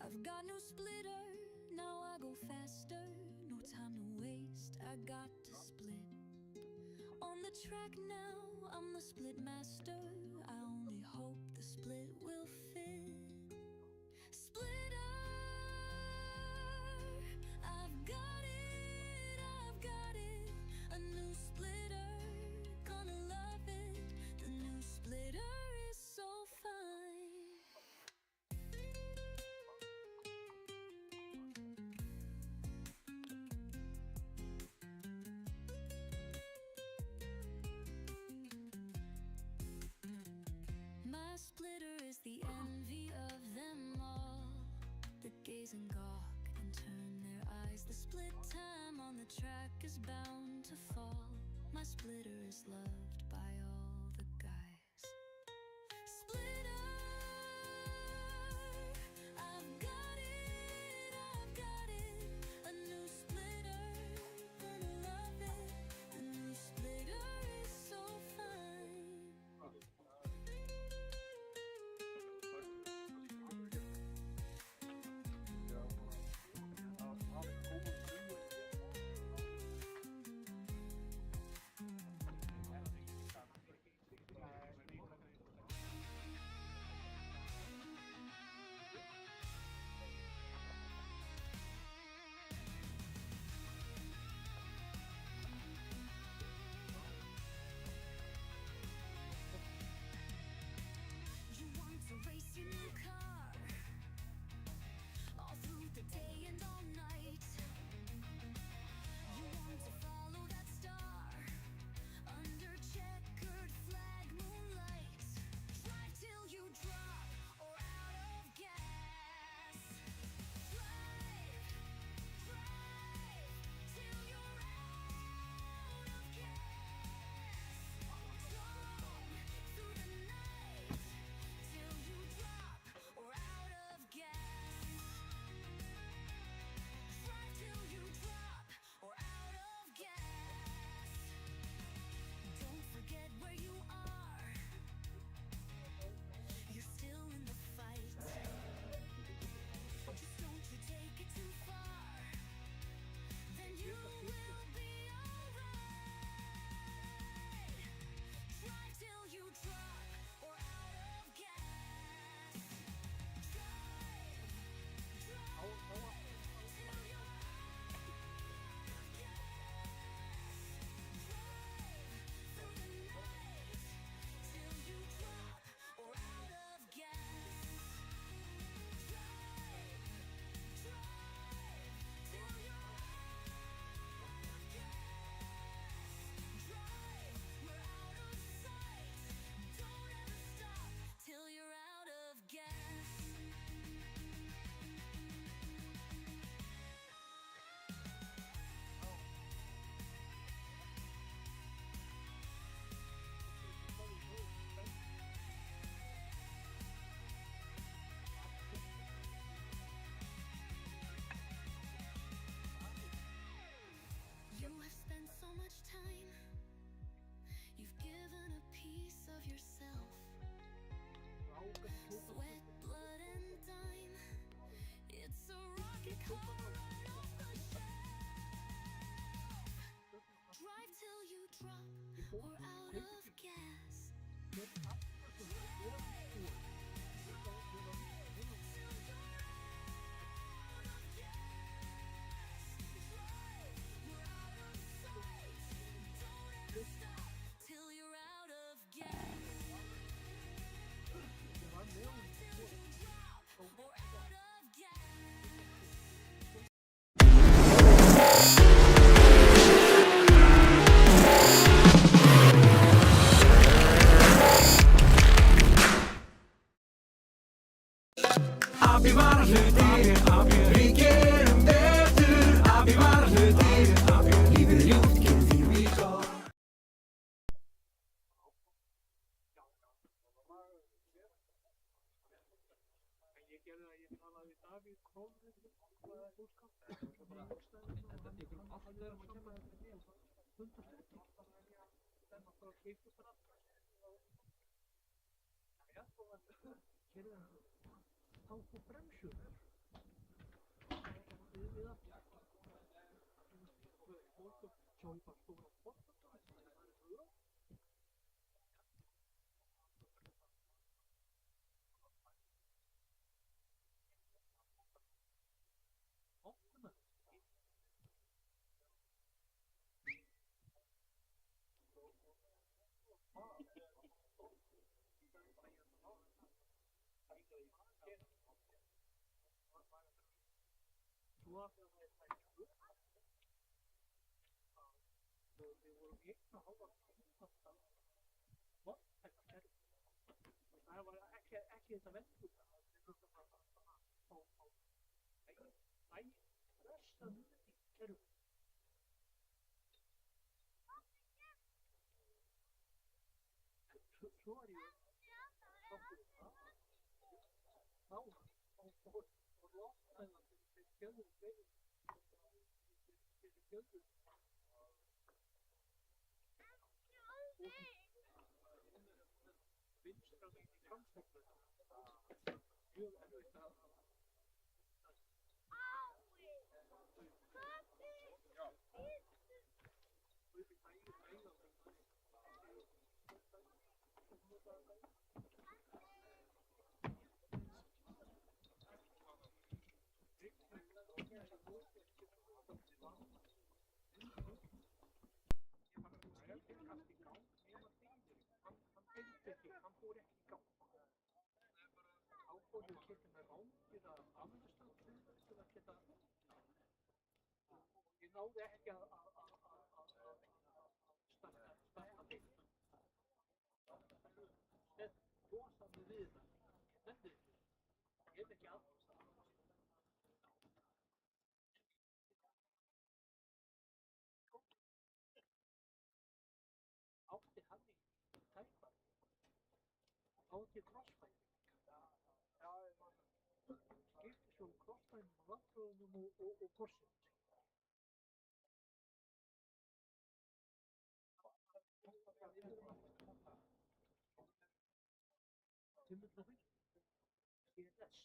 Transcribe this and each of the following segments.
I've got no splitter, now I go faster. No time to waste, I got to split. On the track now, I'm the split master. I only hope the split will fit. Splitter, I've got it, I've got it. A new splitter, gonna love it. The new splitter is so fine. My splitter is the envy of them all, that gaze and gawk and turn their eyes. The split time on the track is bound to fall. My splitter is loved by all the guys. Splitter, I've got it, I've got it. A new splitter, gonna love it. The new splitter is so fine. We're out of gas. Till you're out of gas. Or out of gas. Abi var hlutir, við gerum betur. Abi var hlutir, lífið er ljúft, gerum því við gott. Ég gerði það, ég talaði við Davíð Krónur hvað búskap þetta tekur allt öðrum að kemur þetta nýja hundast ekki það er náttúrulega að kipta bara já, svo var kerði hann þá fór bremsur við aftur fólk sjá ég bara stóra borta Svo að það er tækju við vorum í einn og hálfa tíma það var ekki þetta vendur það var resta núni í kerfi svo er ég stoppuð það þá fór lofstæðan til fjöður vinstra megin í framstæklu mjög erfitt að hann fór ekki í gang áfóðu kemur með rángir að afmyndstöð til að geta ég náði ekki að stækka þig þetta rosaði við þetta ég er ekki aðeins átti hann í tækvar átti crossfæring skipti svo crossfæring vandröðunum og korsum Timothy CSS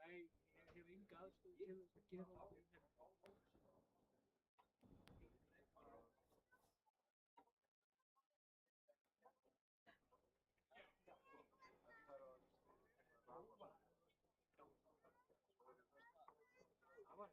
Nei, ég hef enga aðstöðu til þess að gera það fyrir það var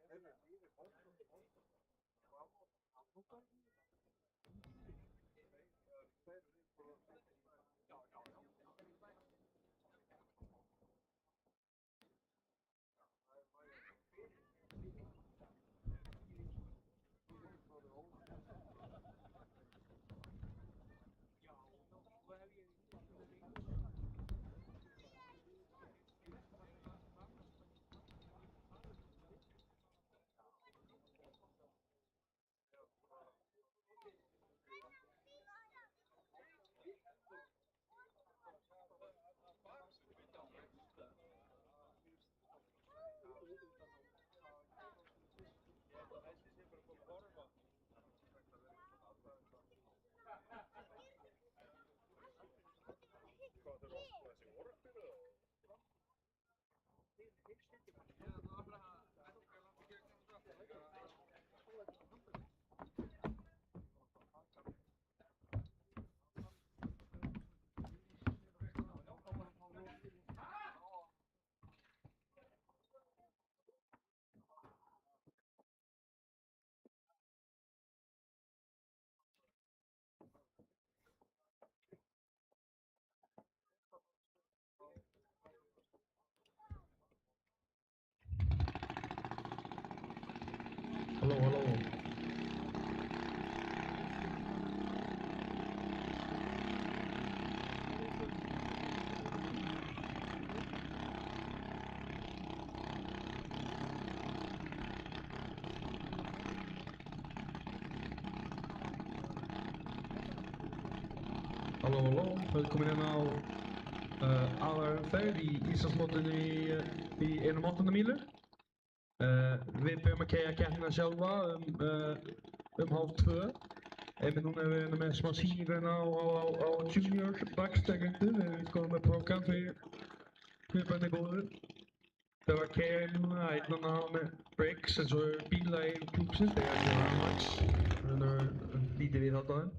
Hallå, hallå. Hallå, hallå. Välkommen in á aðalferð í Íslandsmótinu í 1,8 mílu. Við byrjum að keyra keppnina sjálfa hálf 2. Men núna er við með smá sýningu á Junior Dragstergöngu. Við komum með program fyrir bæði góðu. Það var keyra núna 1,5 breaks eins og bíla í klúpsins. Það er ekki aðeins. Þannig að lítið við þátt á þeim.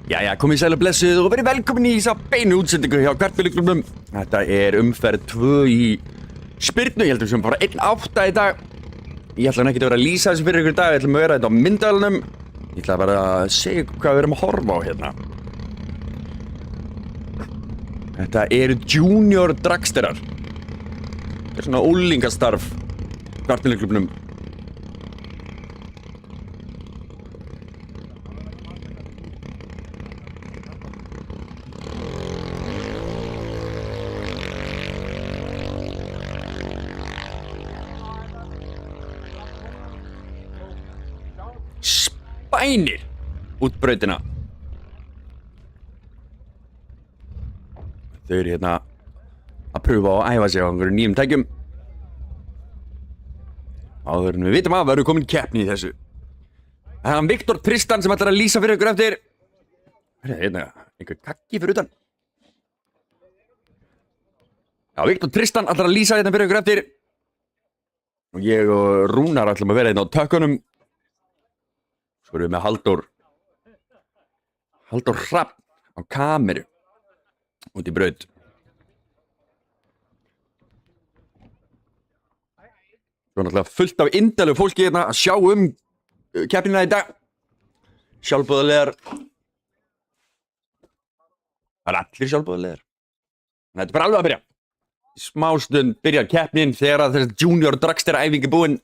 Jæja, komið sæl og blessuð og verið velkomin í þessa beinu útsendingu hjá Kvartbílaklúbbnum. Þetta er umferð 2 í spyrnu, ég heldur sem bara 1.8 í dag. Ég ætla ekki að vera að lýsa þessu fyrir ykkur í dag, ég ætla að vera þetta á myndavélunum. Ég ætla bara að segja ykkur hvað við erum að horfa á hérna. Þetta eru Junior Dragsterar. Þetta er svona unglingastarf Kvartbílaklúbbnum. Spænir út brautina. Þau eru hérna að pröfa og æfa sig á einhverjum nýjum tækjum. Áður en við vitum að verður komin keppni í þessu. Það er hann Viktor Tristan sem ætlar að lýsa fyrir ykkur eftir. Hérna, einhver kakki fyrir utan. Já, Viktor Tristan ætlar að lýsa hérna fyrir ykkur eftir. Og ég og Rúnar ætlum að vera hérna á tökkunum. Svo erum við með Halldór Hrafn á kameru út í braut. Svo er náttúrulega fullt af indælegu fólki hérna að sjá keppnina í dag. Sjálfboðaliðar. Það er allir sjálfboðaliðar. Þetta er bara alveg að byrja. Í smástund byrjar keppnin þegar að þessi Junior Dragstera æfing er búin.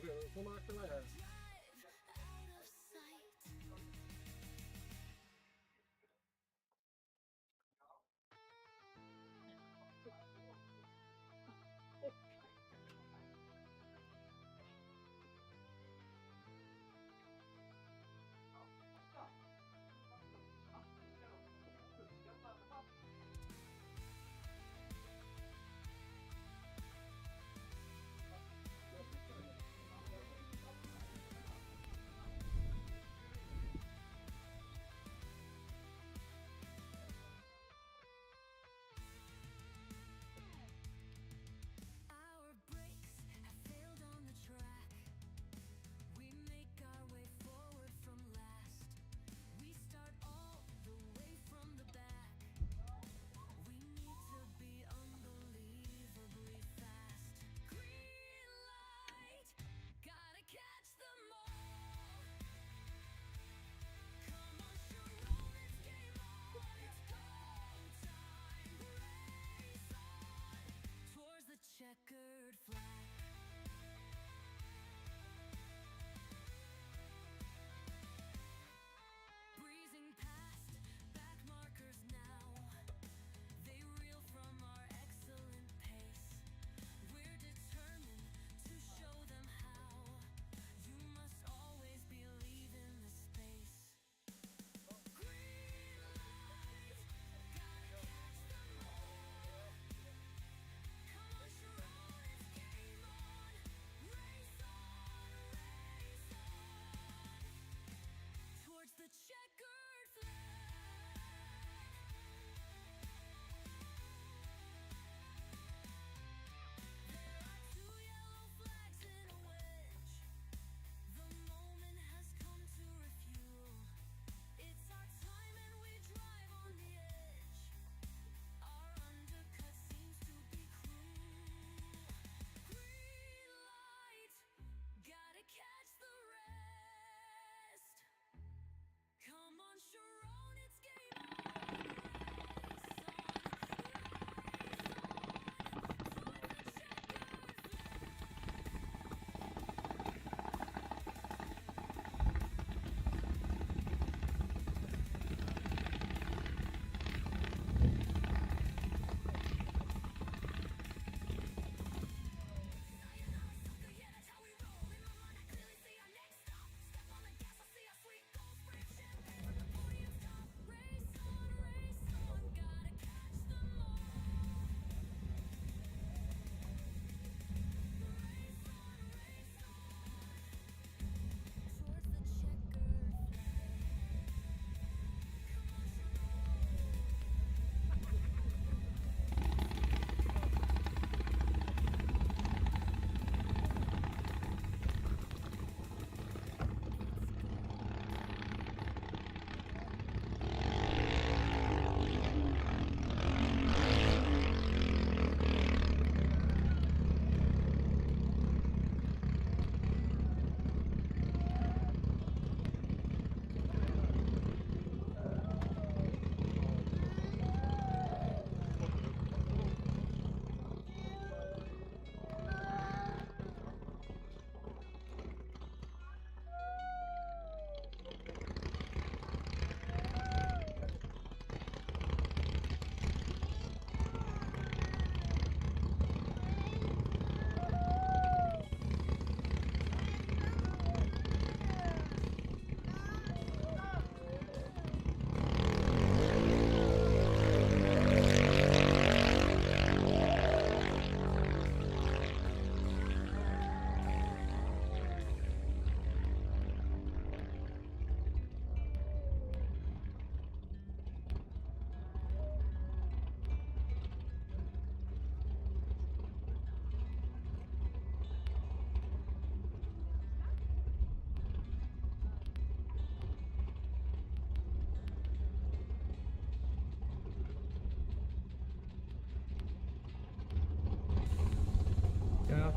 drive out of sight. Our brakes have failed on the track. We make our way forward from last. We start all the way from the back. We need to be unbelievably fast. Green light, gotta catch them all. Come on, Sharon, it's game on. It's go time. Race on towards the checkered flag. Breezing past back markers now. They reel from our excellent pace. We're determined to show them how. You must always believe in the space. Green light, gotta catch them all. Come on, Sharon, it's game on. Race on towards the checkered flag. There are two yellow flags in a wedge. The moment has come to refuel. It's our time and we drive on the edge. Our undercut seems to be cruel. Green light, gotta catch the rest. Come on, Sharon, it's game on.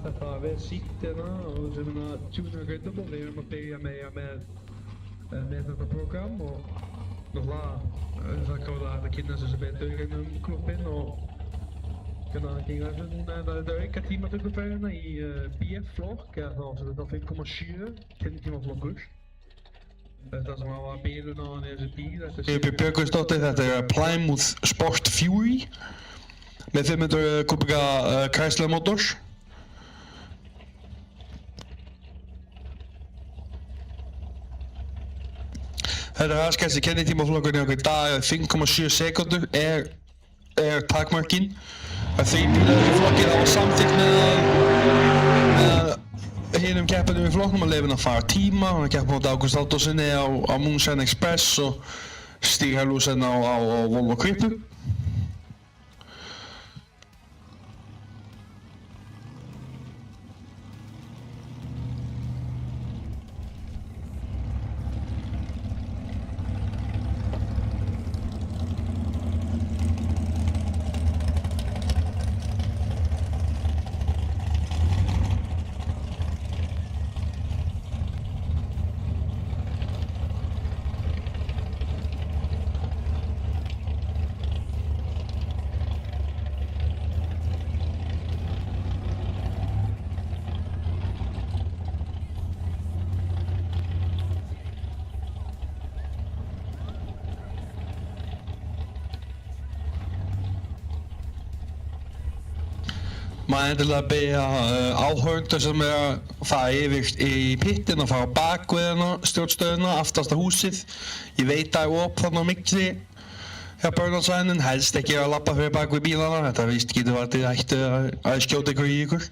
Þetta var vel sýnt hérna og sem hérna tjúnargautum og við erum að byrja með þetta program og náttúrulega það gáði að kynna þessu betur í gegnum klubbinn og Kunnen we doen de EK-team natuurlijk verder i BF-flokk, altså det 5,7 10-tímaflokkur. Þetta sem hafa bílun á þessi bíl, Björn Björgvinsdóttir, þetta Plymouth Sport Fury með 500 kubika Chrysler motors. Þetta raskasti kennitímaflokkurinn í okkur í dag 5,7 sekundur er takmarkinn. Það 3 bílar í flokkinn það var samþykkt með hinum keppendum í flokknum að leyfa að fara tíma. Hann er keppað á Ágúst Halldórsssyni á Moonshine Express og Stig Herlúsen á Volvo Krippu. Maður endilega beða áhörndur sem að fara yfir í pittin og fara á bakvið stjórnstöðuna, aftasta húsið. Ég veit að það op þarna á milli hjá Burnoutsvæðin, helst ekki að labba fyrir bakvið bílana. Þetta víst getur verið hættu að skjóta ykkur í ykkur.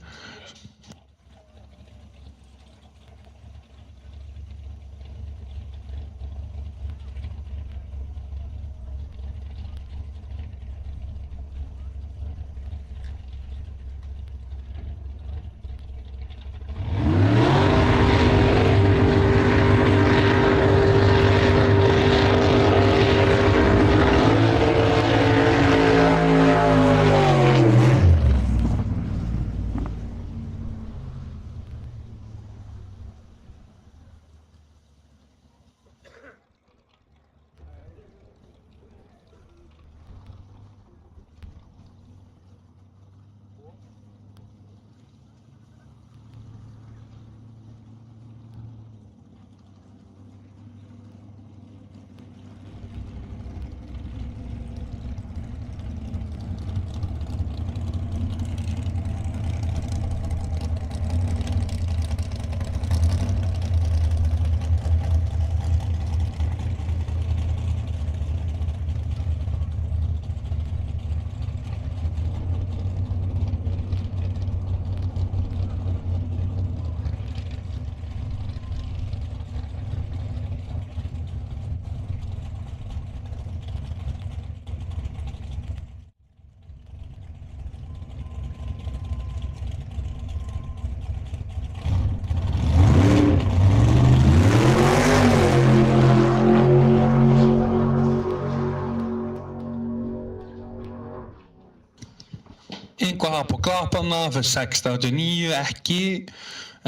Eitthvað hafa på klapparna fyrir 6:39,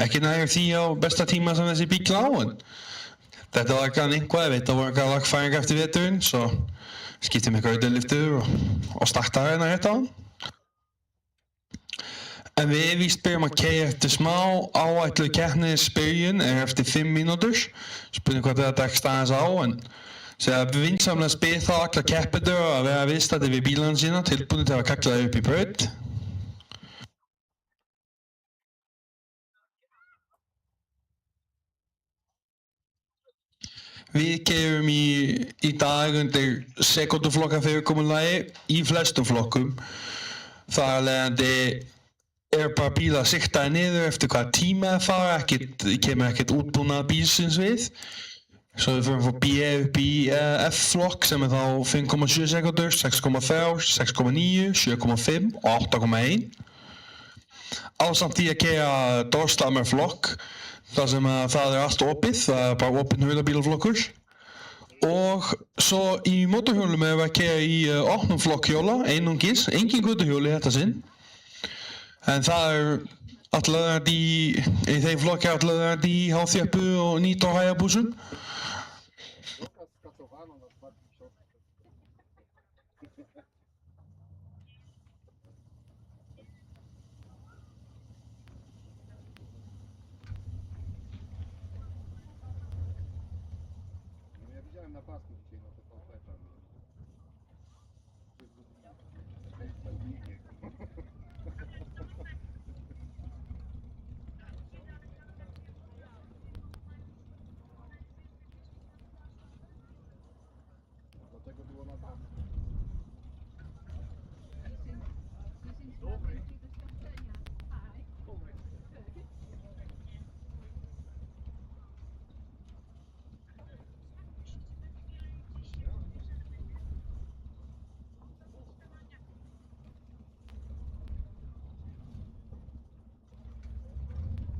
ekki nægur því á besta tíma sem þessi bíl á en þetta var ekki eitthvað, ég veit að voru eitthvað lagfæring eftir veturinn svo skiptum eitthvað auðvitað og starta hérna rétt á hann. En við víst byrjum að keyra eftir smá, áætluð keppnisbyrjun er eftir 5 mínútur, spurning hvað þetta ekki staðins á en segja vinsamlega spyr þá alla keppendur að vera viðstaddir við bílana sína, tilbúinir til að kalla þeir upp í braut. Við keyrum í dag undir sekúnduflokka fyrirkomulagi í flestum flokkum. Þar af leiðandi bara bílar sigtaði niður eftir hvaða tíma það fara, kemur ekkert útbúnað bílsins við. Svo við fyrir að fá B upp í F-flokk sem er þá 5,7 sekundur, 6,3, 6,9, 7,5 og 8,1. Ásamt því að keyra Dorslammer flokk, þar sem það er allt opið, það er bara opinn hjóla-bílaflokkur. Og svo í mótorhjólum erum við að keyra í opnum flokkhjóla, einungis, engin götuhjóli í þetta sinn. En það er allavega í þeim flokki allavega í háþjeppu og nýtt og hæjabúsum. na pasku dzisiaj na TVP tam. Dlatego było na pasku. Fajnie,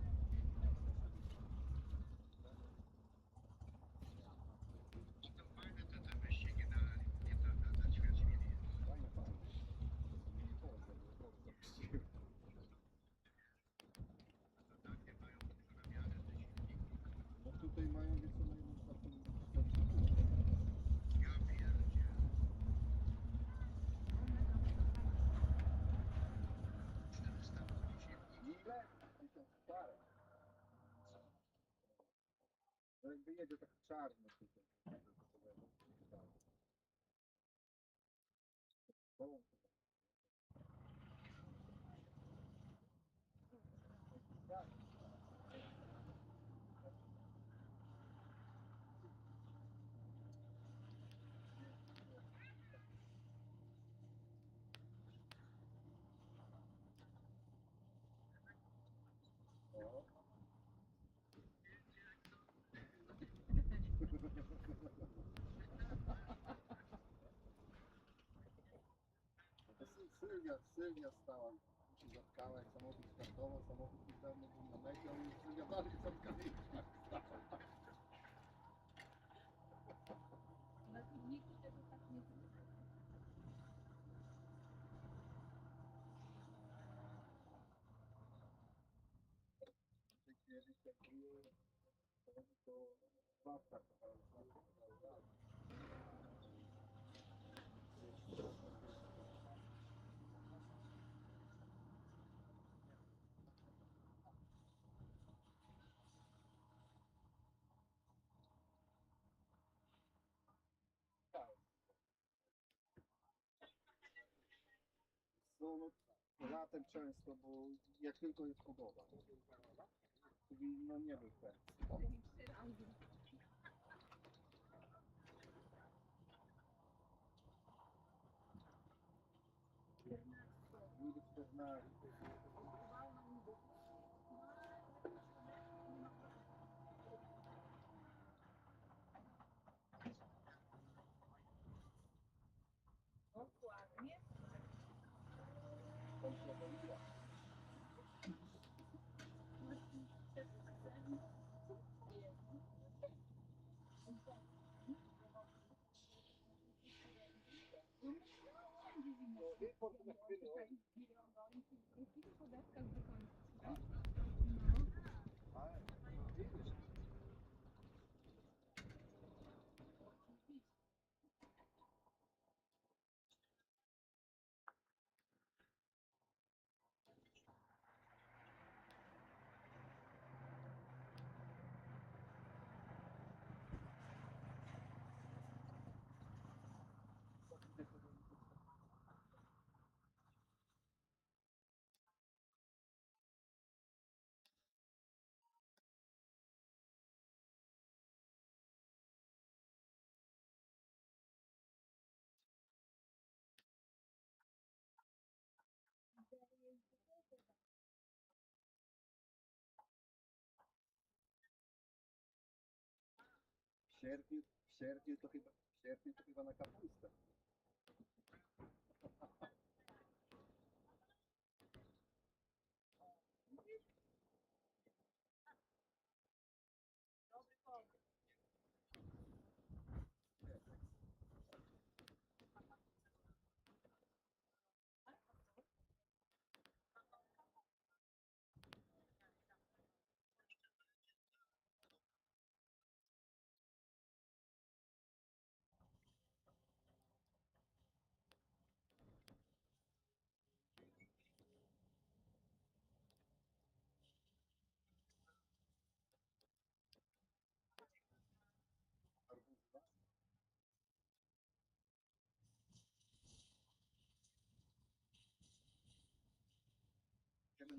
fajnie. Nie Polskę, bo Polskę. No tutaj mają wiecie co mają na tym ile? 1400. No jakby jedzie tak czarno tutaj. Sylwia stała, się zatkała, jak samochód startował, samochód już dawno był na mecie, ale już Sylwia dalej zatkaliśmy. Kiedyś jak było, to dwa startowały. No, latem często, bo jak tylko jest pogoda. Czyli no nie był ten. Nigdy 14. W sierpniu to chyba na kapustę.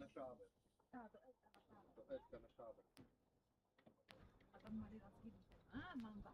na szaber. To Edka na szaber. A tam Marina z kim? A, mamba.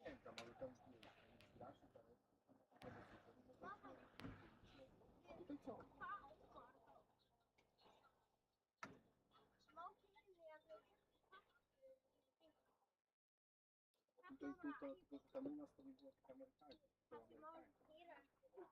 Pamiętam, ale tam strasznie tam jest. A tutaj co? Tutaj tylko tam u nas to nie było tych Amerykańców. To Amerykańców. Tutaj to było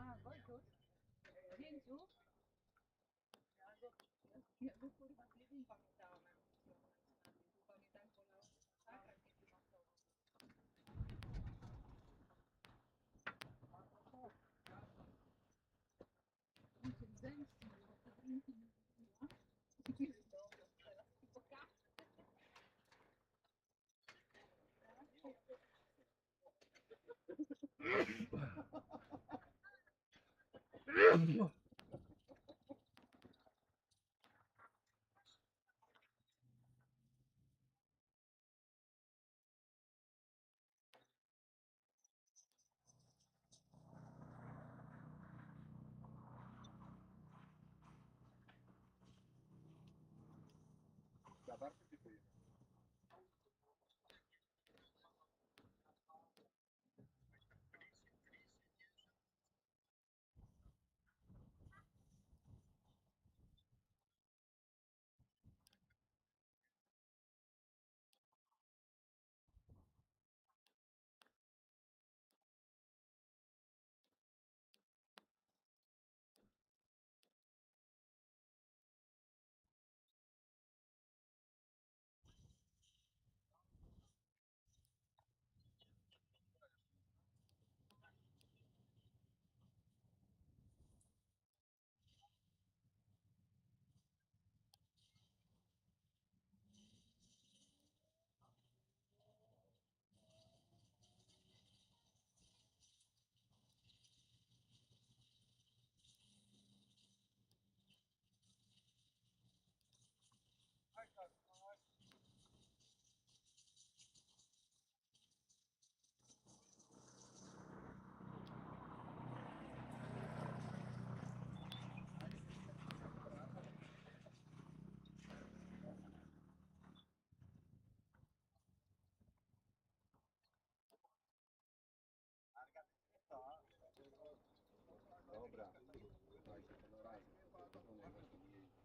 A, Wojtuś? 5? Ja go kurwa nie pamiętałam. Pamiętam, bo tak, a nie masowo. On się zemścił, bo te drinki nie kupiła. Pierdolę, teraz ci pokażę. Ja bardzo dziękuję. Dobra, słuchajcie, to na razie. Żonej właśnie nie jeździ.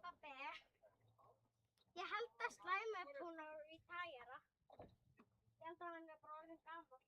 Pabbi, ég held að Slæmi er búinn að retæra. Ég held að hann er bara orðinn gamall.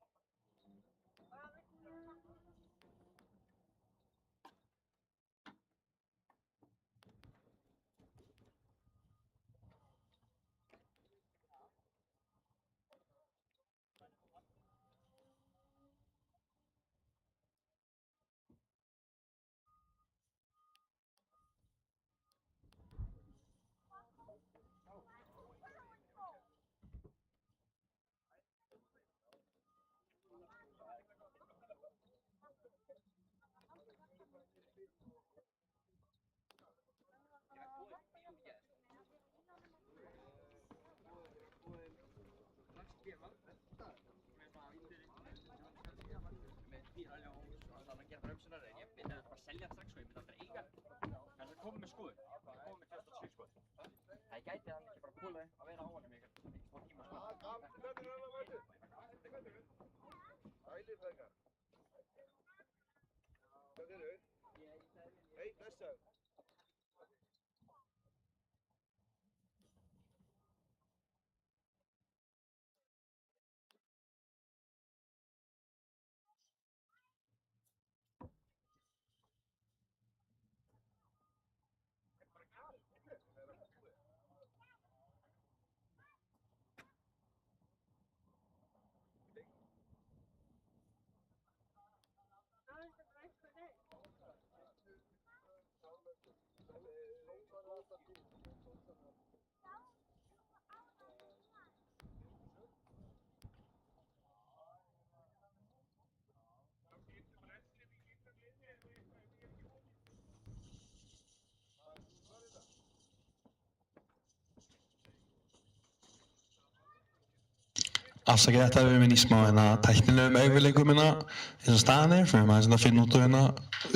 Afsakið þetta við minn í smá tæknilegum erfiðleikum eins og staðan er, fyrir maður að finna út úr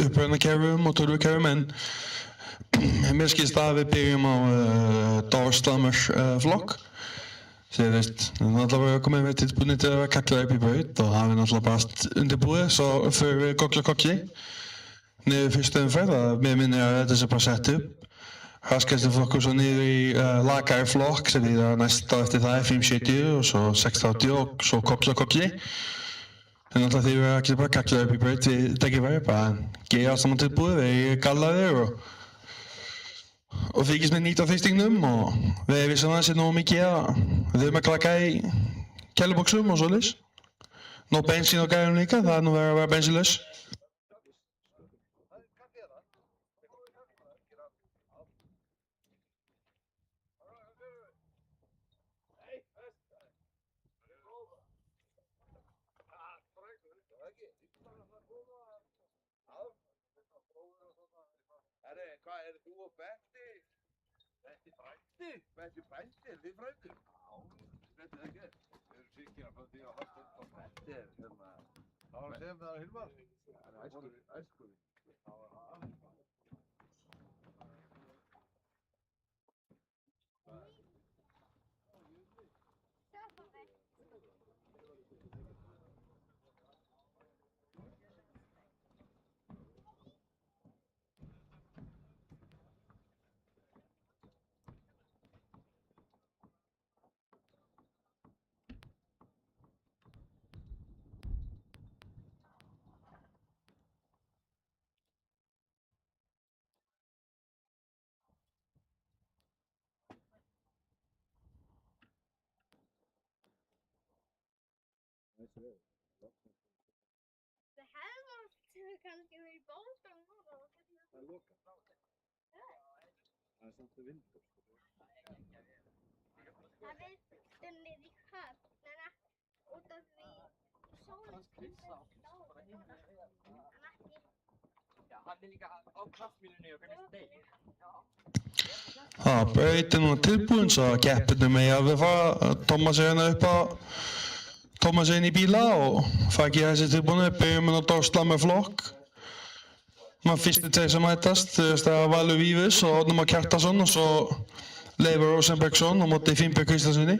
uppröðunarkerfum og tölvukerfum, en mér skilst að við byrjum á Dorslammer vlogg. Þið veist, náttúrulega komum við tilbúinir til að vera kaklaðir upp í braut og hafið náttúrulega bara allt undirbúið, svo förum við kokki niður fyrstu umferð, að mér minnir að þetta sé bara sett upp. Raskæstu flokkur svo niður í lagari flokk sem við næsta eftir það er 570 og svo 630 og svo kokki. En náttúrulega því við ekki bara kaklaðir upp í braut við tækifæri, bara gera allt saman tilbúið, við erum gallaðir og þykist með nýta þrýstingnum og við vissum að það sé nógu mikið að við þurfum að klakka í kelluboxum og svoleiðis. Nó bensín á gæðum líka, það er nú verið að vera bensínlaus. Hvað, eru þú og Betti? Þessi bændir, þið frændur? Já, þetta er ekki. Við erum sikir frá því að horfa upp á þetta hérna. Það var að segja það að Hilmar? Það er æskuði. Það var það. Það hefði kannski verið bóðstofn núna og Það er lokað. Það er samt að vindur. það viltu niður í höfn út af því sólinn skilur en ekki. Já, hann er líka á kraftmýlunni og hvernig steig. Brautin var tilbúin svo að keppinu með að við fara að tóma sig hérna upp á Tóma sig inn í bíla og fara að gera þessi tilbúinu, byrjum að dorsla með flokk. Maður fyrstu tveir sem mætast, það var Valur Vífus og Odnum Kjartason og svo Leifur Rosenbergsson á móti Finnbjörn Kristjánssoni.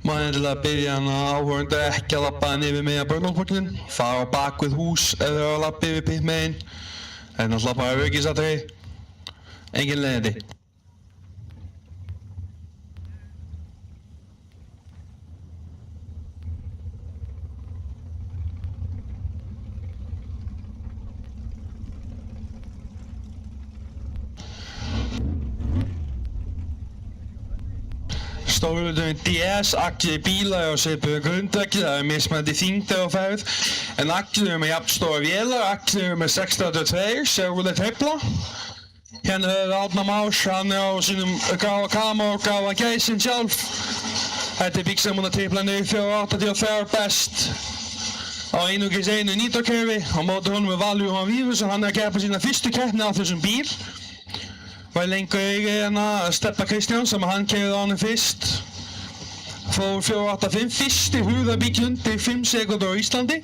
Maður til að byrja hann að áhörunda ekki að labba hann yfir með að börnálparkinn, fara á bak við hús ef þeir eru að labba yfir pittmegin, en náttúrulega bara öryggisatriði, engin leiðindi. Stórhjólurinn DS-axlir bílar á svipuðu grundvelli, það er mismunandi þyngdir á ferð, en axlir eru með jafn stórar vélar, axlir eru með 632, Chevrolet Tripla. Hérna höfum við Árna Más, hann er á sínum gráa Camaro og gráa gæsin sjálf. Þetta er bíl sem hún að tripla niður 484 best á einungis einu nýtorkerfi. Á móti honum er Valur Vífus og hann er að keppa sína fyrstu keppni á þessum bíl. Var lengur en að Steppa Kristján sem hann keyrði á hann fyrst. Fór 485, fyrsti hurðarbíllinn til 5 sekúndur á Íslandi.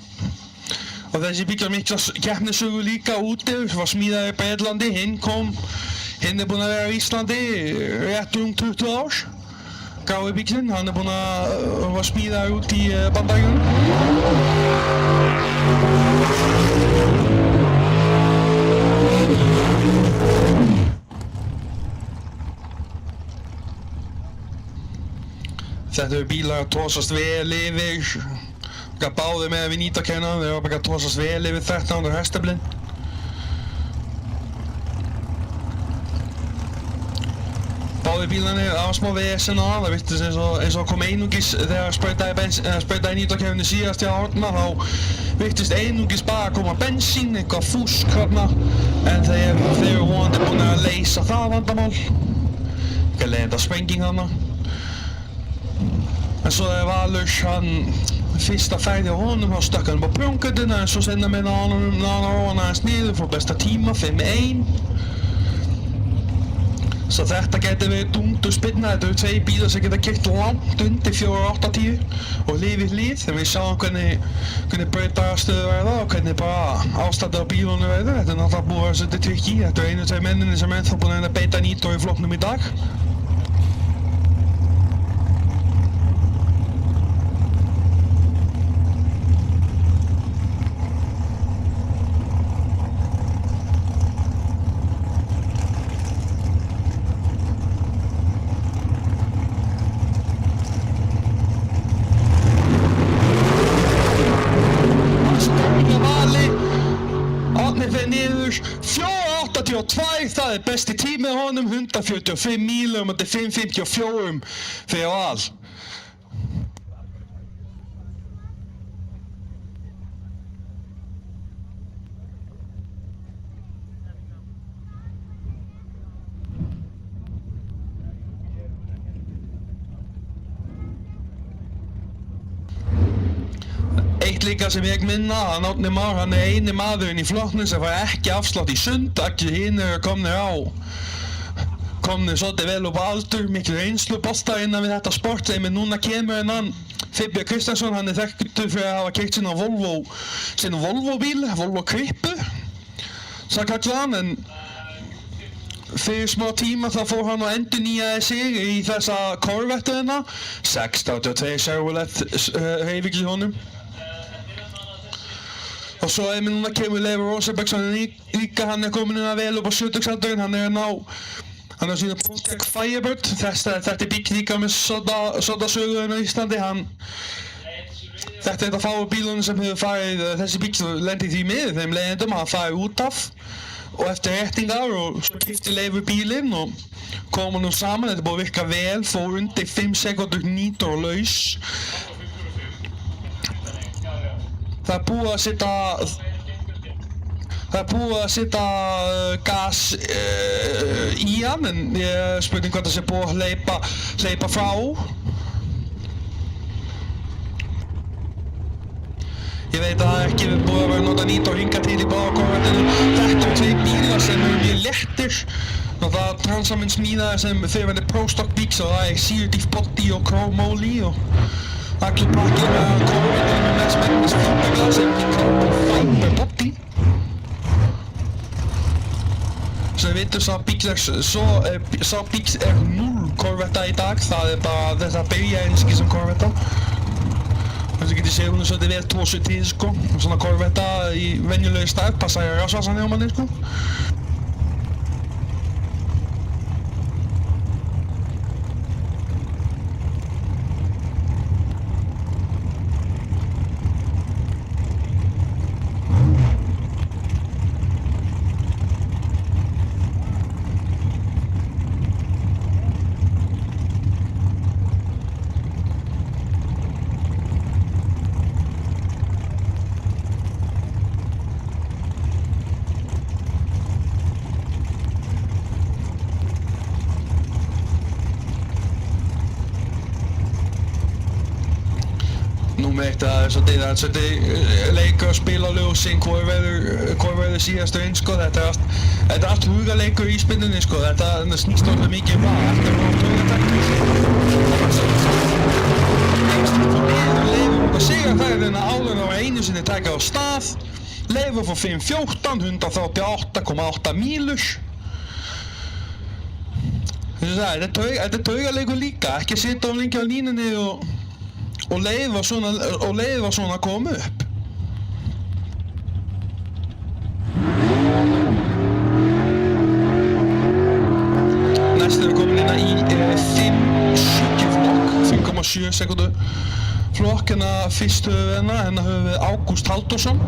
Og þessi bíll var mikla keppnissögu líka úti, var smíðaður í Bretlandi, hinn er búinn að vera á Íslandi rétt 20 ár. Grái bíllinn, hann er búinn að var smíðaður út í Bandaríkjunum. Þetta eru bílar að tósast vel yfir, báðir með við nýtakennan, þeir eru bara að tósast vel yfir 1300 hestaflinn. Báðir bílarnir á smá vesen á, það virtist eins og kom einungis þegar sprautaði nýtakenninu síðast hjá Árna, þá virtist einungis bara að koma bensín, eitthvað fúsk þarna, en þeir eru vonandi búin að leysa það vandamál. Eitthvað leiðinda sprenging þarna. En svo er Valur, hann fyrsta færði á honum, þá stökk hann på prunkutina, en svo senna með hann aðeins niður, fór besta tíma, 5-1. Svo þetta geti verið dundur spinna, þetta eru tvei bílar sem geta keyrt langt undir 4.810 og hlið við hlið, þegar við sjáum hvernig brautarstöðu verða og hvernig bara ástandið á bílunum verður. Þetta er náttúrulega búið að vera svolítið trikki, þetta eru einu tveir menninni sem ennþá búin að beita nýtó í flokknum í dag. Það er besti tími á honum, 145 mílur, þetta er 554 fyrir Val. Eitt líka sem ég minna að Árni Már, hann eini maðurinn í flokknum sem fær ekki afslátt í sund. Allir hinir komnir svolítið vel upp á aldur, mikil reynslu boltar innan við þetta sport. Þeim núna kemur hann Fibbjörn Kristjánsson, hann þekktur fyrir að hafa keypt sinn Volvo-bíl, Volvo Krippu, það kallar hann, en fyrir smá tíma þá fór hann og endurnýjaði sig í þessa Corvette hérna, 682 Chevrolet hreyfing í honum. Og svo núna kemur Leifur Rosenbergsson líka, hann komin inn að vel upp á 70-aldurinn, hann er sína Pontiac Firebird, þetta bíl líka með soda söguðin á Íslandi, þetta er þetta fáu bílunum sem hefur farið, þessi bíl lendi því miður þeim leiðindum að hann farið út af og eftir réttingar og svo keypti Leifur bílinn og komu nú saman, þetta búið að virka vel, fór undir 5 sekundur nýtur og laus. Það er búið að setja gas í hann, en ég spurning hvað það sé búið að hleypa frá. Ég veit að það er ekki búið að vera nota nýtur og hingað til í báðakorvetinu. Þetta eru tveir bílar sem eru mjög léttir. Það Transamin smíðaði sem fyrirverandi Pro-Stock bíl, svo það er Sealed body og Chrome Moly og allur pakkið með korvetinu með mest megnis fiberglas sem Carbon Fiber body. Sem við vitum sá bíl er 0 korvetta í dag, það er bara þess að byrja einski sem korvetta. Þess að getið séð hún svolítið vel tósuð til sko, svona korvetta í venjulegu stærð, passa í rasvasan hjá manni sko. Það er svolítið leikur að spila ljósinn, hvor verður síðastu inn sko, þetta er allt hugaleikur í spilunni sko, þetta snýst orðið mikið um það, þetta er Leifur og Sigurfærðina áður á einu sinni taka á stað, Leifur fór 5.14, 138,8 mílur. Þetta er taugaleikur líka, ekki sitja of lengi á línunni og leið var svona að koma upp. Næst erum við komin inn í 5.70 flokk, 5,7 sekundu flokk, fyrst höfum við Ágúst Halldórsson.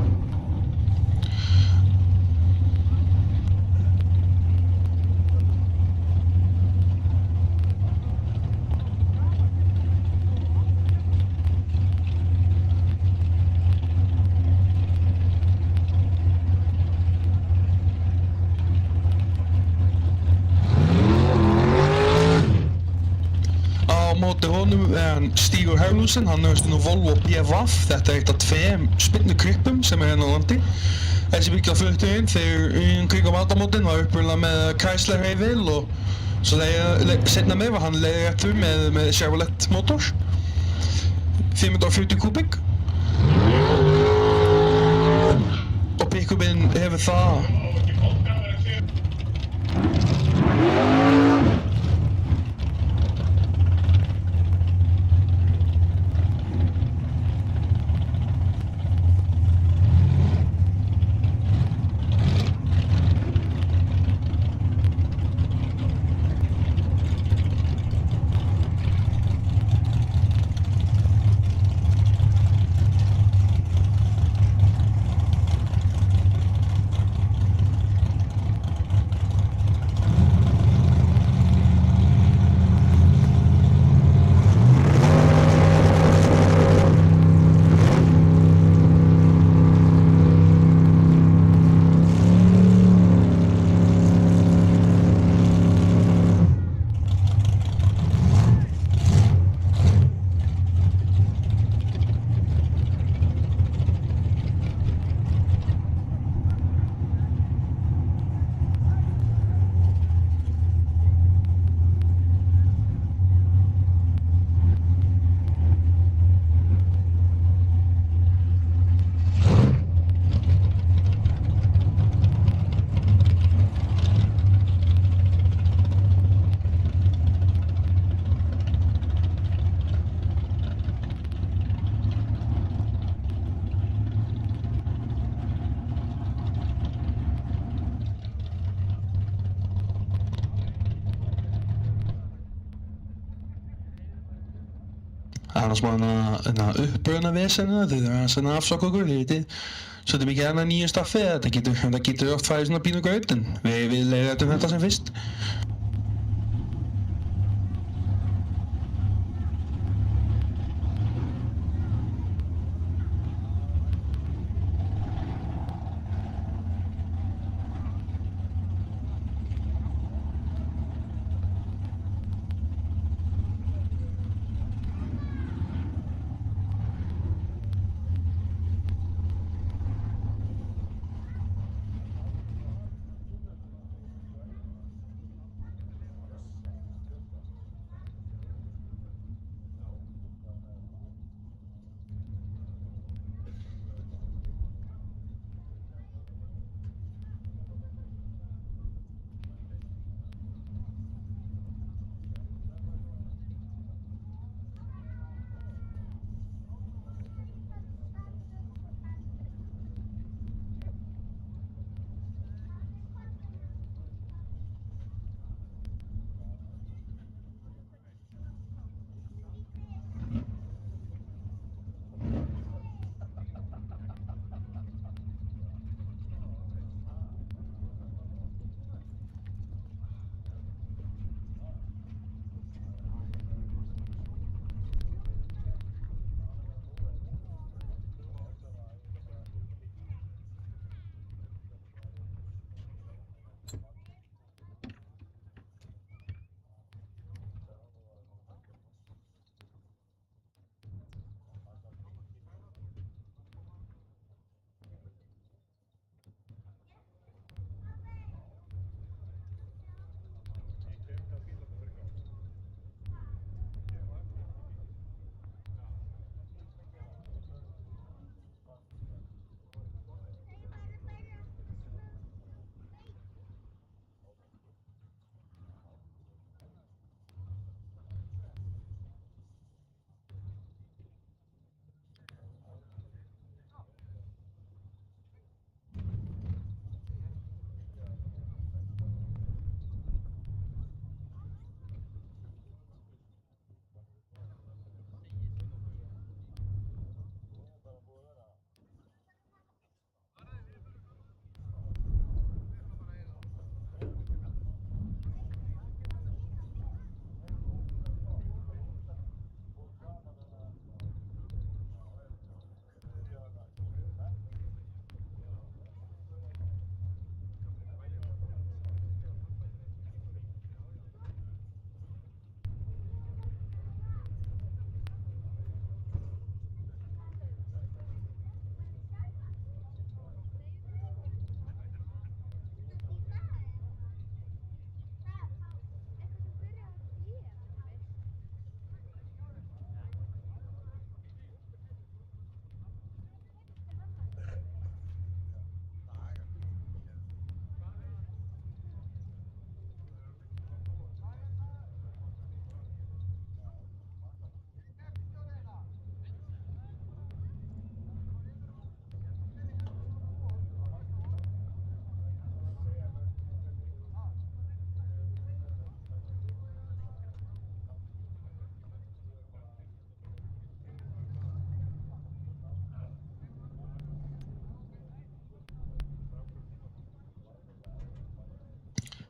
Stígur Herlúsen, hann er nú Volvo BVF, þetta er eitt af 2 spinnukrippum sem er hérna á landi. Þessi bíl var fluttur inn þegar kringum aldamótin var upprunalega með Chrysler Hayville og svo seinna meir var hann leiðið réttur með Chevrolet motor, 540 kubík og pick-upinn hefur það. hann smá uppbruna vesena, þau þurfa aðeins að afsaka okkur, þið vitið. Svolítið mikið annað nýju staffi, þetta getur oft farið svona pínu gaut, en við leiðum þetta sem fyrst.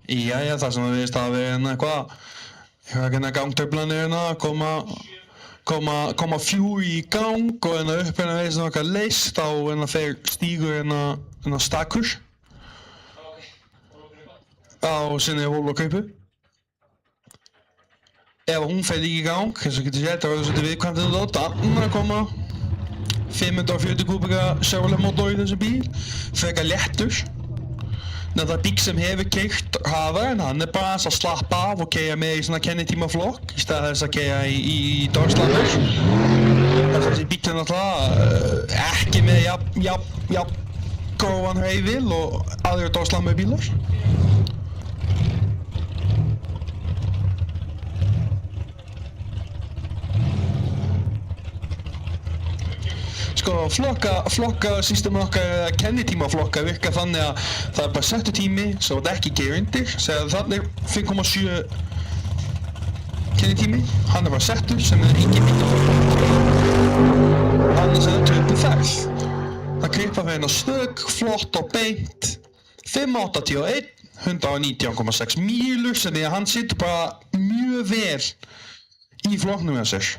Jæja, það sem við veist að við eitthvað gangtöflanir koma fjú í gang og upp veist okkar list á þeir stígur stakkur á sinni hólokaupu. Ef hún fer líka í gang, eins og getur séð, það verður svolítið viðkvæmt þarna koma 540 kúbika Chevrolet mótor í þessu bíl, frekar léttur. Það bíl sem hefur keyrt hraðar, en hann bara að slappa af og keyra með í svona kennitímaflokk í stað þess að keyra í dagslapur. Þessi bíl er náttúrulega ekki með jafn góðan hreyfil og aðrir dagslapubílar. Sko, flokkarsystem okkar, kennitímaflokkar virka þannig að það er bara settur tími sem þetta ekki gerir undir. Þannig 5,7 kennitími, hann bara settur sem engin bíl að fara. Annars öllu upp í ferð. Það klippa fyrir hennar snögg, flott og beint. 581, 119,6 mílur, sem því að hann situr bara mjög vel í flokknum hjá sér.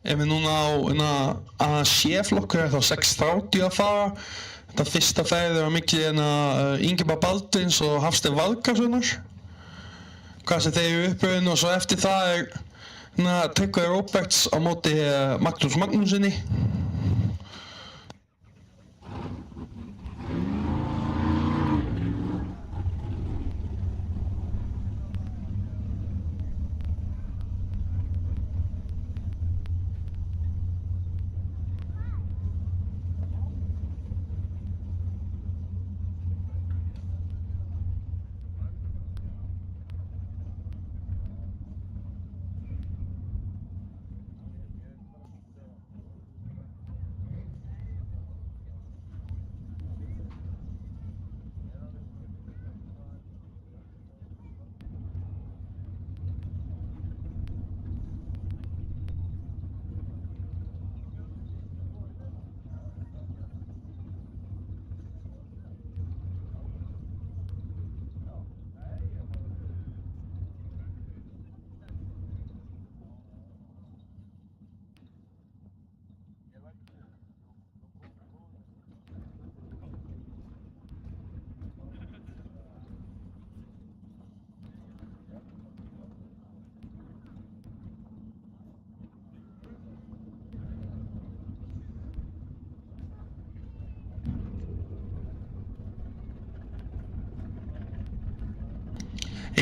Ef við núna á C-flokkur þá 630 að fara. Þetta fyrsta ferðið var mikið Ingimar Baldvins og Hafstein Valgarðssonar. Hvað sem þeir eru uppröðin og svo eftir það Tryggvi Róberts á móti Magnús Magnúsinni.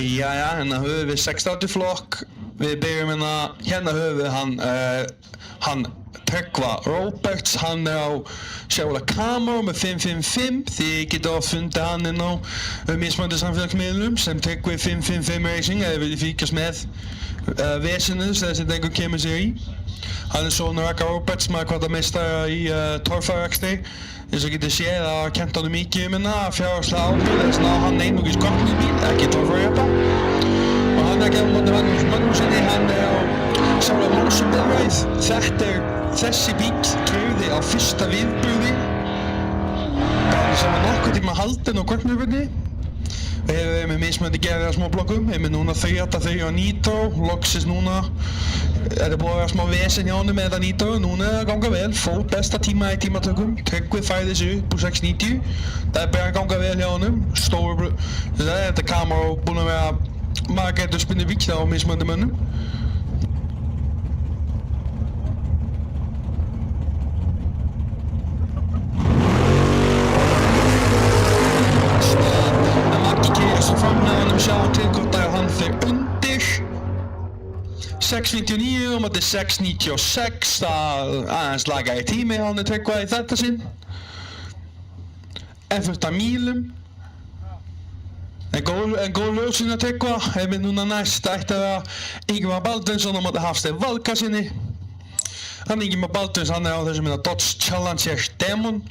Jæja, hérna höfum við 630 flokk, Við byrjum hérna höfum við hann Tryggva Róberts, hann á Chevrolet Camaro með 555. Þið getið fundið hann inn á mismunandi samfélagsmiðlum sem Tryggvi 555 Racing eða viljið fylgjast með vesenið sem þessi drengur kemur sér í. Hann sonur Ragga Róberts, meistara í torfærakstri. Eins og getið séð að hann kennt honum mikið fjárhagslega ábyrgð, þess að hann einungis gotnubíl, ekki torfærjeppa. Og hann ekki á móti Magnúsinni, hann á Chevrolet Monza bifreið. Þessi bíl keyrði á fyrsta viðburði sem var nokkuð tíma haldinn á gotnubílni. Við hefum verið með mismunandi gerðir af smáblokkum, við erum núna 3 á Nitro, loksins núna er það búið að vera smá vesen hjá honum með þetta Nitro, núna er það að ganga vel, fór besta tíma í tímatökum, Tryggvi færði sig upp úr 690, það er bara að ganga vel hjá honum, þetta Camaro búinn að vera margættur spinni vikta á mismunandi mönnum. Sjá til hvort að hann fer undir 6.99 og móti 6.96, það aðeins lagaði tími hann Tryggva í þetta sinn. En fullt af mílum. En góð ljósinn að Tryggva, við núna næst ætti að vera Ingimar Baldvinsson á móti Hafstein Valgarsinni. Ingimar Baldvins, hann á þessum Dodge Challenger Demon.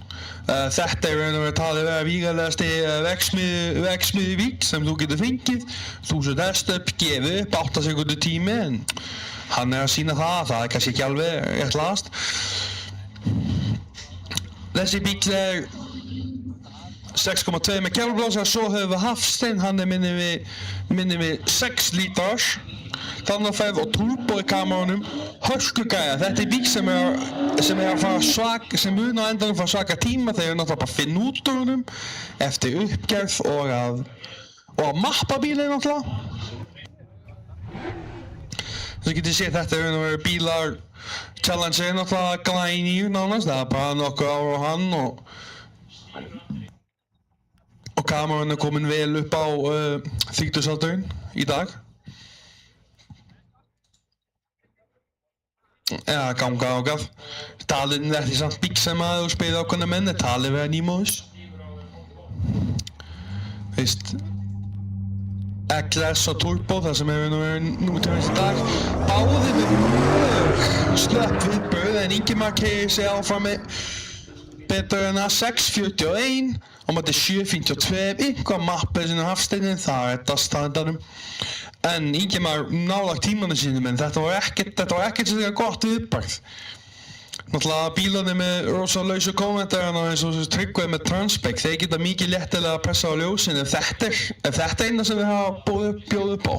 Þetta er raun og verið talið vera vígalegasti verksmiði í Vík sem þú getur fengið. 1000 hestöp, gefið upp, 8 sekundur tími, en hann er að sýna það er kannski ekki alveg rétt lagast. Þessi bíl er 6,2 með kjálfblásar, svo höfum við Hafstein, hann er minni við 6 lítrar. Þannafæð og turbo í kameranum, hörskugæja, þetta er bíl sem er að fara sem mun á endanum fara svaka tíma þegar við náttúrulega bara finna út úr honum eftir uppgerð og að mappa bílinn náttúrulega. Svo getið séð þetta er raun og verið bílar, Challenger er náttúrulega glænýr nánast, það er bara nokkur ár á hann og kameran er komin vel upp á 30-aldurinn í dag. Ja, ganga ágaf. Talið er því samt bíl sem að þú spyrir ákveðna menn, talið vera nýmóðis. Veist, XS og Turbo, það sem er nútímans í dag. Báðir með mjög slöpp viðbrögð, en Ingimar keyrir sig áfram með betur en að 6.41 og móti 7.52, einhvað mappið sinni Hafsteinin, það er þetta standardum. En Ingimar nálagt tímanu sínum, en þetta var ekkert sem þegar gott viðbragð. Náttúrulega bílarnir með rosa lausu kommentarana eins og Tryggvi með Transpac, þeir geta mikið léttilega að pressa á ljósin, ef þetta er eina sem við hafa bjóð upp á.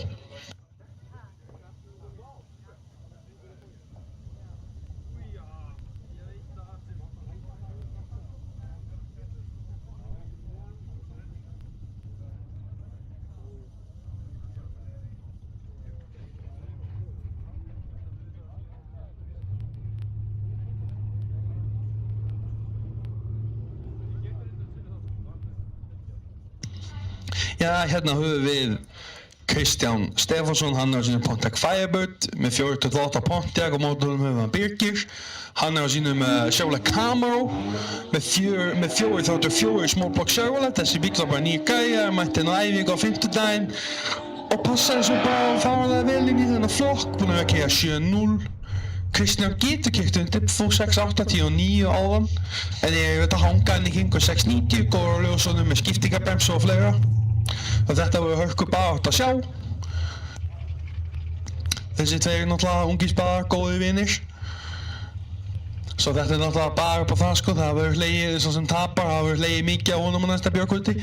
Já, hérna höfum við Kristján Stefánsson, hann er á sínum Pontiac Firebird með 428 Pontiac og mótornum höfum hann Birgir. Hann er á sínum Chevrolet Camaro með 434 small block Chevrolet. Þessi bíl var bara nýr gæja, mætti á æfingu á 50-daginn og passaði svo bara fárlega vel inn í þennan flokk, búinn að keyra 7.0. Kristján getur keyrt undir 6, 8, 10 og 9 áðan, en ég veit að hanga inn í kringu 690, góður á ljósunum með skiptingarbremsu og fleira. Og þetta voru hörku bara átt að sjá. Þessi tveir náttúrulega ungir bara góði vinir. Svo þetta er náttúrulega bara upp á það sko, það verður hlegið svo sem tapar, það verður hlegið mikið á honum á næsta björkvöldi.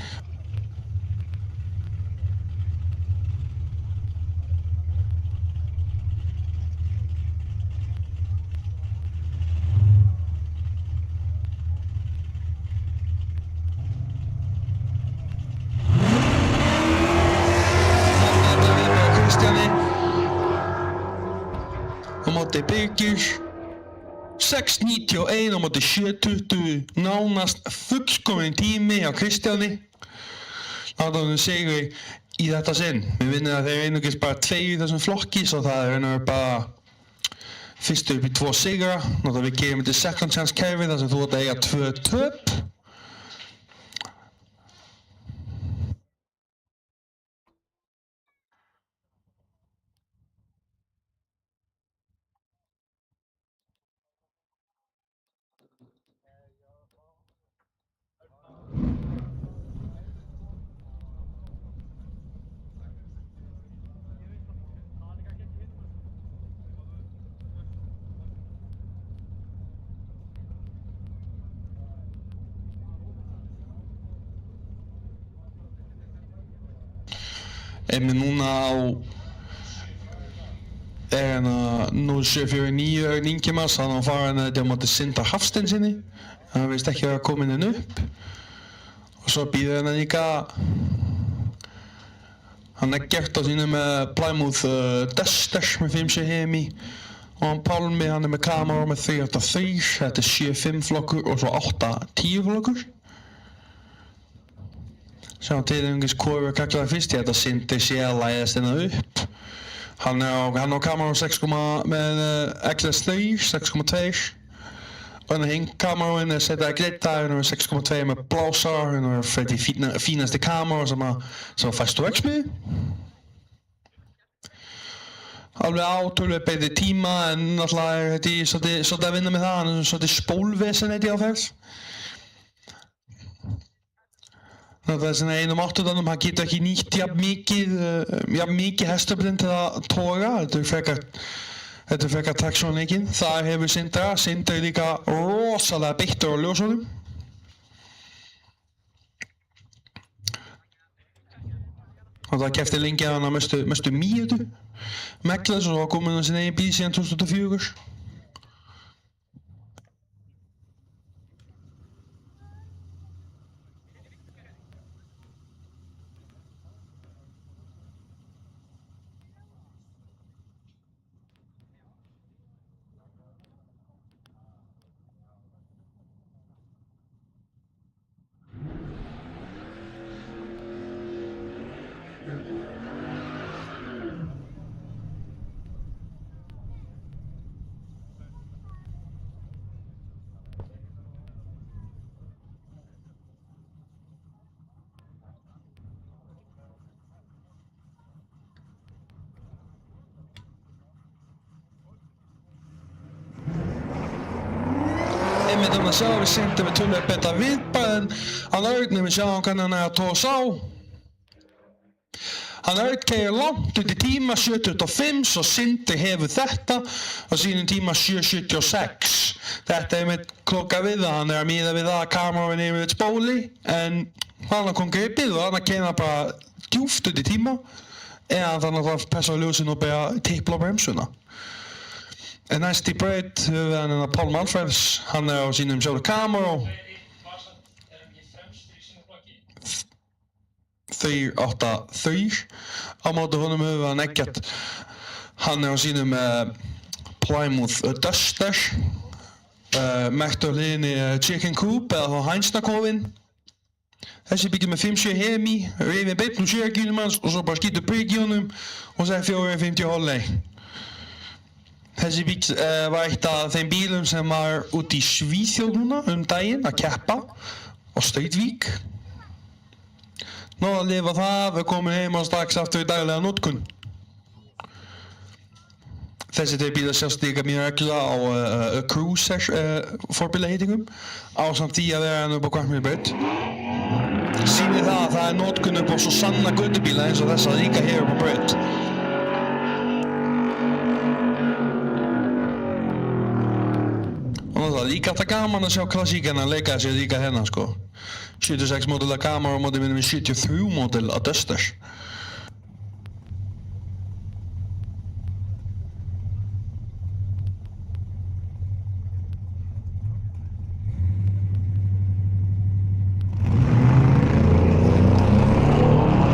Á móti Birgir 6.91 á móti 7.20, nánast fullkominn tími hjá Kristjáni. Láta hann segja í þetta sinn. Við vinnum að þeir einungis bara 2 í þessum flokki, svo það er bara fyrstu upp í 2 sigra. Náttúrulega við gerum þetta second chance kerfi þar sem þú átt að eiga 2 töp. Við núna á 0749 Örn Ingimarsson, hann var farin þetta á móti Sindra Hafsteinsinni. Hann veist ekki að vera komin inn upp. Og svo býður hann líka hann Eggert á sínu með Plymouth Duster með 5 HMI. Og hann Pálmi, hann með Camaro með 383, þetta er 7-5 flokkur og svo 8-10 flokkur. Sjáum til einhvers hvoru kallaði fyrst, ég held að Sindri sé að læðast hennar upp. Hann á Camaro 6, með XS3, 6,2. Og hann hinn Camaroinn er setjað að greita, hann er 6,2 með blásar, hann er fyrir því fínasti Camaro sem fæst úr X-mið. Alveg átölveg beiti tíma, en náttúrulega er þetta svolítið að vinna með það, hann er svolítið spólvesen á ferð. Það er svona 1.8, hann getur ekki nýtt jafn mikið hestöflin til að toga, þetta er frekar traksjónleikinn. Þar hefur Sindri er líka rosalega beittur á ljósunum. Og það kefti lengi að hann að mestu mýjötu. Meglas og var komin á sin eigin bíl síðan 2004. Einmitt að sjá við Sindri með tölvöld betra viðbæð en hann Örn við sjáum hvernig hann er að tósa á. Hann Örn keyrir langt út í tíma 7.25 svo Sindri hefur þetta á sínum tíma 7.76. Þetta er einmitt klokka við það, hann er að miða við það að Camaroinn er yfir spóli en hann kom gripið og hann kemur bara djúft út í tíma eða þannig að passa á ljósin og byrja að tipla á bremsuna. En næst í braut höfum við hann Pálm Alfreðs, hann er á sínum sjálfur Camaro. 383. Á móti honum höfum við hann Eggert, hann er á sínum Plymouth Duster. Merkt á hliðinni Chicken Coop eða þá Hænsnakofinn. Þessi byggir með 5.7 HMI, reyfið beint úr sjöggjunum hans og svo bara skýtur prigg í honum og svo er 450 Holley. Þessi bíl var eitt af þeim bílum sem var út í Svíþjóð núna daginn að keppa á Strautvík. Náðu að lifa það, við komum heim og strax aftur í daglega notkun. Þessi þeir bílar sjást líka mjög reglulega á cruiser forbílaheitingum ásamt því að vera hann upp á Kvartmýrbraut. Sýnir það að það er notkun upp á svo sanna göttubíla eins og þessa líka hér upp á braut. Og það er líka alltaf gaman að sjá klassíkana leika sér líka hérna sko. 76 módel að Camaro á móti minnum við 73 módel að Duster.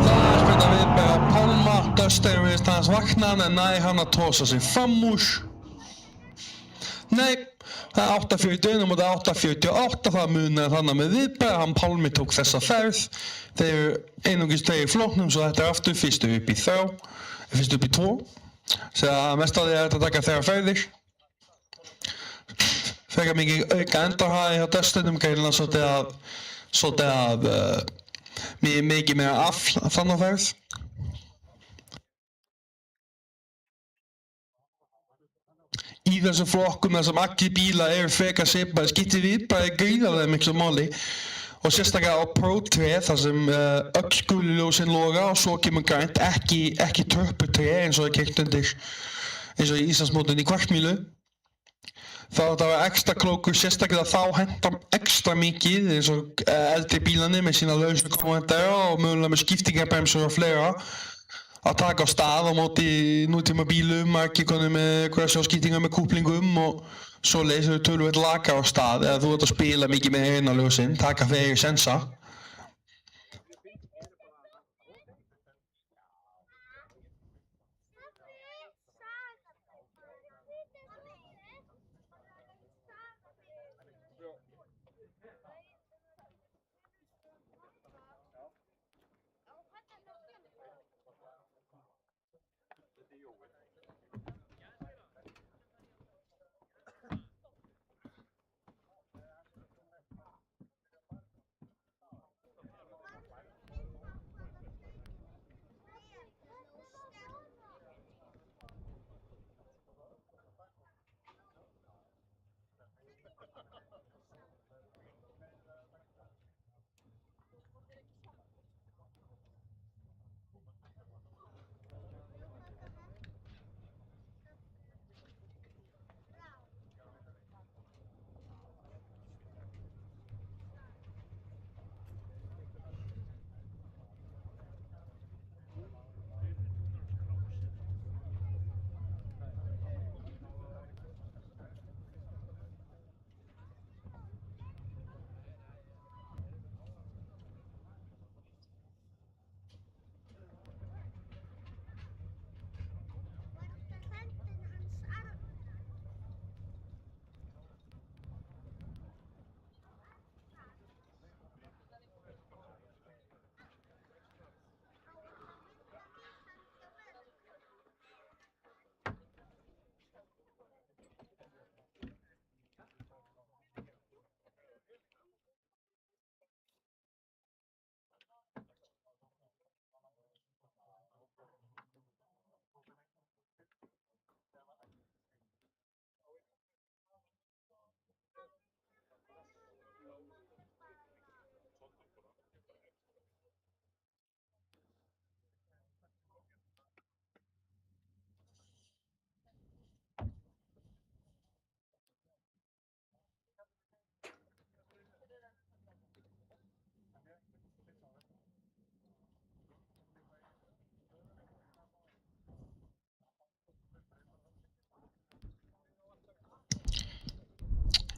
Það er spennandi að viðbera Pálma, Duster virðist hans vakna en nær hann að tosa sig fram úr. Nei, Það er 8:41 á móti 8:48, það munaði þannig með viðbæði, hann Pálmi tók þessa ferð. Þeir eru einungis 2 í flokknum, svo þetta er aftur fyrst upp í 2. Svo að mest af því er þetta að taka 3 ferðir. Frekar mikið auka endarhæði hjá Dustinum, greiðlega svolítið að mikið meira afl þannig ferð. Í þessum flokkum þar sem allir bílar eru frekar svipaðir skiptir viðbæði gríðarlega miklu máli og sérstaklega á Pro 3 þar sem öll gululjósin loga og svo kemur grænt, ekki törpu 3 eins og er keyrt undir eins og í Íslandsmótinu í kvartmílu. Þá er þetta að vera ekstra klókur, sérstaklega þá hentar ekstra mikið eins og eldri bílarnir með sína lausu komendera og mögulega með skiptingarbremsur og fleira að taka á stað á móti nútíma bílum, margir konur með grössjóskiptingar með kúplingum og svoleiðis eru töluvert lakar á stað eða þú ert að spila mikið með heyrnarljósin, taka fyrir sensa.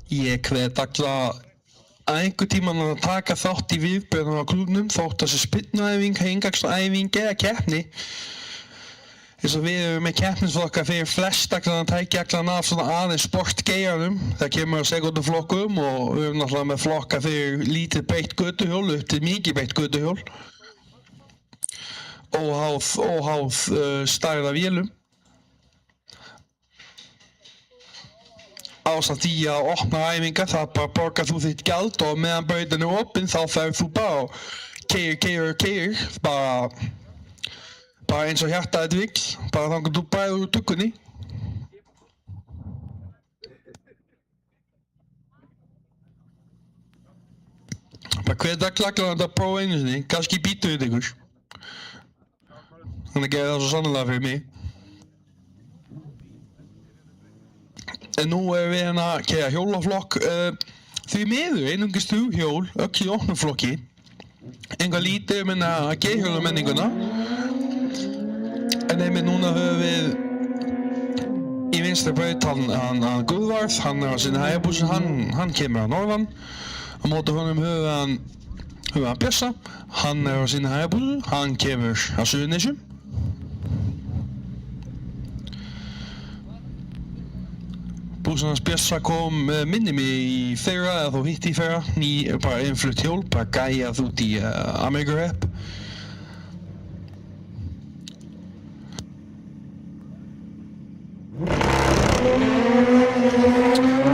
Ég hvet alla einhvern tímann að taka þátt í viðburðum á klúbbnum þótt þessi spyrnuæfing, hengakslæfing eða keppni. Eins og við erum með keppnisflokka fyrir flesta tækjaklana af svona aðeins sportgeiranum. Það kemur á sekunduflokkum og við erum náttúrulega með flokka fyrir lítið beitt götuhjól upp til mikið beitt götuhjól. Óháð stærð af vélum. Ásamt því að opna æfingar, það bara borgar þú þitt gjald og meðan brautin er opinn þá ferð þú bara og keir, bara eins og hjartaðið vill, bara þannig að þú bræður úr tuggunni. Bara hver dag klaklar þetta að prófa einu sinni, kannski býtur þetta ykkur. Þannig að gera það svo sannlega fyrir mig. En nú erum við hérna að keyra hjólaflokk. Því miður einungis 3 hjól, öll í opnum flokki. Enga lítið minna að geirhjólumenninguna. En einmitt núna höfum við í vinstri braut hann Guðvarð, hann er á sinni hægabúsi, hann kemur að norðan. Á móti honum höfum við hann Bjössa, hann er á sinni hægabúsi, hann kemur að Suðurnesjum. Búsan hans Bjössa kom minni mig í fyrra eða þó hitt í fyrra, bara innflutt hjól, bara gæjað út í Amerikurepp.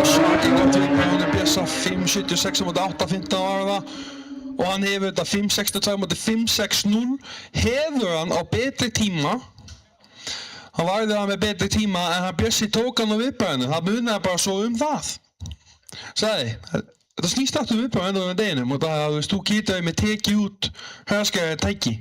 Svakið gott viðbragð hann Bjössa, 5.76 á móti 8.15 var það. Og hann hefur þetta 5.62 móti 5.60, hefur hann á betri tíma. Hann varði það með betri tíma en hann Bjössi tók hann á viðbragðinu, það munaði bara svo það. Sagði, þetta snýst aftur viðbragðinu á deginum og það, þú veist, þú getur með tekið út hraðskæri tæki.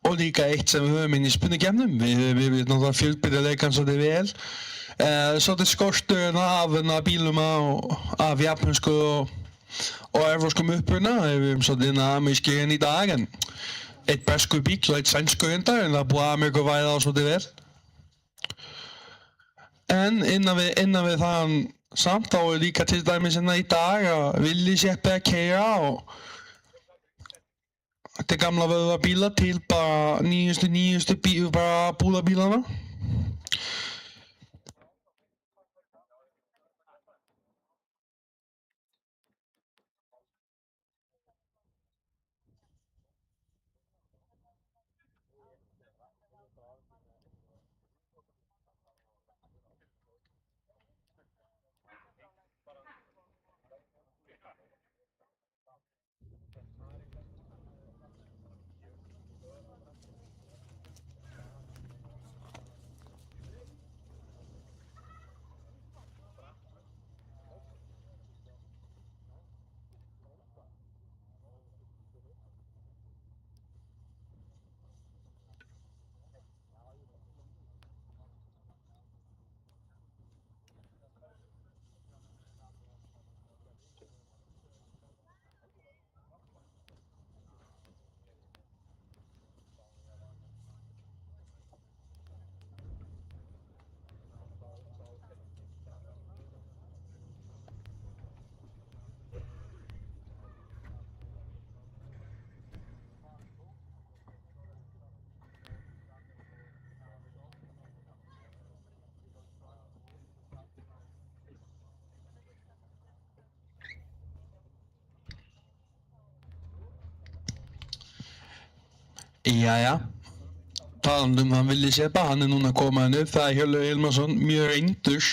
Og líka eitt sem við höfum inn í spurningkefnum, við náttúrulega fjölbreytileikann svolítið vel. Svolítið skorturinn af bílum af japansku og evróskum uppruna, við höfum svolítið ameríski í dag, en eitt breskur bíl og eitt sænskur reyndar, en það búið Ameríkuvæða svolítið vel. En innan við þann samt, þá er líka til dæmis í dag að vilji séppi að keyra og þetta er gamla vöðvabíla til bara nýjustu bara búðabílana. Jæja, talandi hann vilji séppa, hann núna komin upp, það Hjörleifur Hilmarsson, mjög reyndur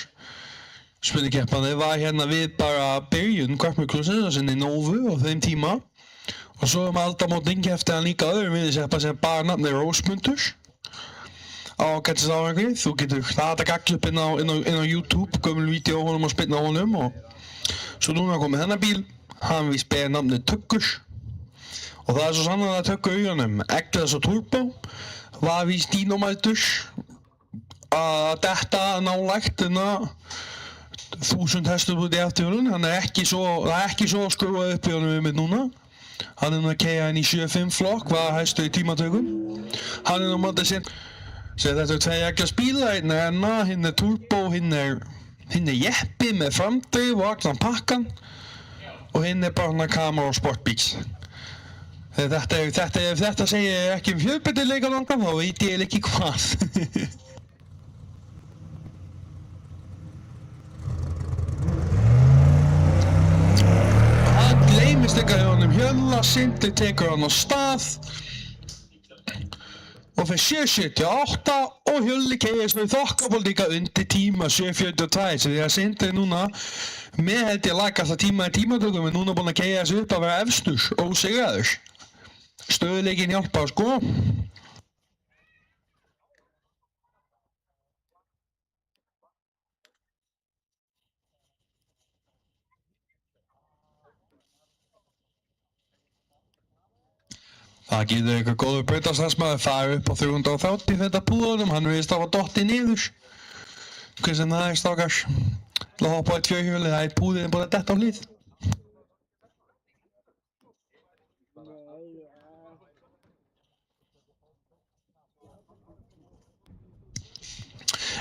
spurningakeppandi, var hérna við bara byrjun kvartmjölklúsins í Nóvu á þeim tíma og svo aldamótin keppti hann líka öðrum vilji séppa sem bara nafni Rósmundur á Gættis árangri. Þú getur hlaða gaglupp inn á YouTube, gömul vídeo á honum og spilna á honum og svo núna komið hennar bíl, hann vís ber nafni Tuggur Og það svo sannlega að tökka augunum. Eglas og Turbo var víst dínómætur að detta nálægt 1000 hestur út í afturhjólun. Hann ekki svo skrúað upp í honum við mitt núna. Hann að keyra inn í 7.5 flokk, var hæstur í tímatökum. Hann á móti sinn. Så þetta tvei Eglas bílar, hinn renna, hinn Turbo, hinn jeppi með framdrif og allan pakkan. Og hinn bara kamera og sportbíks. Þetta segir ég ekki fjölbreytileika langan, þá veit ég ekki hvað. Hann gleymist ekki hjá honum Hjölla, Sindri tekur hann á stað og fyrir 7.78 og Hjölli keyrir með þokkabólt líka undir tíma 7.42, svo því að Sindri núna með held ég lagast að tíma í tímatökum en núna búinn að keyra sig upp að vera efstur og sigraður. Stöðuleikinn hjálpar sko. Það getur eitthvað góður brautarstarfsmaður fara upp á 330 þetta púðunum, hann veist að hafa dottið niður. Hvað sem það strákar? Það hoppa á eitt fjörhjólið, það púðin búin að detta á hlið.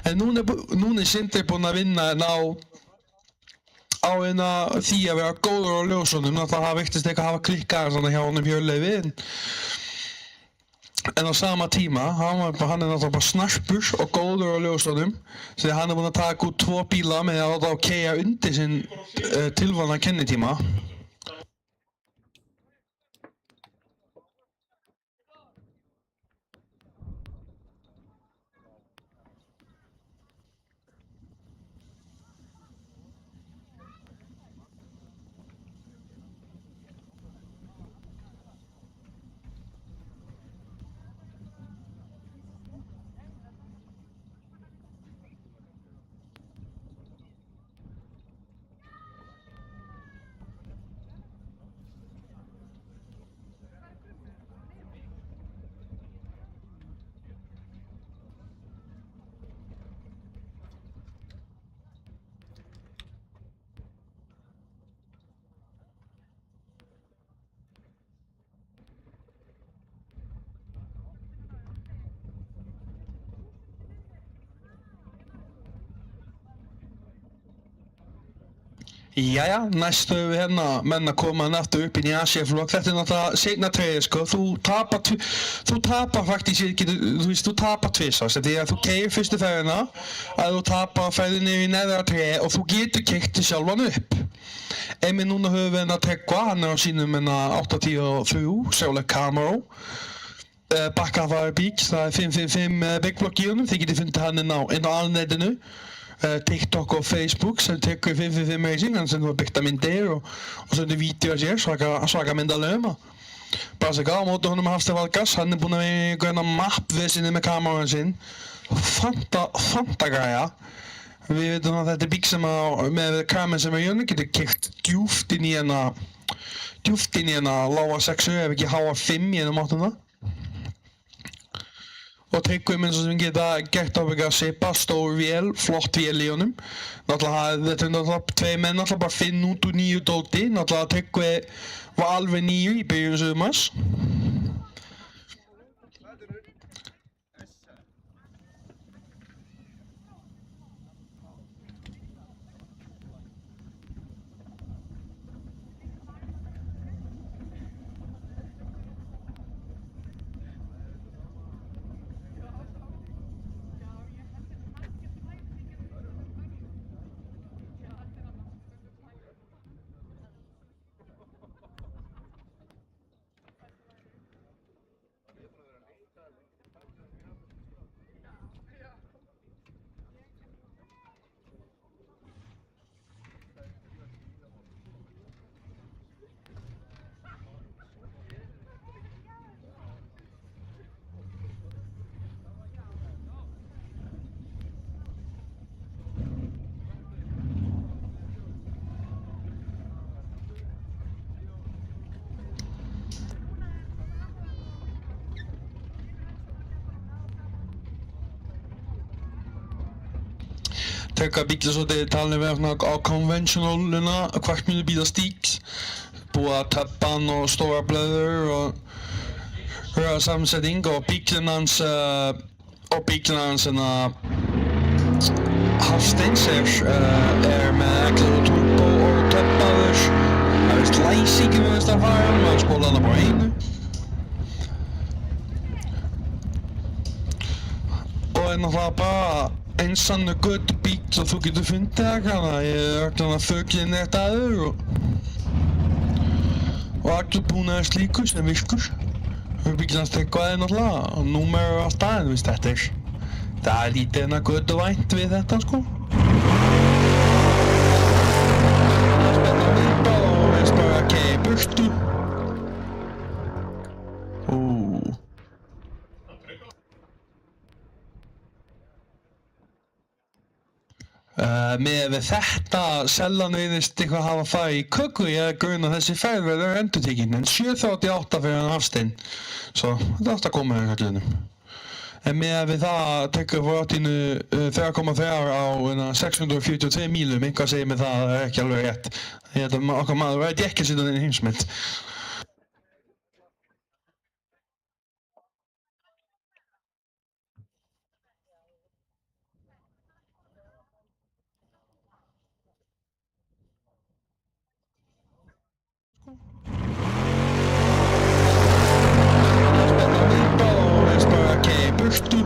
En núna Sindri búinn að vinna á því að vera góður á ljósunum. Það virtist eitthvað að hafa klikkað svona hjá honum Hjörleif við. En á sama tíma, hann náttúrulega bara snarpur og góður á ljósunum. Því hann búinn að taka út 2 bíla með að láta á keyra undir sinn tilvalna kennitíma. Jæja, næst höfum við menn að koma aftur upp inn í Asiaflokk. Þetta náttúrulega seinna treyði sko. Þú tapar faktískt ekki, þú tapar tvisvar. Því að þú keyrir fyrstu ferðina, að þú tapar ferðinni í neðra treyði og þú getur keyrt þig sjálfan upp. En núna höfum við að Tryggva, hann á sínum 810 Chevrolet Camaro. Bakkafari bíks, það 555 Big Block í honum, þið getið fundið hann inn á alnetinu. TikTok og Facebook sem tekur 555 Racing, hann sem þú har byggt að myndir og sendir vídeo að sér, svaka myndalögum. Bara sig á móti honum Hafstein Valgarðs, hann búinn að vera í einhverjana mapp við sinni með kameran sinn. Fanta græja. Við veitum að þetta bík sem með kameran sem í honum getur keyrt djúft inn í lága 6 ef ekki háa 5 í máttuna. Og Tryggvi minn sem geta gert ábygga að seipa, stór vél, flott vél í honum. Þetta náttúrulega 2 menn náttúrulega bara finn út úr nýju dóti. Náttúrulega Tryggvi var alveg nýju í byrjun sumars. taka bíla svolítið talið við svona á konvensjonáluna, kvartmjölu bíla stíks, búið að teppa hann og stóra blöður og röða samsetting og bílinn hans Hafsteins með eglu og turbo og teppaður. Það veist læsingin við að fara, maður spóla hana bara einu. Og náttúrulega bara eins sannu götu bíl og þú getur fundið það, ég öll hana föglinn eitt aður og allur búnaður slíkur sem virkur. Bílans tekkaði náttúrulega og númer og allt það, en veist það er lítið hérna götuvænt við þetta sko. Spenna vimpa og veist bara kei burtu. Með við þetta sellan virðist eitthvað hafa farið í köku ég gruna þessi ferð verður endurtekin en 7.38 fyrir hann Hafstein svo þetta átt að koma í kallinum en með við það tekur vortínu 3,3 á 642 mílum einhvað segir mig það er ekki alveg rétt ég held að okkar maður verði ekki sýta þinn heimsmynd burtu.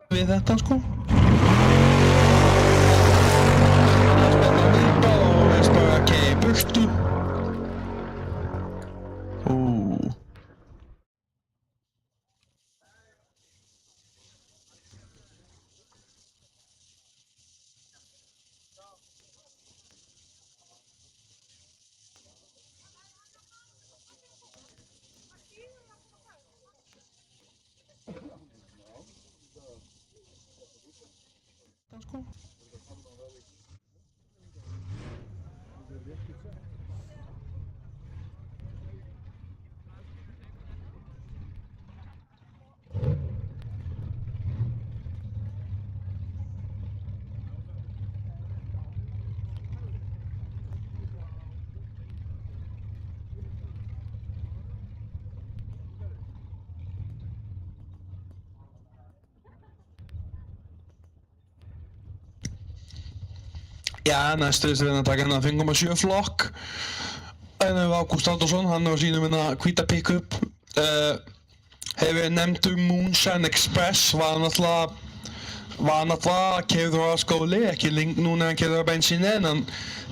Við þetta sko. Burtu. Já, næstu við að taka hérna 5,7 flokk en Ágúst Halldórsson, hann á sínum hérna hvíta pick-up hefur nefndur Moonshine Express var náttúrulega keyrður á skóli, ekki lengt núna hann keyrður á bensíni en hann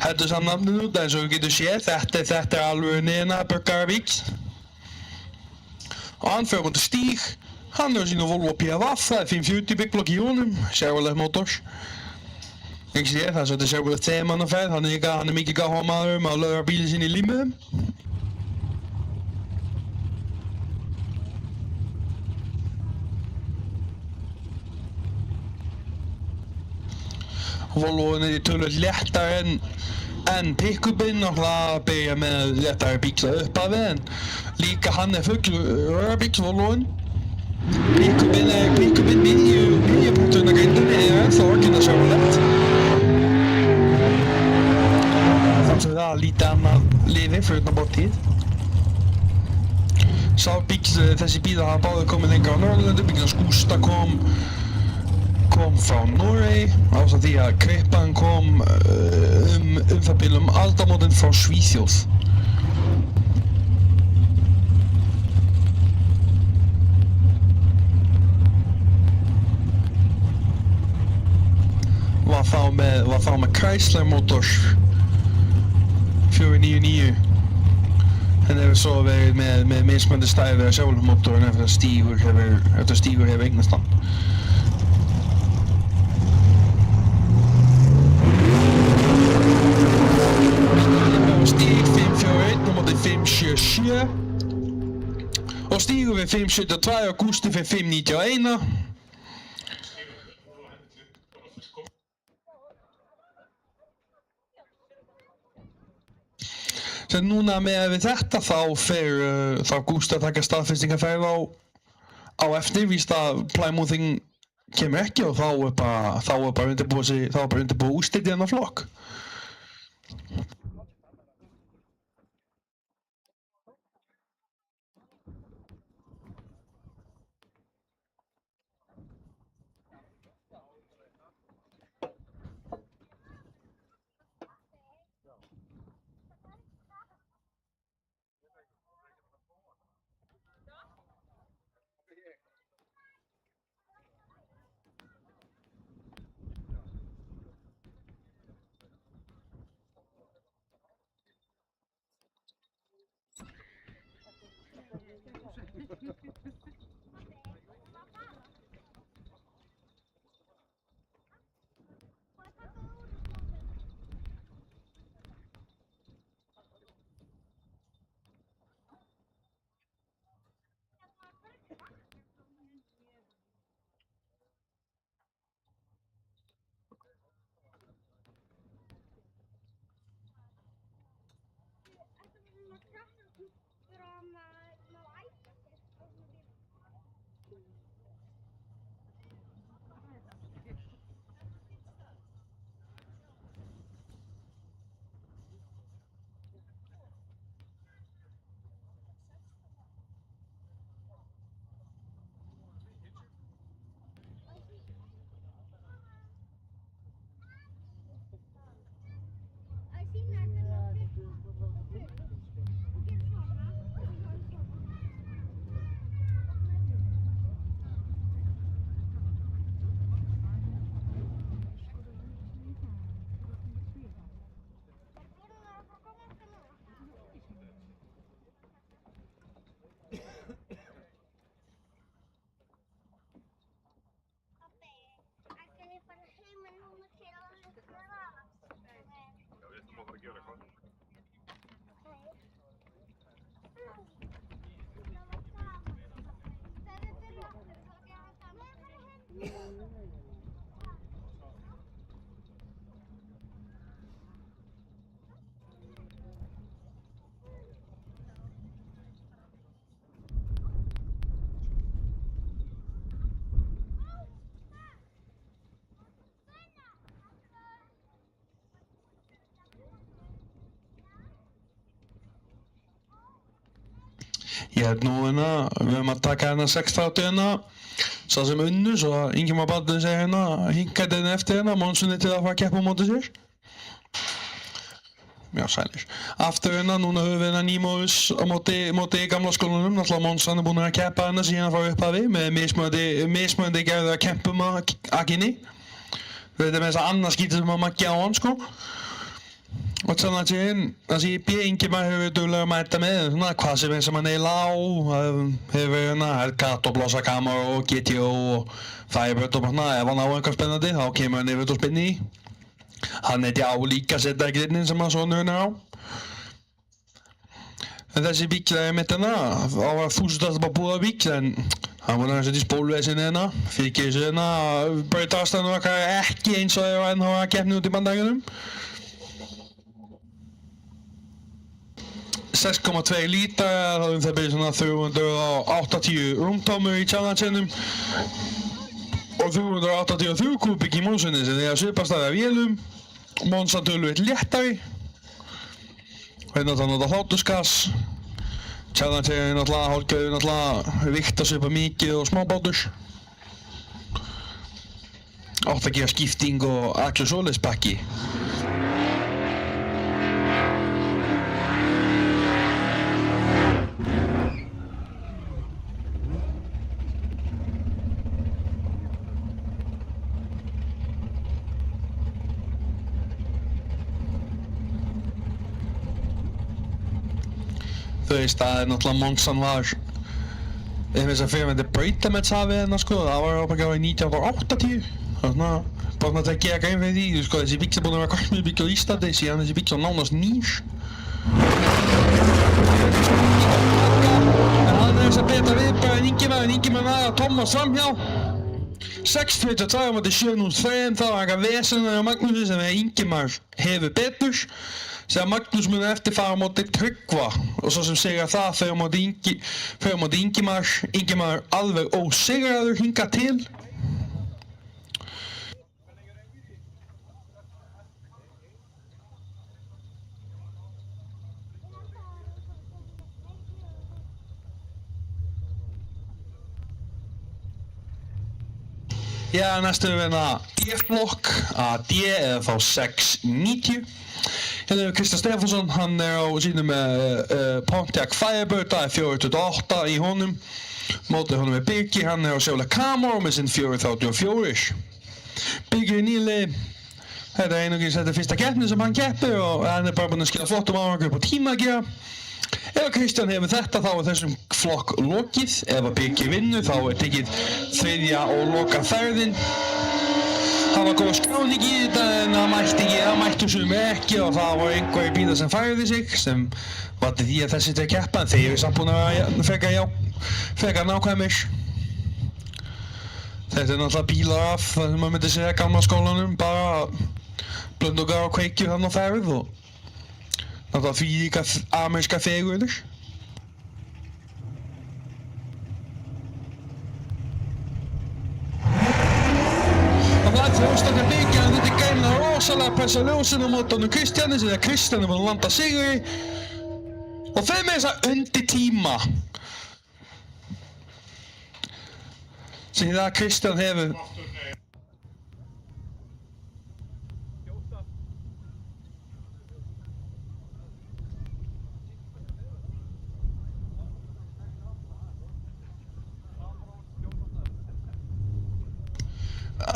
heldur samt nafnið út eins og þú getur séð, þetta er alveg neina burgarabíl og hann fer út á stíg, hann á sínu Volvo PFF, það er 540 bygglokk í honum, Chevrolet Motors Ekki sé, það er svolítið Chevrolet þeman á ferð, hann er mikið gáhamaður að lögja bílinn sinn í límið. Volvoinn er töluvert léttari en pick-upinn og það byrja með léttari bíla upphafi en líka hann er fullur Volvoinn. Pick-upinn miðjupunkturinn að grindinni er ennþá orginal Chevrolet. Þannig að það lítið annað lifi fyrir utan bortíð. Þessi bílar hafa báðir komið lengra á Norðurlöndum, bílans Gústa kom frá Noregi ásamt því að Krippan kom það bil aldamótin frá Svíþjóð. Var þá með Chrysler Motors 499 en hefur svo verið með mismunandi stæði að Chevrolet motorinn eftir að Stígur hefur eignast hann. 577 og Stígur við 572 og Gústi fyrir 591. Så núna með við þetta þá Gústi að taka staðfestingarferð á eftir, víst að Plymouthing kemur ekki og þá er bara undirbúið úrslit í þennan flokk. Ég held nú hérna, við höfum að taka hérna 6.30 hérna, sá sem unnu, svo að Ingimar Baldvin segir hérna, hinkaði hérna eftir hérna, Monsunni til að fara að keppa á móti sér. Já, sælir. Aftur hérna, núna höfum við hérna Nýmóðus á móti gamla skólanum, náttúrulega Monsan er búin að keppa hérna síðan frá upphafi með mismunandi gerða kempum að akinni. Þetta með þess að annars skítið sem að maggja á hann, sko. Og þannig að Ingimar hefur duglega að mæta með svona hvað sem hann eiginlega á, hefur hérna Elgat og Blossakamar og GTO og Firebird og svona, ef hann á eitthvað spennandi þá kemur hann yfir og spinni í. Hann heiti á líka setja grinin sem hann sonurinn er á. En þessi bíl er mitt hérna, það var 1000 bara búið bíl en hann var að setja í spólvesinni hérna, fyrir þessu hérna, brautaðarstæðan okkar ekki eins og þeir var að keppni út í Bandaríkjunum. 6,2 lítar, þá það byrja svona 380 rúmtómur í challenge'inum og 383 kúbík í Monsunni sem þeir svipast að vélum. Monsan töluvert léttari. Hérna það nota hlátusgas. Challenge er náttúrulega hálfgerður náttúrulega vikta svipa mikið og smábátur. Átt að gera skipting og allir svoleiðis pakki. Þú veist að náttúrulega Monsan var þess að fyrir með þetta brautametshafi hérna sko, það var ábyggjað í 1980. Þannig að bara að gera grein fyrir því, sko, þessi bíll er búin að vera kvartmjög bíll á Íslandi síðan þessi bíll var nánast nýr. aðeins að betra viðbragð en Ingimar næði að Tómas framhjá. 6.42 á móti 7.03, þá var eitthvað vesenið á Magnúsi sem Ingimar hefur betur. Þegar Magnús mun eftir fara á móti Tryggva og svo sem segir það fer á móti Ingimar. Ingimar alveg ósigraður hingað til. Já, næstu við hérna D-flokk, AD eða þá 690. Hérna er Kristján Stefánsson, hann er á sínum Pontiac Firebird, það er 428 í honum. Mótið honum er Birgir, hann er á Chevrolet Camaro með sinn 434. Birgir er nýli, þetta er einungis fyrsta keppni sem hann keppir og hann er bara búinn að skila flottum árangur upp á tíma að gera. Ef Kristján hefur þetta þá er þessum flokk lokið, ef að Birgir vinnur þá er tekið þriðja og loka ferðin. Það var góð skráning í þetta en það mættu sumir ekki og það var einhverjir bílar sem færði sig sem valdi því að þessi til að keppa en þeir eru samt búin að vera frekar nákvæmir. Þetta er náttúrulega bílar af það sem maður myndi segja gamla skólanum, bara blöndugar og kveikjur hann á ferð og náttúrulega því líka ameríska fegurðir. Og það er þjóðstaklega byggja en þetta er greinilega rosalega pressa ljósin á mótunum Kristjáni sem Kristján er búinn að landa sigri og þeir með þess að undir tíma sem það Kristján hefur.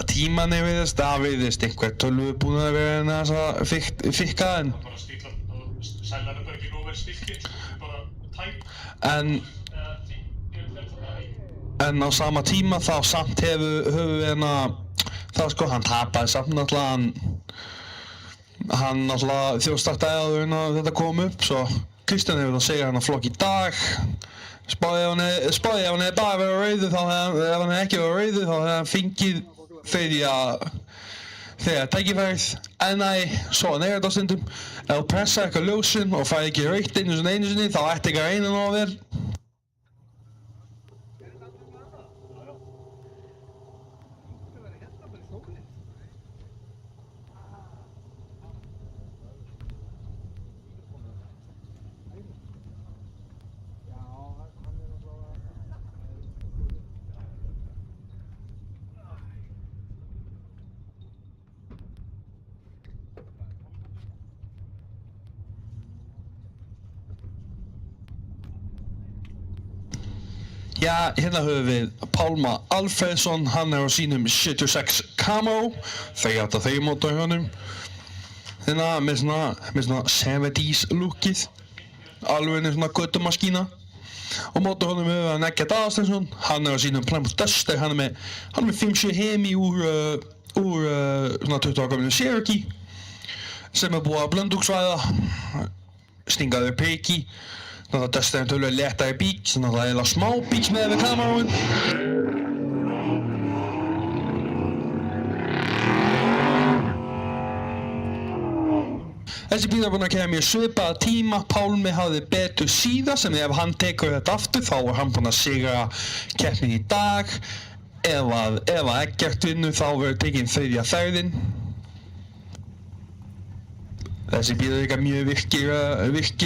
Tíman er það virðist einhver tölvu búin að vera en þess að fikka en bara stíla og sælar er bara ekki nóg vel stilkir, bara tæp en á sama tíma þá samt höfum við hérna það sko, hann tapaði samt náttúrulega hann náttúrulega þjóðstartaði áður en að þetta kom upp svo Kristján hefur að segja hann á flokk í dag spáði ef hann hefði bara verið á rauðu þá ef hann hefði ekki verið á rauðu þá hefði hann fengið þegar tækifærið en svona er þetta stundum ef þú pressar eitthvað ljósin og fær ekki rautt einu sinni þá ætti ekki að reyna nógu vel. Já, hérna höfum við Pálma Alfreðsson, hann er á sínum 76 Camaro, 383 mótor í honum. Hérna með svona 70s lookið, alveg svona göttumaskína. Og mótor honum höfum við Eggert Aðalsteinsson, hann er á sínum Plymouth Duster, hann er með 5.7 Hemi úr svona 20 ára gömlum Cherokee, sem er búið að blöndugsvæða, stingaður priki. Náttúrulega Duster er tölvöld léttari bík, svo náttúrulega eða smá bíks með við Camaroinn. Þessi bíl er búinn að keyra mjög svipaða tíma, Pálmi hafði betur síða sem ef hann tekur þetta aftur þá er hann búinn að sigra keppnin í dag. Ef að Eggert vinnur þá verður tekinn þriðja ferðin. Þessi bíl er líka mjög virkir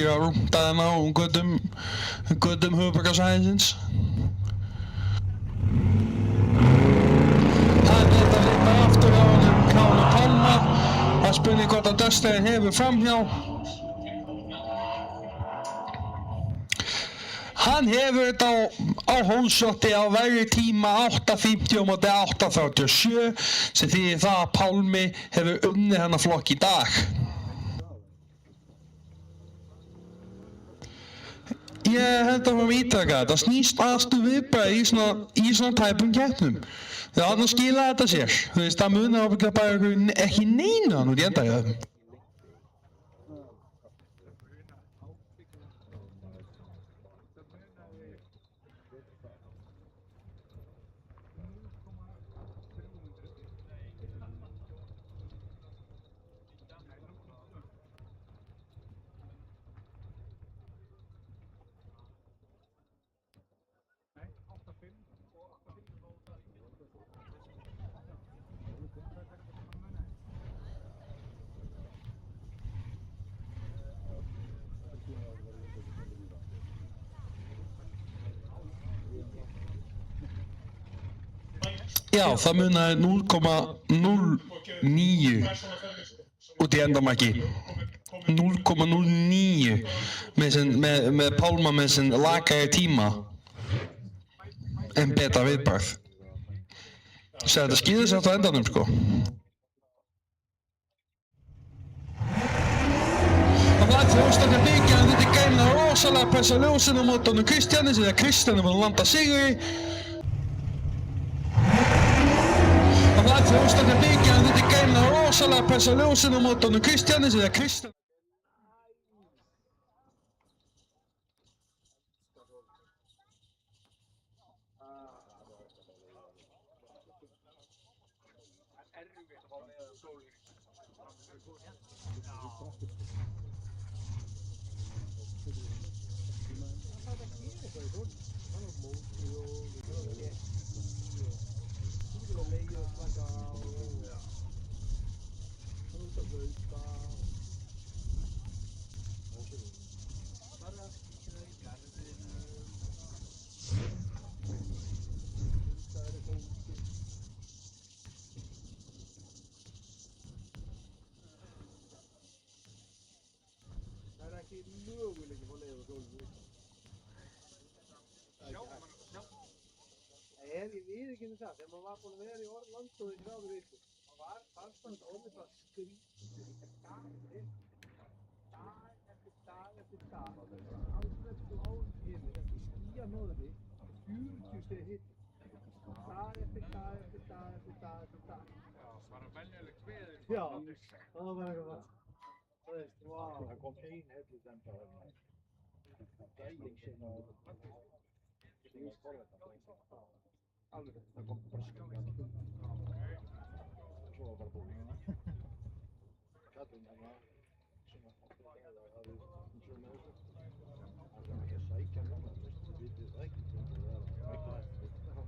að rúmta þarna á götum höfuðborgarsvæðisins. Hann er þetta líka aftur á honum Pálma. Það spurning hvort að Dusterinn hefur framhjá. Hann hefur þetta á holeshoti á verri tíma 8.50 á móti 8.37 sem þýðir það að Pálmi hefur unnið hennar flokk í dag. Ég held að við ítreka þetta snýst aðstu viðbragð í svona tæpum keppnum. Þannig að skila þetta sér. Þú veist, það munar ábygglega bara ekki neina út í endaðið. Já, það munaði 0,09 út í endamarki. 0,09 með Pálma með sinn lakari tíma en betra viðbragð. Så þetta skýður sér á endanum, sko. Það var þjóðstakar byggjan, þetta gæmna rosalega pressa ljósinn á mót honum Kristjáni, sem Kristján búinn að landa sigri. Það var þjóðstakar byggjan, þetta gæmna rosalega pressa ljósinn á mót honum Kristjáni, sem Kristján. Ég viðurkenni það, þegar maður var búinn að vera í landstöðu í 3 vikur, var fannst orðið það skrítið, dag eftir dag, allsvöldu áhenginu, eftir skýjanóðinni, 40 steg hiti, dag eftir dag. Já, bara venjulegt veður. Já, það var eitthvað vatn. Það veist, vá. Það kom ein hellisdempa þarna. Gæling sem að alveg, það kom bara skjálfti. Svo var bara búin hérna. Kallinn hérna, sem að það við svo með þessu. Það var ekki að sækja núna, þið vitið það ekki, það var ekki að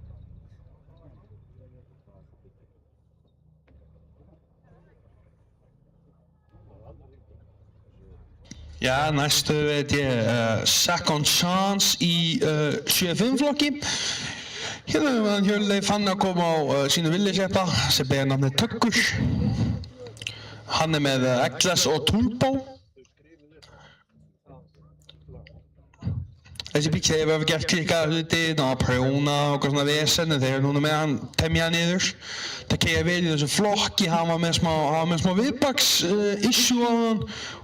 Ja, næstu veit ég Second Chance í 7-5-flokki. Hérna hefur hann Hjörleif Fanna kom á sínu villiseppa sem ber nafnið Töggur. Hann með Eglas og Turbo. Þessi bíl hefur gert klikkaða hluti, prjóna og eitthvað svona vesen, en þeir eru núna með hann temja niður. Það keyrir vel í þessu flokki, hann var með smá viðbaks-issue á hann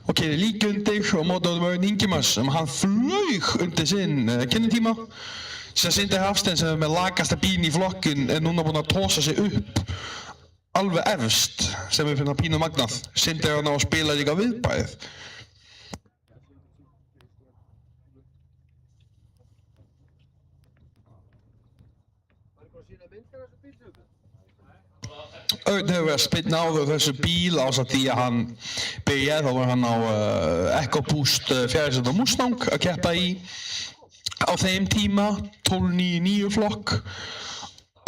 og keyrir líka undir og mótaði Örn Ingimars sem hann flaug undir sinn kennitíma. Sem Sindri Hafstein sem er með lakasta bílinn í flokkin er núna búinn að tosa sig upp alveg efst sem er fyrir pínu magnað. Sindri er að ná að spila líka viðbæðið. Örn hefur verið að spinna á þessu bíl ásamt því að hann byrjaði, þá var hann á EcoBoost 4. Mustang að keppa í á þeim tíma, 12.99 flokk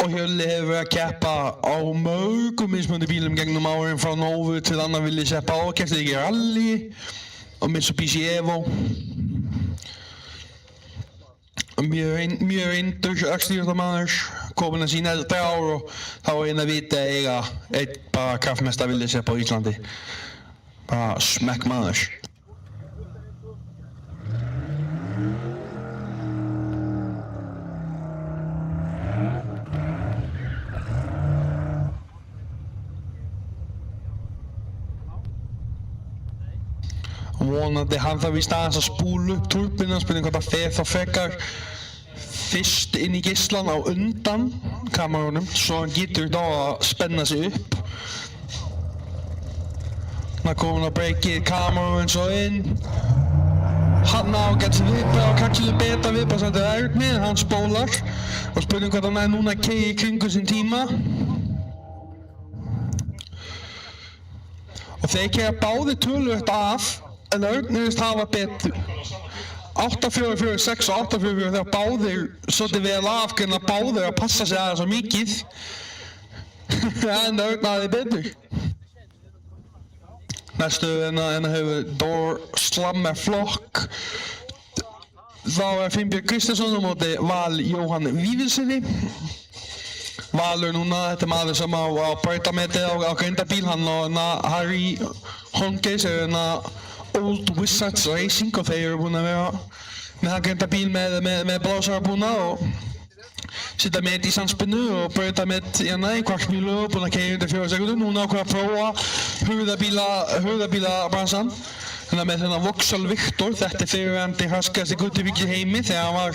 og Hjörli hefur verið að keppa á mörgum mismunandi bílum gegnum árin frá Novu til annar villiseppa og keppti ekki rally og Mitsubishi Evo. Mjög reyndur akstýrðarmaður, komin að sína eldri ár og þá er einn að vita að eiga einn bara kraftmesta villiseppa á Íslandi. Bara smekk maður. Vonandi hann þarf víst aðeins að spúla upp turbínu, spurning hvort það fer þá frekar fyrst inn í geislan á undan kamerunum, svo hann getur þá að spenna sig upp. Það kom hann að breykið kamerun svo inn. Hann á að geta viðbragð og kannski betra viðbragð sem þetta er Erni, hann spólar og spurning hvort hann er núna að keyra í kringu sinn tíma. Og þeir keyra báðir töluvert af. En Örn hefðist hafa betur 8-4-4-6 og 8-4-4 þegar báðir svolítið vel afgreina báðir að passa sig aðeins svo mikið. En Örn hafði betur. Næstu en hefur Dór Slammer flokk. Þá er Finnbjörn Kristjánsson á móti Val Jóhann Vífilsinni. Valur núna, þetta maður sem á brautametið á grindabíl, hann og Harry Holmgeis Old Wizards Racing og þeir eru búin að vera með hann grindabíl með blásarabúna og sitta met í sandspinnu og brautamet í kvartmílu og búin að keyra undir 4 sekundum. Núna ákveða að prófa hurðabílabransan. Þannig að með þennan Vauxhall Victor, þetta fyrirverandi hraskasti guttuvík í heimi þegar hann var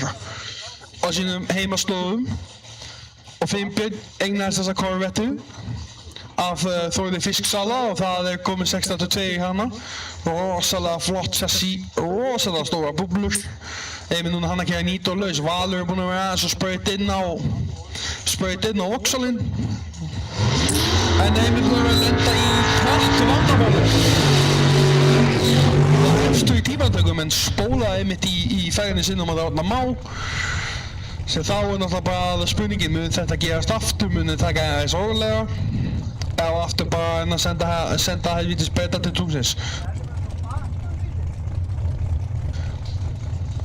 á sínum heimaslóðum. Og Finnbjörn eignaðist þessa korvettu af Þórði Fisksala og það komið 16-2 í hana. Rosalega flott chassis, rosalega stóra búblur. Emil núna hann að keyra nýtt og laus. Valur búinn að vera aðeins og spraut inn á Vauxhallinn. En Emil búinn að lenda í hratt vandamáli. Það hefstu í tímatökum en spólaði einmitt í ferðinni sinni að Árna Má. Sem þá náttúrulega bara spurningin, mun þetta gerast aftur, mun þetta taka aðeins órólega eða aftur bara að senda helvítis breyta til tungsins.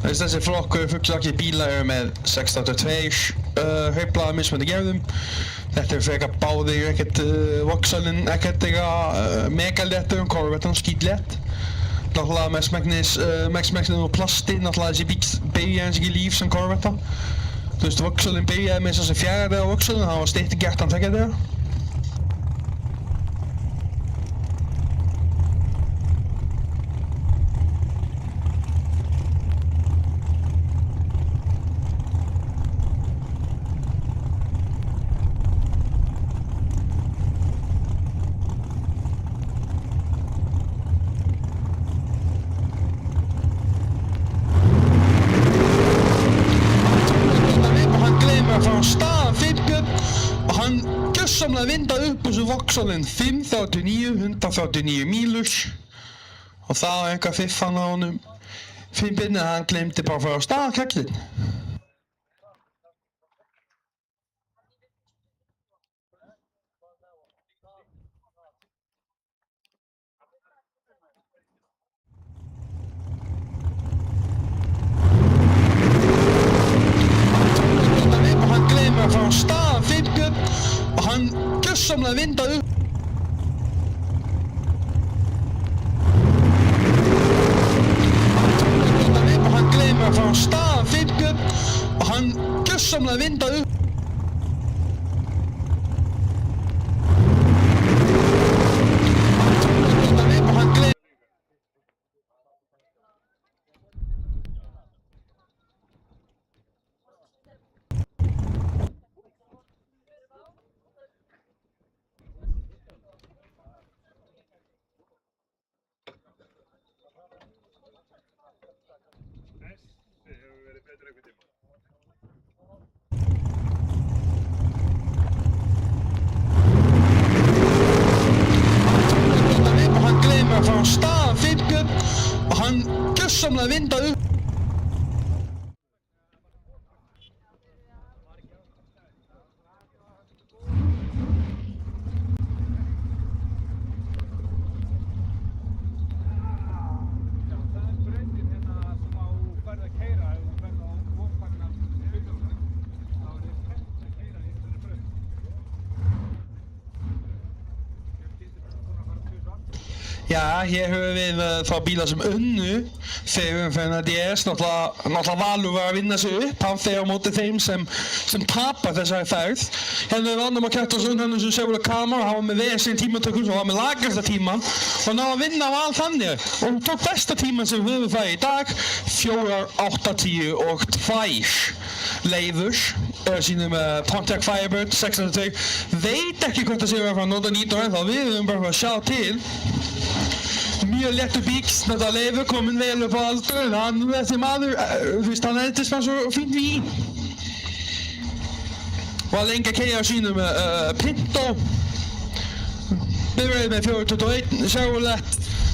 Þessi flokkur fuglsakir bílar eru með 682 hreyflaða mismunandi gerðum. Þetta frekar báðir ekkert Vauxhallinn ekkert megaléttur Corvettan skítlétt. Náttúrulega mestmegnis og plasti, náttúrulega þessi bíl byrjaði eins ekki líf sem Corvetta. Þú veist, Vauxhallinn byrjaði með þessi 4. á Vauxhallinn, það var stytti gert hann 2. þegar. Gjörsamlega vinda upp þessu Vauxhallinn 539, 139 mílur og það var eitthvað fiffan á honum Finnbjörn að hann glemdi bara að fara á stað kallinn. Hann glemdi að fara á stað Finnbjörn og hann gjörsamlega vinda upp. Hann glemdi að fara á stað Finnbjörn og hann gjörsamlega vinda upp. Hann glemdi að fara á stað Finnbjörn og hann gjörsamlega vinda upp. Já, hér höfum við þá bílar sem unnu fyrir umferðina DS. Náttúrulega Valur var að vinna sig upp, hann fer á móti þeim sem tapar þessari ferð. Hérna er Valdimar Kjartansson, hann sem Sjöfula Kamar, hann var með VSN tímatökum, hann var með lagrasta tíman og náði að vinna Val þannig. Og hún tók besta tíman sem við höfum farið í dag, 4:80 og 2 Leifur sínum Pontiac Firebird 602. Veit ekki hvort það sé að fara að nota 19 ennþá, við höfum bara að sjá til. Mjög léttur bíks, þetta Leifur kominn vel upp á aldur, þessi maður, þú veist, hann eldist bara svo fínt vín. Og að lengi að keyra sínum Pinto, bifreið með 421 Chevrolet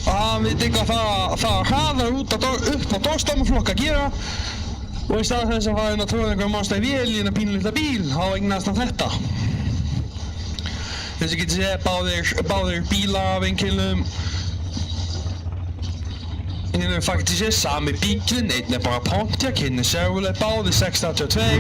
og hann veit ekki að fara hraðar upp á Dórstamaflokk að gera og í stað þess að fara inn að tróða einhverjum mannstæð í vél í eina pínulitla bíl, þá eignast hann þetta. Þess að getið séð báðir bílar af einkilnum. Hinn er faktiskt sami bílinn, einn er bara Pontiac, hinn er Chevrolet, báðir 682.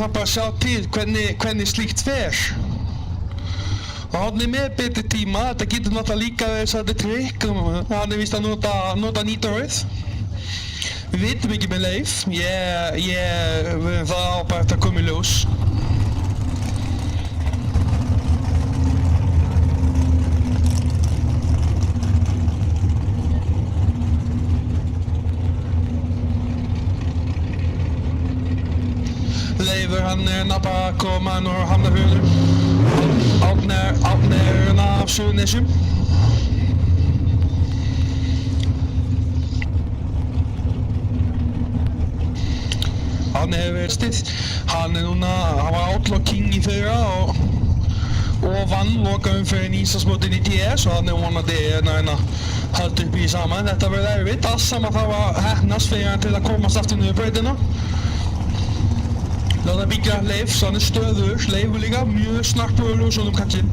þarf bara að sjá til hvernig slíkt fer. Og hann með betri tíma, þetta getur náttúrulega líka þess að þetta er trikk, hann víst að nota nýtarauð. Við vitum ekki með Leif, það á bara eftir að koma í ljós. Leifur hann bara að koma úr Hafnarfjörður. Átni af Suðurnesjum. Átni hefur verið still. Hann var Outlaw King í fyrra og vann lokaumferðin í Íslandsmótinu í DS og hann vonandi að halda upp í saman. Þetta verður erfitt. Allt saman þarf að heppnast fyrir hann til að komast aftur niður brautina. Láta byggja Leif, svo hann stöðugur. Leifur líka mjög snarpur og ljósunum kallinn.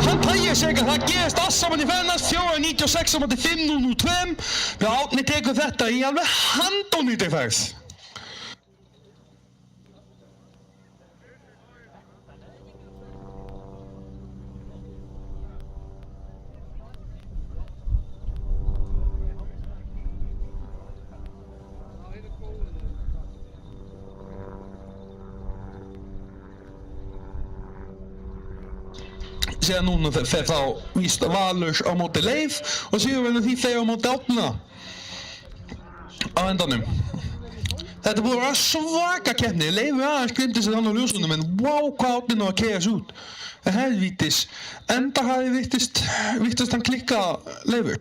Hann tægir sig að það gerist allt saman í fennast 4.96 á móti 5.002. Við Átni tekur þetta í alveg handónýtri ferð. Síðan núna fer þá víst Valur á móti Leif og síðan verður því þeir á móti Átna á endanum. Þetta búið að vera svaka keppni. Leifur aðeins glimti sér þannig á ljósunum en wow hvað Átni ná að keyra sig út. Helvítis. Enda hafi virtist hann klikka Leifur.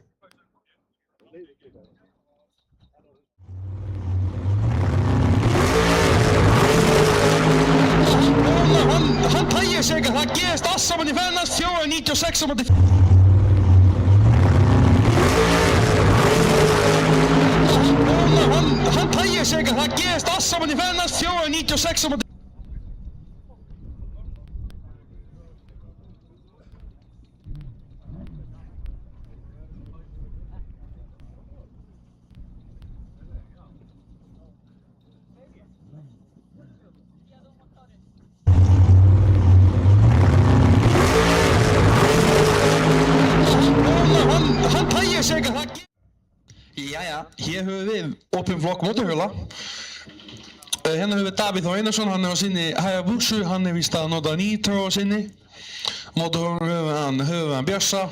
Hann tægir sig að það gerist allt saman í fennast 4.96 á móti Hann tægir sig að það gerist allt saman í fennast 4.96 á móti Hann tægir sig að það Jæja, hér höfum við Open Flock mótorhjóla. Hérna höfum við Davíð Þór Einarsson, hann á sinni Hayabusa, hann víst að nota Nitro á sinni. Mótorhjólum höfum við Bjössa.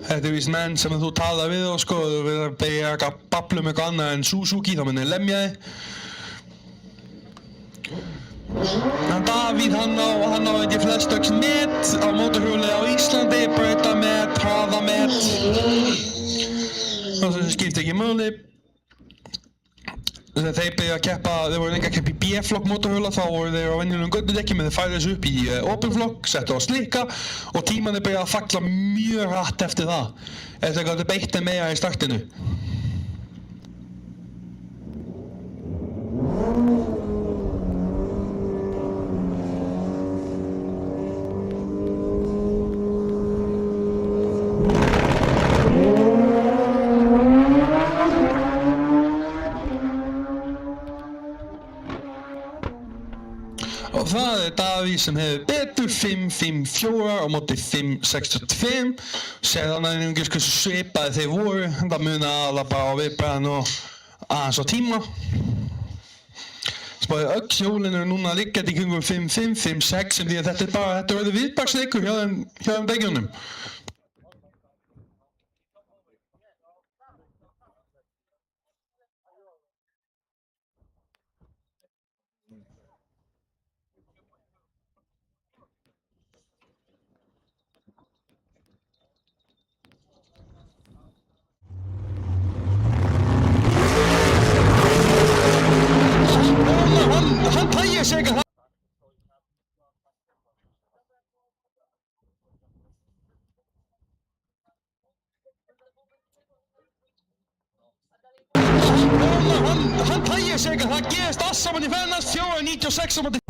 Þetta víst menn sem þú talar við og sko, þú verður að beigja að babla eitthvað annað en Suzuki, þá munir lemja þig. Davíð hann á ekki flest öll met á mótorhjóli á Íslandi, brautamet, hraðamet og þessi skiptir ekki máli. Þegar þeir byrja að keppa, þeir voru lengi að keppa í B-flokk mótorhjóla, þá voru þeir á venjulegum göttudekki, menn þeir færðu þessu upp í Open Flock, settu á slikka og tímanni byrja að falla mjög hratt eftir það. Eftir að þetta beitti meira í startinu. Og það Davíð sem hefur betur 5.54 á móti 5.62. Sér þannig einungis hversu svipaði þeir voru. Það muna alveg bara á viðbræðinu og aðeins á tíma. Spáði öll hjólinn eru núna liggjandi í kringum 5.5, 5.6 því að þetta er viðbræðsleikur hjá þeim degjónum. Hann tægir sig að það hann tægir sig ekki, það gerist allt saman í fennast 4-96 á móti.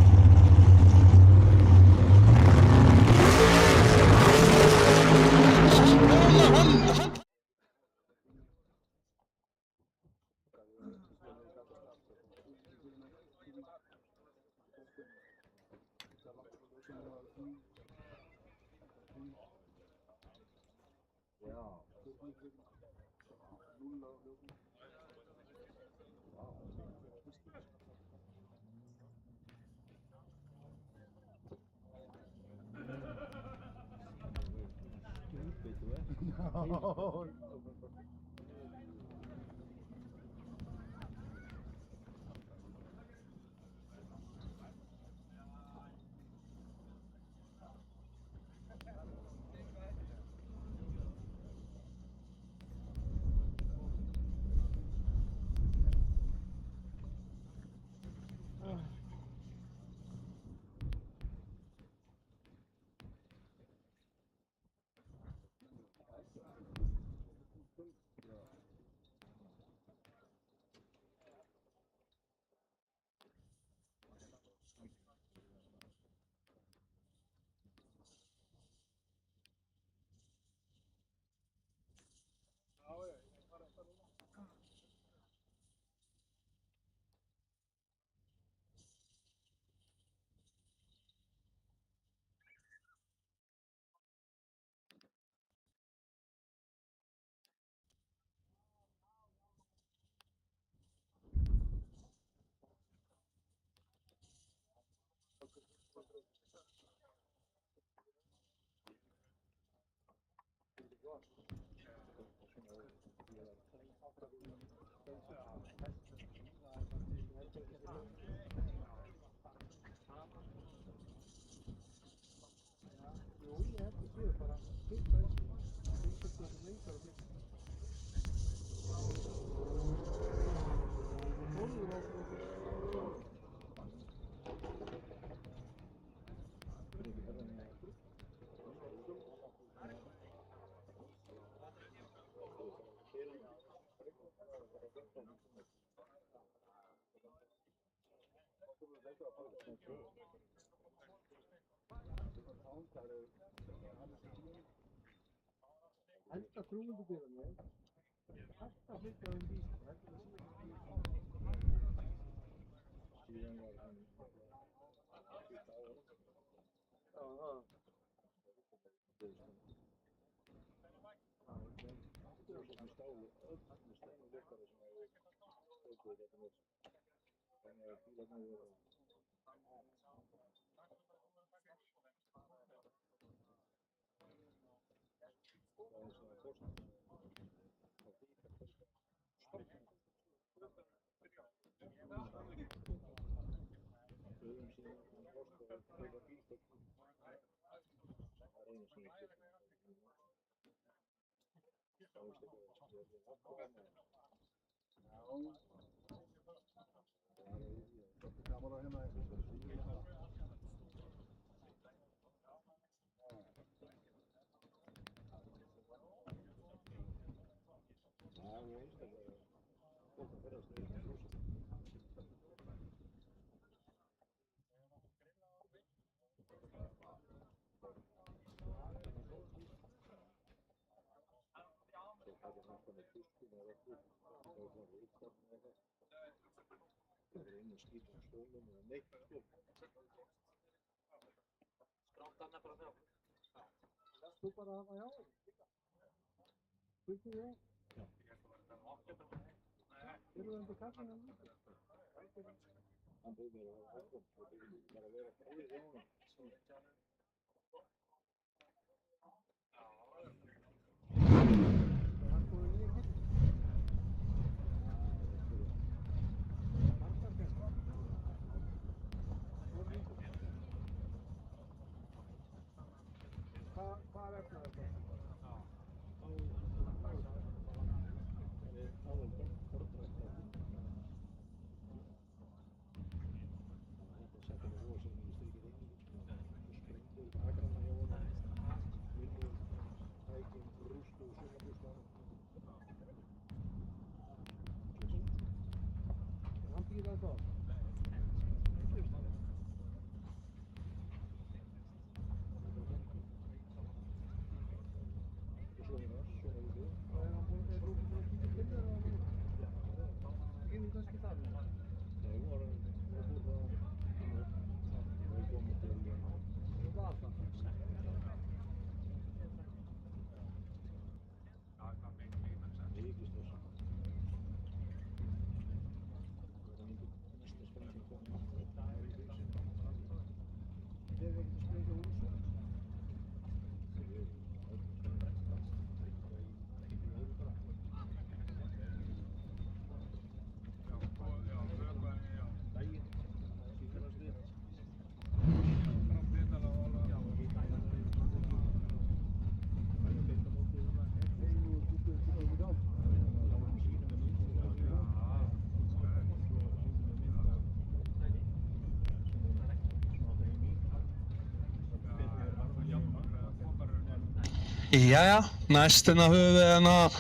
Jæja, næstina höfum við hérna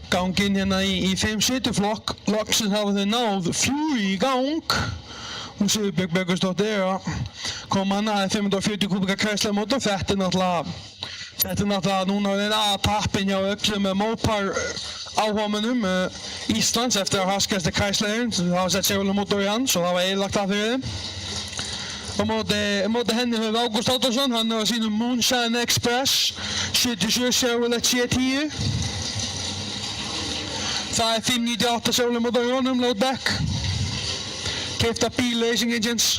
gangi inn hérna í 5-7 flokk. Loksins hafa þau náð fljúgi í gang. Hún Sigurbjörg Björgvinsdóttir að koma hana að 540 kubika Chrysler mótor. Þetta er náttúrulega núna að tappin hjá öllum mópar áhugamönnum Íslands eftir að haskast Chryslerinn. Það hafa sett Chevrolet mótor í hann, svo það var eðlagt það fyrir þeim. Á móti henni höfum við Ágúst Árnason, hann er á sínum Moonshine Express 77 Chevrolet C10. Það er 598 Chevrolet mótor í honum, load back. Keypt af Bíl Racing Engines.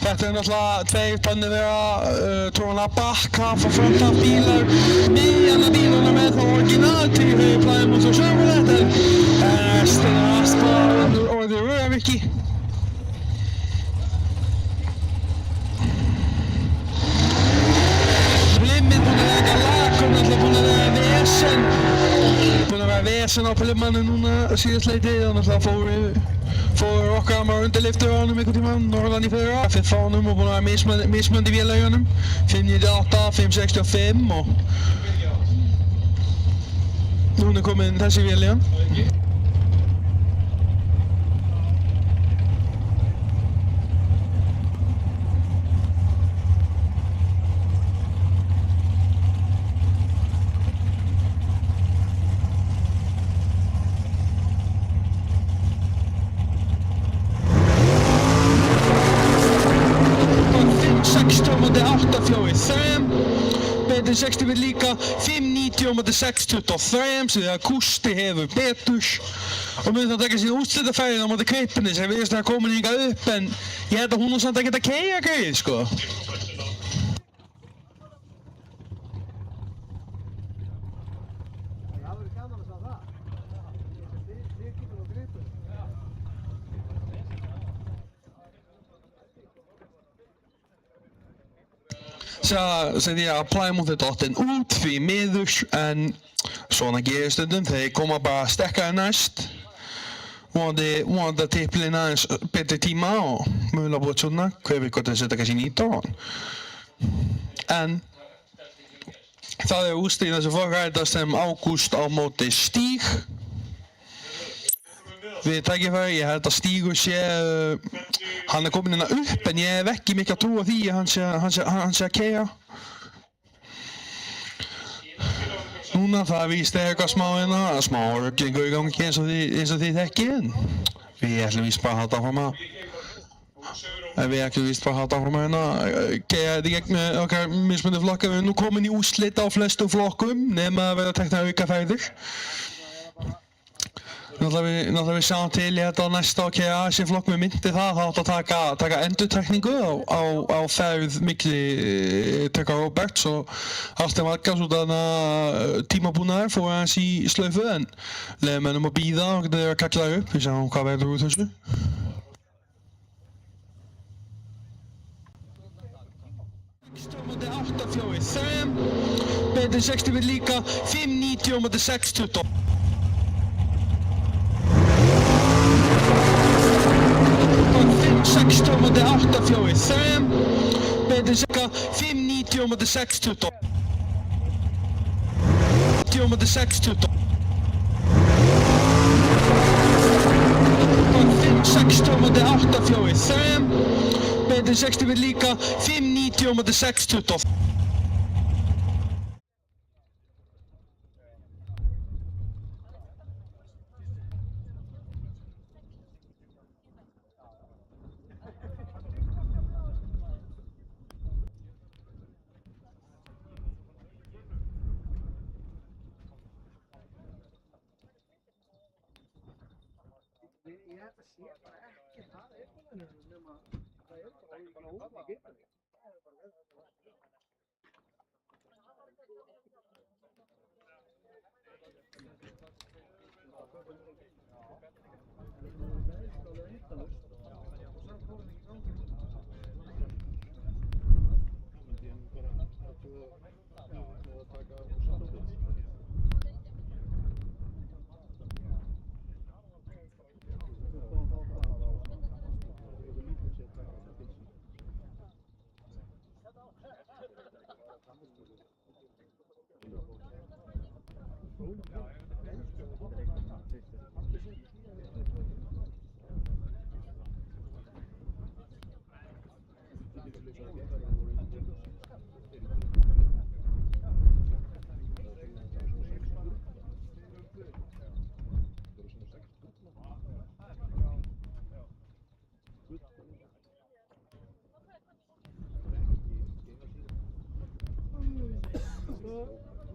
Þetta er náttúrulega 2 tonnir vera trúanlega bakka frá frontaf bílar. Miðjan af bílunum er þá orginality fyrir Plymouth og Chevrolet en restin er allt bara orðið röðvirki. Blimmin búinn að leggja lag og náttúrulega búinn að vera vesen. Búinn að vera vesen á Blimmannu núna síðastleitið og náttúrulega fór okkar maður undirliftur á honum einhvern tímann norðan í fyrra. Fyrir fánum og búinn að vera mismunandi vélar í honum. 598, 565 og núna er komin þessi vél í hann. B60 við líka 590 á móti 623 sem því að Kusti hefur betur og mun það taka síðan úrslitaferðina á móti Krippinni sem virðist að komin hingað upp en ég held að hún samt að geta keyja greið sko. Það verður gaman að sjá það. Þið getur nú gripið. Sem því að Plymouth er dottin út því miður en svona gerir stundum, þeir koma bara sterkari næst. Vonandi að tippilinn aðeins betri tíma og mögulega búið svona, hver veit hvort þeir setja kannski nýtt á hann. En það er úrslitin sem fór ræðast sem Ágúst á móti Stíg. Við tækifæri, ég held að Stígur sé, hann er komin hérna upp en ég hef ekki mikið að trúa því að hann sé að keyja. Núna það víst eitthvað smá ruglingur í gangi eins og þið þekkið en við ætlum víst bara að halda áfram að keyja þetta í gegn okkar mismunandi flokka. Við erum nú komin í úrslit á flestum flokkum nema að vera tekna aukaferðir. Náttúrulega við sjáum til í þetta næsta KA-flokk með myndi það átt að taka endurtekningu á ferð mikli Tryggva Róberts og Hafstein Valgarðs út af þarna tímabúnaðar fór aðeins í slaufu en leiðum mennum að bíða og geta þeir að kalla það upp, við sjáum hvað verður úr þessu. B60 við líka 590 á móti 620. 16 á móti 843 B60 590 á móti 620 á móti 620 16 á móti 843 B60 við líka 590 á móti 620. Ég held að sé bara ekki það eitthvað nema það er bara ómikið getur.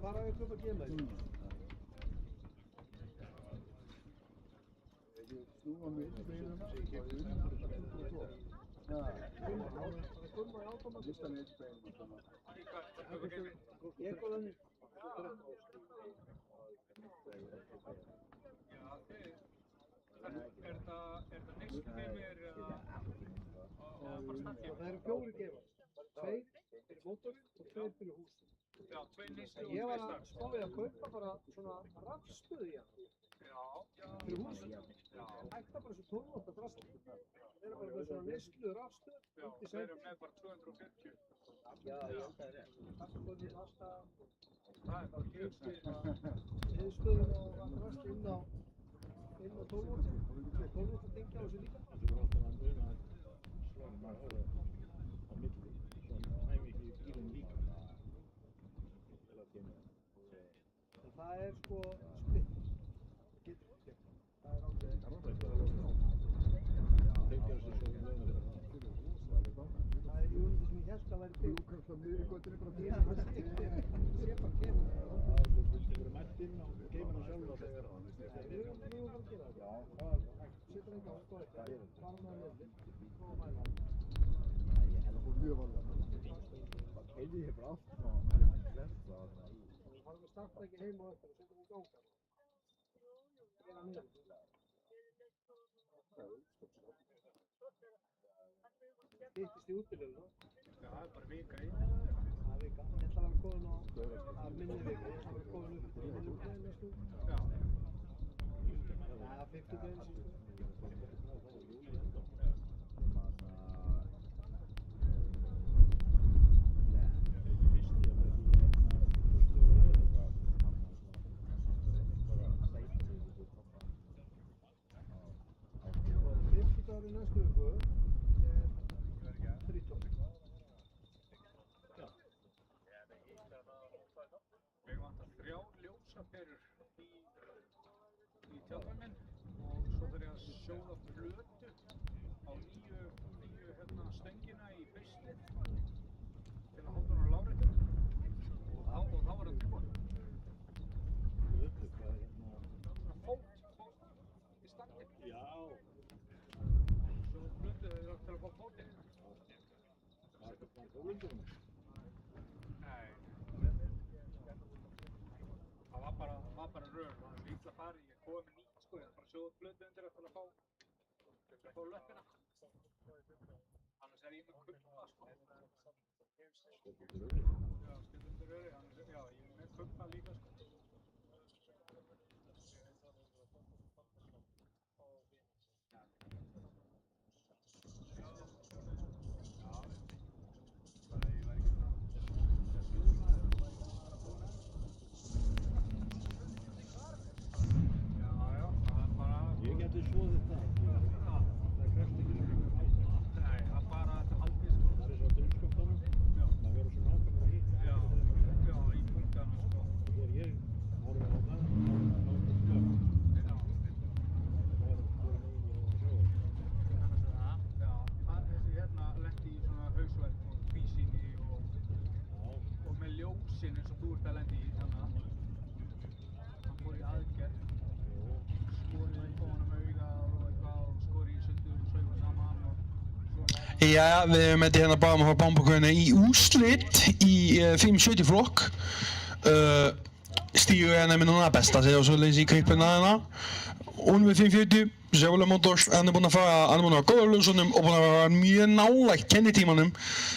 Bara við köpa gema í. Það eru 4 gemar. 2 fyrir mótorinn og 2 fyrir húsið. Já, 2 neyslu Ég var að spáði að kaupa bara svona rafstöð í hann. Fyrir húsið. Hætta bara þessu 12 V drasli. Þeir eru bara með svona neyslu rafstöð. Já, þeir eru með bara 240. Já, það er rétt. Kaffekonni, pasta. Það er bara mjög sætt. Heiðstöðun og drasli inn á 12 V. 12 V tengja á þessu líka. Það er sko splitt. Það er alveg. Það er jú sem ég held að væri bygg. Þú kannst að miður í göttinni bara bygg. Já, það sé bara kemur. Þú verður mætt inn á geimina sjálf þegar við erum bara að gera það. Já, það er hægt. Sittur ekki á skoði. Fara með nefnir. Koma mæla. Ég held að mjög vanlega. Það heiti ég bara aftur og það er flest að það starta ekki heim og eftir og setja hún í ganga. Styttist í útileguna. Já, það er bara vika í. Það er vika. Ég ætla að vera góðin á minni vika. Ég ætla að vera góðin upp til minni vika næstu. Já. Það er 50 daginn síðan. Í næstu viku er 13. Já. Við vantar 3 ljósaperur í tjaldvagnin og svo þarf ég að sjóða plötu á nýju stöngina í beislið til að halda hún á láréttu og þá var það búinn. Svona fót í standin. Já. Til að fá fótinn. Það er bara góðundum. Nei. Það var bara rör. Það var illa farið. Ég komið með nýtt sko. Ég bara sjóði blötu undir það til að fá löppina. Annars er ég með kubba sko. Já, stundum undir röri. Já, ég er með kubba líka sko. Ég geti svoðið það. Það krefst ekki svona mæta. Nei, það bara þetta haldið sko. Það er svo að drumskaptanum. Það verður svo nákvæmlega hitt. Já, í punktana sko. Þegar ég horfði á það, þá er það slögt. Já. Það var neginn ég var að sjóða. Já, þessi hérna lendi í svona hausverk og tvísýni og með ljósin eins og þú ert að lendi í þannig að hann fór í aðgerð. Skorið upp á honum augað og eitthvað og skorið í sundur og sauða saman og svo Já, við erum með hérna bara að fara bámbakvæðina í úrslit í 570 flokk. Stígur hérna með núna besta sig og svo leys í kaupina hérna. Hún við 540, Chevrolet Motors, hann er búinn að vera góður ljósunum og búinn að vera mjög nálægt kennitímanum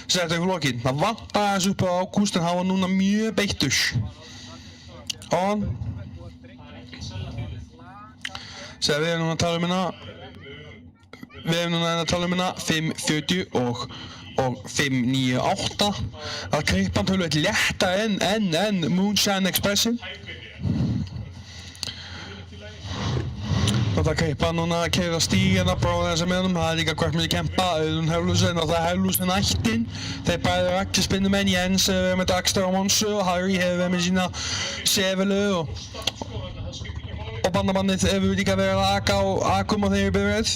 setja í flokkin. Það vantar aðeins upp á Ágúst en hann var núna mjög beittur. Og Sér við erum núna að tala um hérna 540 og 598. Það krippan tölvöld létta en Moonshine Expression. láta kaupa núna að keyra stíginn að prófa þessa með honum. Það er líka hvort mér kempa Auðun Haflúsin og það er Haflúsin ættin. Þeir bæði rakkispinnumenn Jens hefur verið með Dagstar og Monsu og Harry hefur verið með sína Sevelu og bandabandið hefur líka verið að aka og akum á þeirri byrjuð.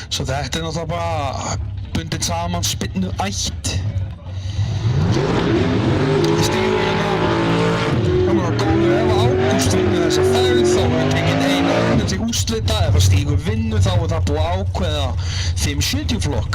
Svo þetta er náttúrulega bara bundið saman spinnu ætt. Stígur hérna. Hann var góður ef Ágúst vinnur þessa ferð þá er tekinn eina önnur til úrslita. Ef Stígur vinnur þá er það búið að ákveða 570 flokk.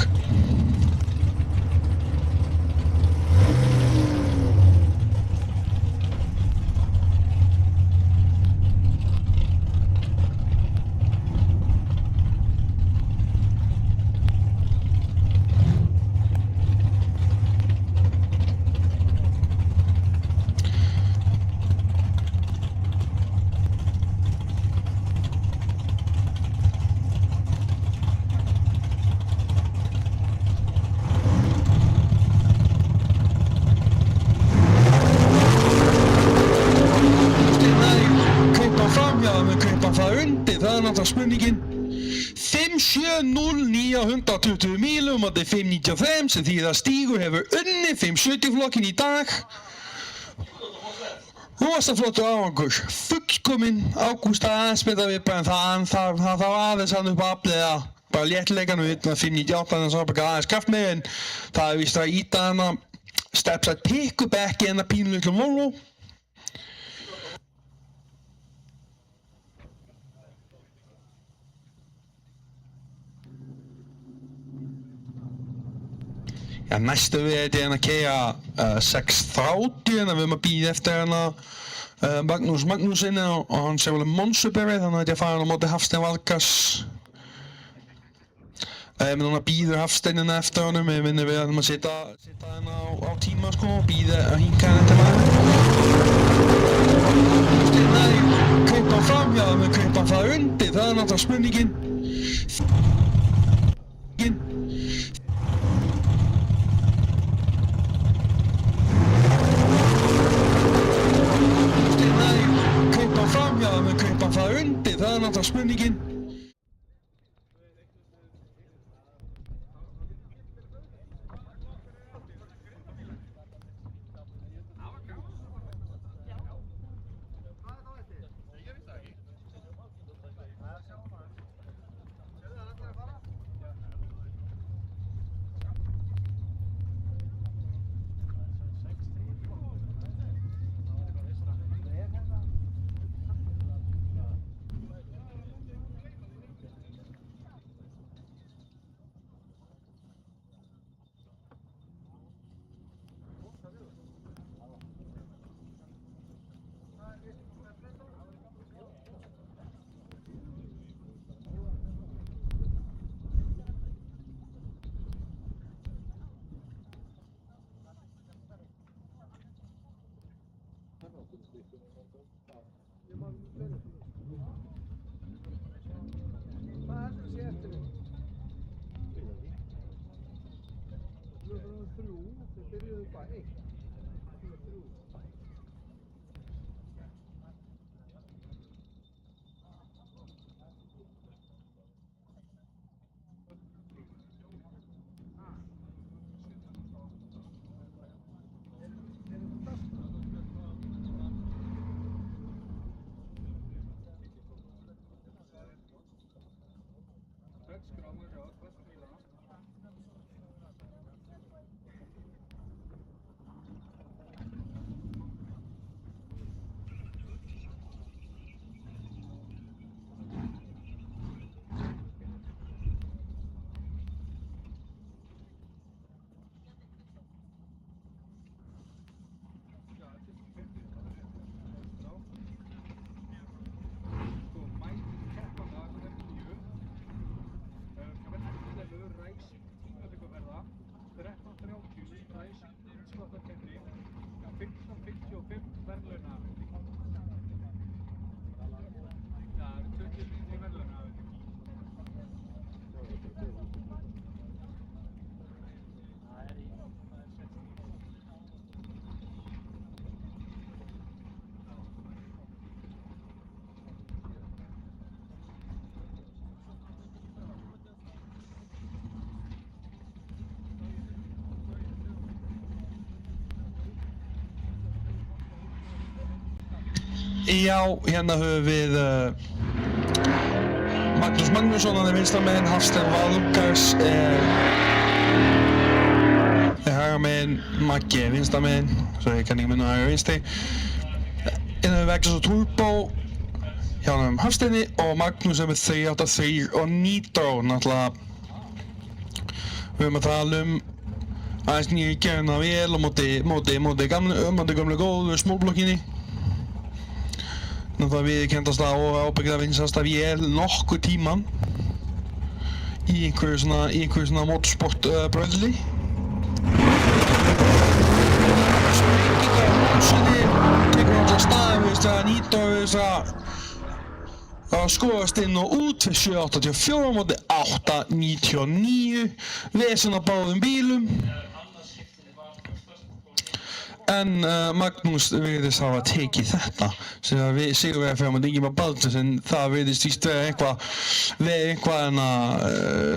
Spurningin 570 á 120 mílum og þetta er 595 sem þýðir að Stígur hefur unnið 570 flokkin í dag. Rosa flottur árangur, fullkominn. Ágúst aðeins betra vippa en það þarf aðeins hann upp að afleiða bara léttleikanum utan að 598 en það bara aðeins kraft með en það er víst að íta hana stepside pick-up ekki en að pínu litlu Volvo. Ja, næstu við er að keyra 630 en við erum að bíða eftir hana Magnús Magnússon og hann sé vel Monsuberry þannig að ég fara hann á móti Hafstein Vargas. Núna bíður Hafsteinina eftir honum, við vinnum við að setja hann á tíma sko og bíða að hinka hann til maður. Nei, kaupa hann fram, já, við kaupa hann það undir, það er náttúrulega spurningin. Það undir, það er náttúrulega spurningin. Já, hérna höfum við Magnús Magnússon, hann vinstramenn, Hafstein Valukars hægramenn, Maggi vinstramenn, så jeg kan ikke minne højre vinstri. Hérna höfum við Vegas og Turbo, hérna höfum Hafsteini og Magnús með 383 og Nitro, náttúrulega. Við höfum að tala aðeins nýju gerðina vel og móti gamlu góðu smólblokkinni. Það viðurkenndasta og ábyggilega vinsælasta vél nokkur tíman í einhverju svona motorsport brölli. Sprengingar í húsinni tekur alltaf staðinn við að nýta að skoðast inn og út við 784 móti 899 vesen á báðum bílum. En Magnús virðist hafa tekið þetta sem að við sigurvegari fyrir að Ingimar Baldursson, það virðist víst vera eitthvað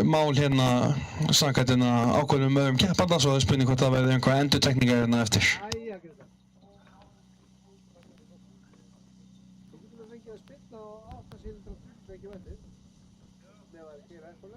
mál hérna samkvæmt ákveðnum öðrum keppanda, svo það er spurning hvort það verður einhverja endurtekningar hérna eftir. Æja, Greta. Þú getur fengið að spilla á 8 sílindra fengið vettir. Með að gera eitthvað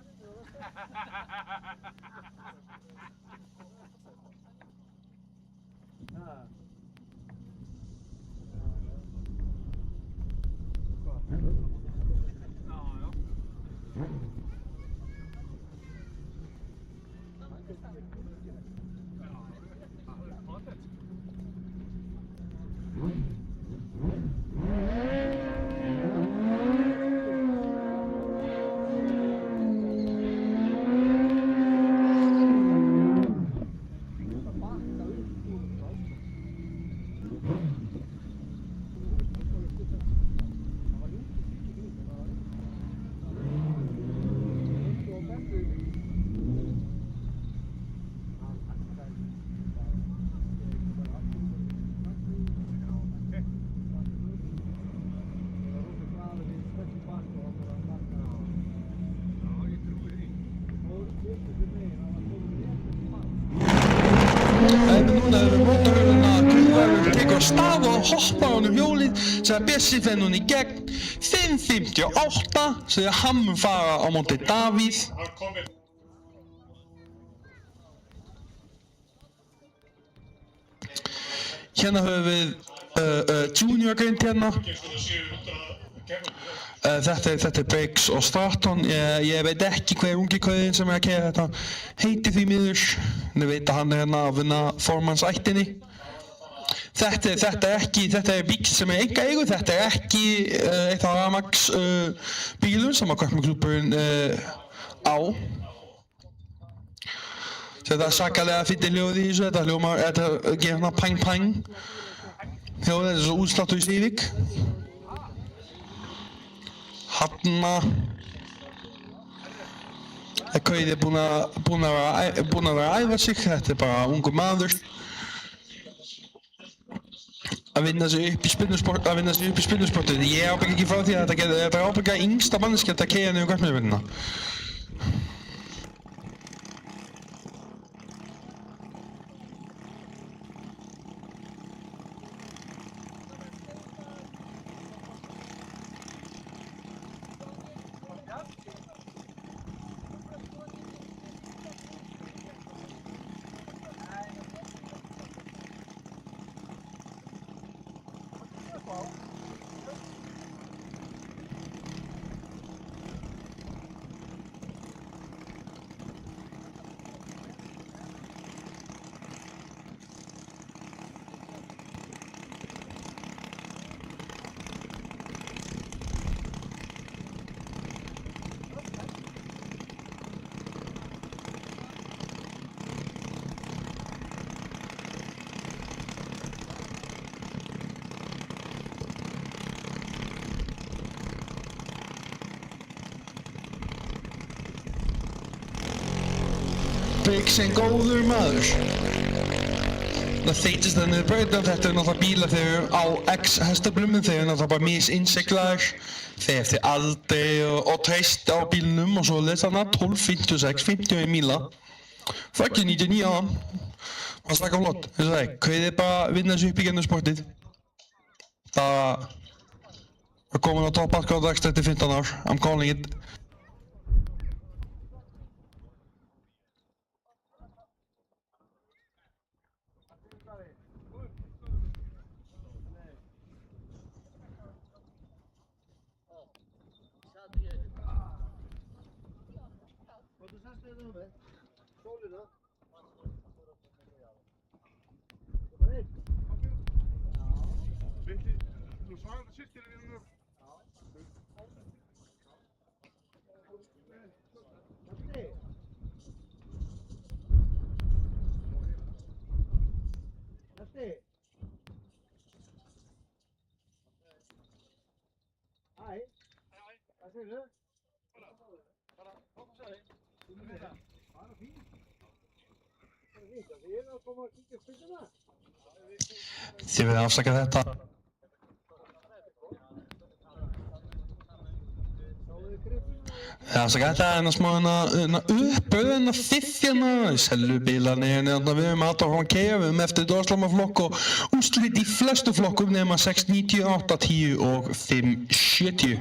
Núna erum við mótorhjólina að Guðvarður tekur á stað og hoppar honum hjólið sem að Bjössi fenn hún í gegn 5.58 sem að hann mun fara á móti Davíð. Hérna höfum við Junior grind hérna. Þetta er Briggs og Stratton. Ég veit ekki hver ungi kauðin sem er að keyra þetta heiti því miður. Ég veit að hann er hérna að vinna formannsættinni. Þetta er bíl sem er einkaeigu, þetta er ekki eitt af Ramax bílum sem að Kaupmannklúbburinn á. Þetta er sakalega fyndið hljóð í þessu, þetta gerir hérna pang pang. Hljóðið er svo útsláttur í Civic. Hanna Kauði er búinn að vera að æfa sig, þetta er bara ungur maður að vinna sig upp í spinnusportið. Ég ábyggi ekki frá því að þetta er ábyggilega yngsta manneskja að keyra niður Kaupmannahöfnina. Briggs er góður maður. Það þeytist það niður brautina, þetta er náttúrulega bílar þegar við á X hestablum, þeir eru náttúrulega bara misinnsiglaðir. Þeir eftir aldri og treyst á bílnum og svo leist þarna 12.56, 51 míla. Fucking 99 á hann. Það slaka flott, þess að það er. Kauðið bara vinna þessu upp í gennum sportið. Það We're komin á toppaskáðdags eftir 15 ár. I'm calling it. Quanto sest þið nú með? Sólina? Litli, þú sagði þetta systir þínu. Næsti. Hæ. Hvað segirðu? Bara hopsaði. Bara fínt. Bara fínt, þið eru að koma að kíkja spiluna. Þið verðið afsaka þetta. Afsaka þetta en að smá uppöðuna fiffjana í sellubílarni við höfum alltaf frá keia, við höfum eftir dóðslamaflokk og úrslit í flestu flokkum nema 6, 90, 8, 10 og 5, 70.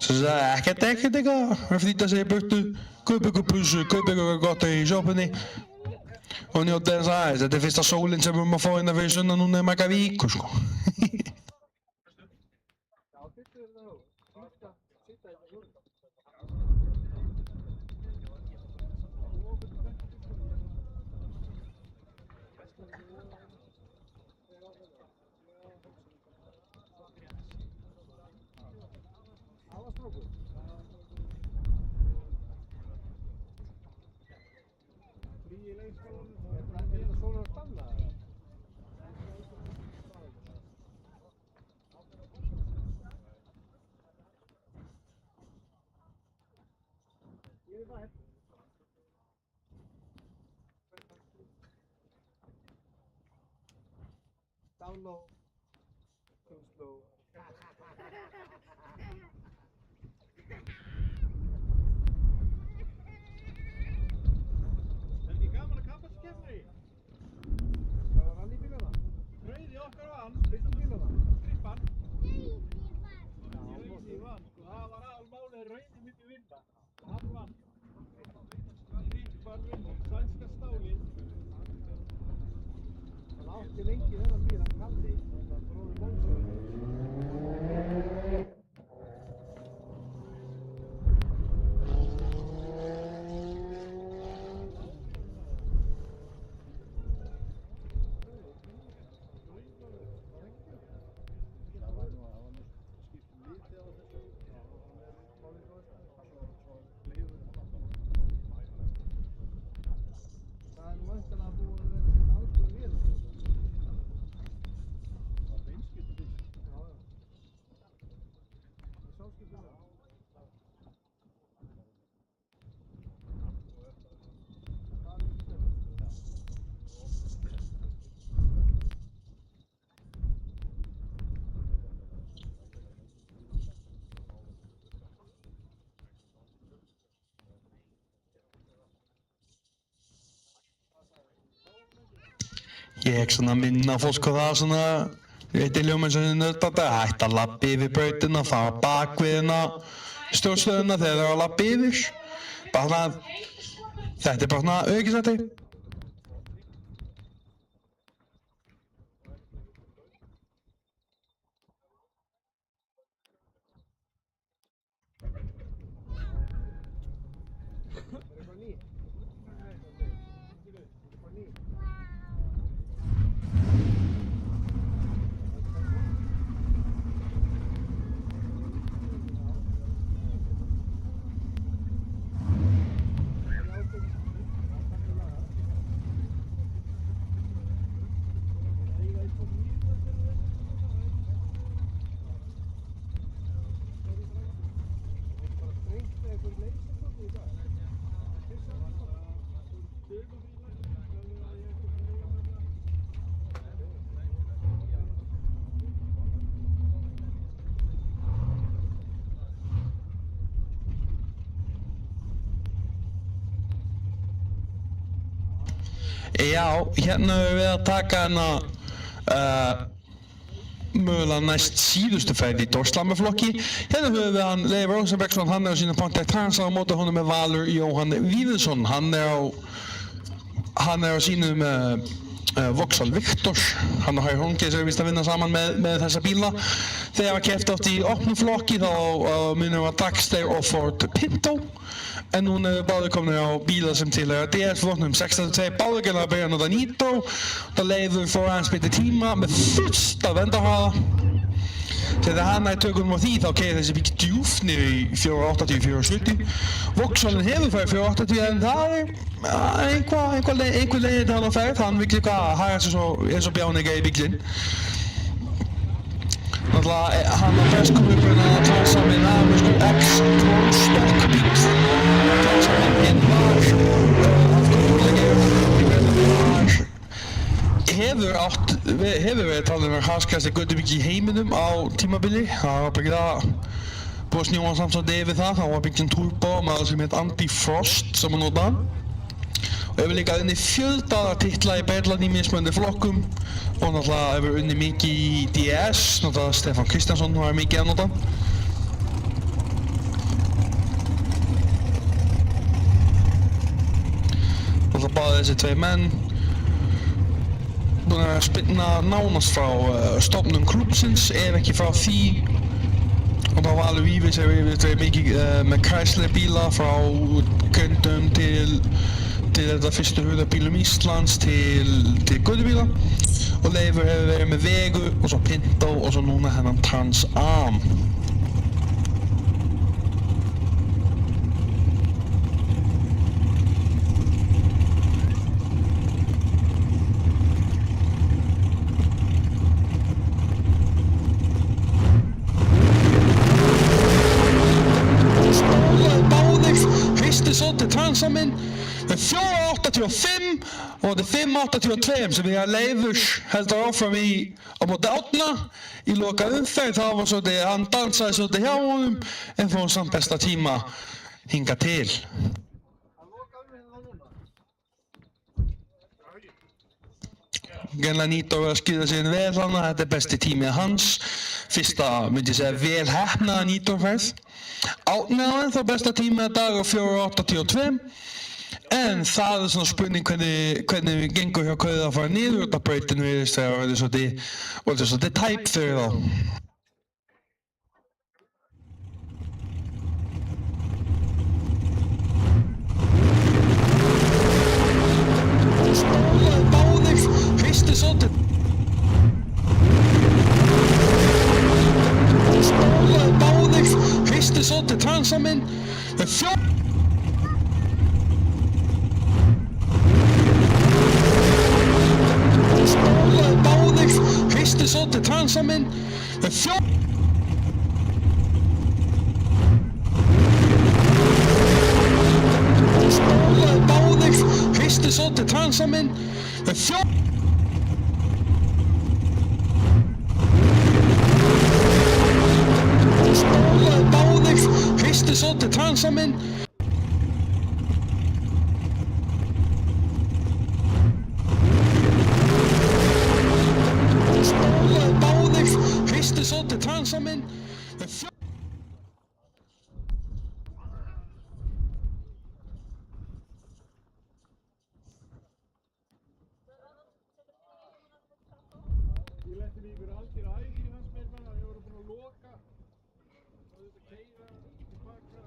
Svo það er ekkert eitthvað að flýta sig í burtu, kaupa ykkur pulsu, kaupa ykkur gott í sjoppunni og njóta þess aðeins. Þetta er fyrsta sólin sem við erum að fá hérna fyrir sunnan núna í marga vikur sko. Down low. Too slow. Er ekki gaman að kappakskeppni? Það var hann í bílana? Rauði okkar vann. Viltu bílana? Krippan? Rauði vann. Það var almálið Rauði myndi vinna. Hann vann. Krippan vinnur. Sænska stálið. Hann átti lengi þennan bíl, hann kalli. Það bróði Mónsson. Ég svona minna fólk á það svona, veit í ljóminn sem þið nördata, hægt að labba yfir brautina, fara bak við hérna stjórnstöðuna þegar þau eru að labba yfir. Bara svona, þetta er bara svona öryggissæti. Já, hérna höfum við að taka hérna mögulega næst síðustu ferð í Dorslamaflokki. Hérna höfum við hann Leif Rosenbergsson, hann á sína Ponte Transa á móti honum með Valur Jóhann Víðinsson. Hann á sínum Vauxhall Victors. Hann og Hægir Hólmgeir er víst að vinna saman með þessa bíla. Þegar var keppt átt í opnum flokki þá munum við Dragster og Ford Pinto. En núna er báðir komnir á bílar sem tilheyra DS-flokknum 62. Báðir gæla að byrja að nota Nitro. Það Leifur fór aðeins betri tíma með fullt af vendarhraða. Þegar hann í tökunum á því þá keyrir þessi bíl djúpt niður í 480-470. Vauxhallin hefur farið 480 en það einhver leið til hann á ferð. Hann vill líka haga sig eins og bjáninga í bílinn. Náttúrulega hann á presskonferensinni að Transa með amerísku X-Tron stokkbíl. Transa hinn var hefur verið talið með harðskasti göttubíl í heiminum á tímabili. Það var byggð að búið að snjóa samsagt yfir það. Það var byggt en turbo með það sem heit Anti-Frost sem að nota. Og hefur líka unni fjöldaðar titla í Berlandi í mismunandi flokkum. Og náttúrulega hefur unni mikið í DS. Náttúrulega Stefán Kristjánsson var mikið að nota. Náttúrulega báði þessi tvei menn búin að spinna nánast frá stofnun klúbbsins, ef ekki frá því. Og þá Valur Víðis hefur yfirleitt mikið með Chrysler bíla frá Gundum til þetta fyrstu hurðarbílum Íslands til göttubíla. Og Leifur hefur verið með Vegu og svo Pinto og svo núna hennan Trans Am. Transaminn með 485 og þetta er 582 sem við Leifurs heldur áfram á móti Árna í loka umferð. Það var svolítið, hann dansaði svolítið hjá honum en fór samt besta tíma hingað til. Gennilega nýtt að vera að skýra sig vel hana, þetta er besti tímið hans. Fyrsta, myndi ég segja, vel heppnaða nýttorferð. Árni á ennþá besta tímið að dag á 482. En það er svona spurning hvernig við gengur hjá Kauða að fara niður út af brautinu virðist þegar það er svolítið tæp fyrir þá. Báðir hristu svolítið. Báðir hristu svolítið Transaminn með Báðir hristu svolítið Transaminn með Báðir hristu svolítið Transaminn með Báðir hristu svolítið Transaminn. Báðir hristu svolítið Transaminn. Ég letti mig ykkur algjör æfing í hans meirmenn að ég voru búin að loka og þetta keyra tilbaka.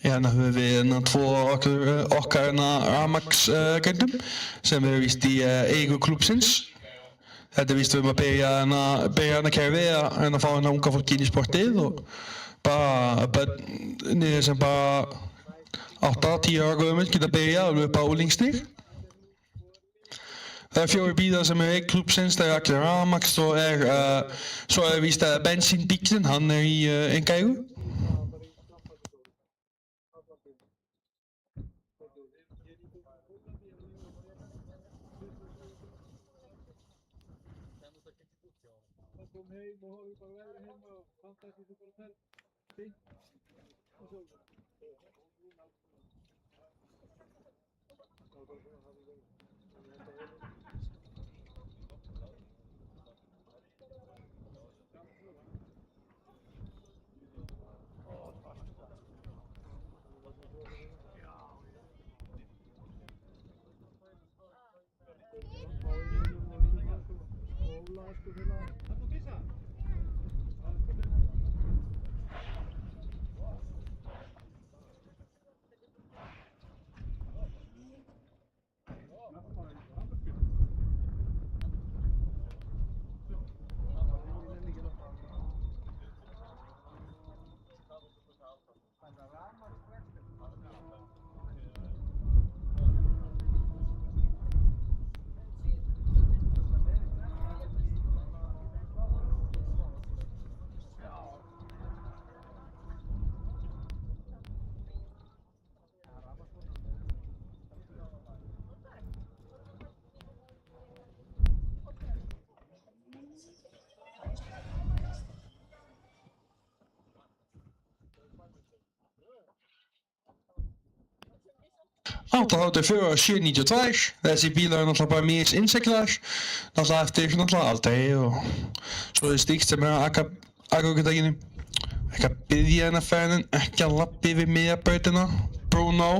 Hérna höfum við tvo okkar rafmagnsgöndum sem er víst í eigu klúbbsins. Þetta er víst við að byrja að kæra við að fá unga fólk inn í sportið og bara börnir sem bara 8-10 ára gömul geta byrjað og löpa úlingstig. Það er 4 bílar sem er eigu klúbbsins, það er allir rafmags og svo er víst að bensínbílinn, hann er í einkaeigu. Það kom heim og horfði bara veðri heima og fantaði þessu bara þær fint og svo ...884 792. Þessi bílar er náttúrulega bara mjög innsiglaðir. Náttúrulega eftir náttúrulega aldrei og svo er slíkt sem er að aðgöngudaginu. Ekki að biðja hennar ferðin, ekki að lappa yfir miðjabrautina. Bruno.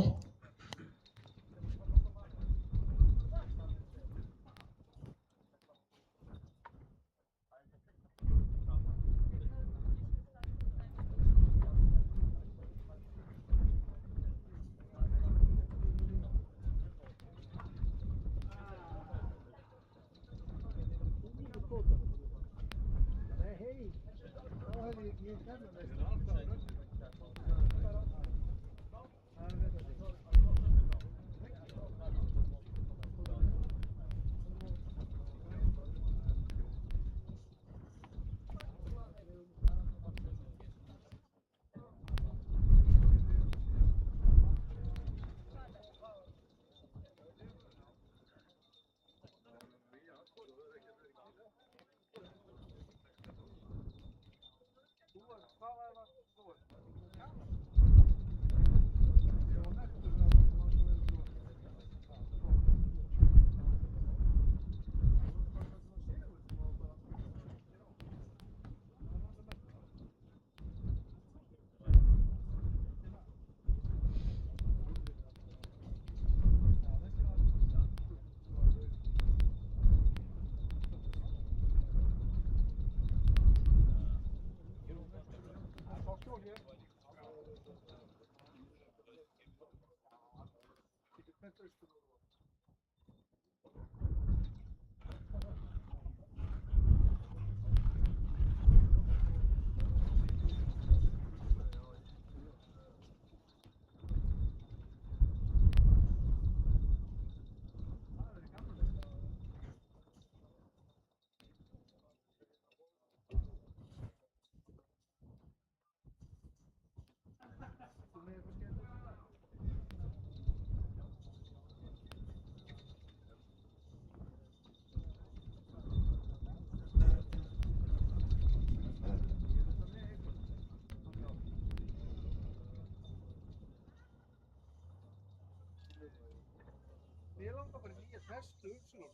Mér langar bara í nýja testu Upsilon.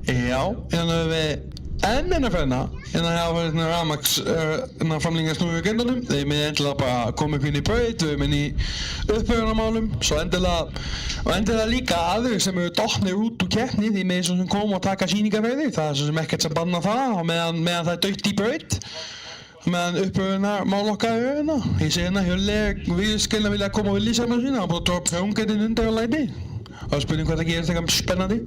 Já, hérna höfum við En ferðina, hérna hafa hérna rafmagns framlengingarsnúru í grindanum. Þeir með endilega bara koma upp inn í braut, við erum inn í uppbyggunarmálum. Svo endilega líka aðrir sem eru dottnir út úr keppni, því með svo sem koma og taka sýningarferðir. Það svo sem ekkert sem banna það, og meðan það er dautt í braut. Meðan uppbyggunarmál okkar eru hérna. Ég sé hérna Hjörli virðiskeilna vilja koma og vilja saman sína, hann búið að droppa prjóngetinn undir á læti. Og það er spurning hvað það gerist eitthvað spennandi.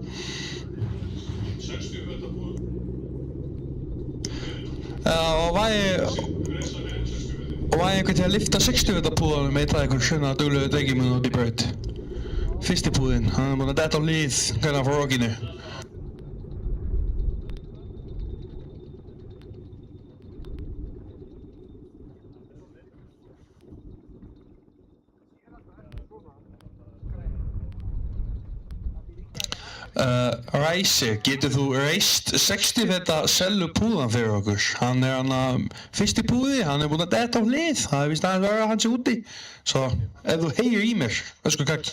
Og var einhvern til að lyfta 60 vita púðanum eitt að einhvern svona duglegu drengi með út í braut. Fyrsti púðinn, hann er búinn að detta á lið hérna frá rockinu. Ræsir, getur þú reist 60 þetta sellu púðan fyrir okkur? Hann er hann fyrsti púði, hann er búinn að detta á hlið, það er víst aðeins verið að hann sé úti. Svo, ef þú heyrir í mér, öskur kall.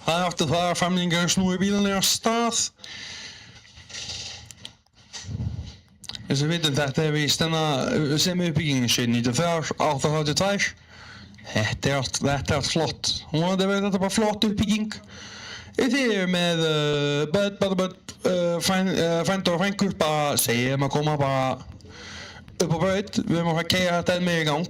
Það er aftur það að framlengingar snúi bílarnir af stað. Eins og við vitum þetta er víst sem uppbyggingin 793, 832. Þetta er allt flott. Vonandi verður þetta bara flott uppbygging. Þið eru með frændur og frængur bara segjum að koma bara upp á braut. Við erum að fara að keyra þetta enn meira í gang.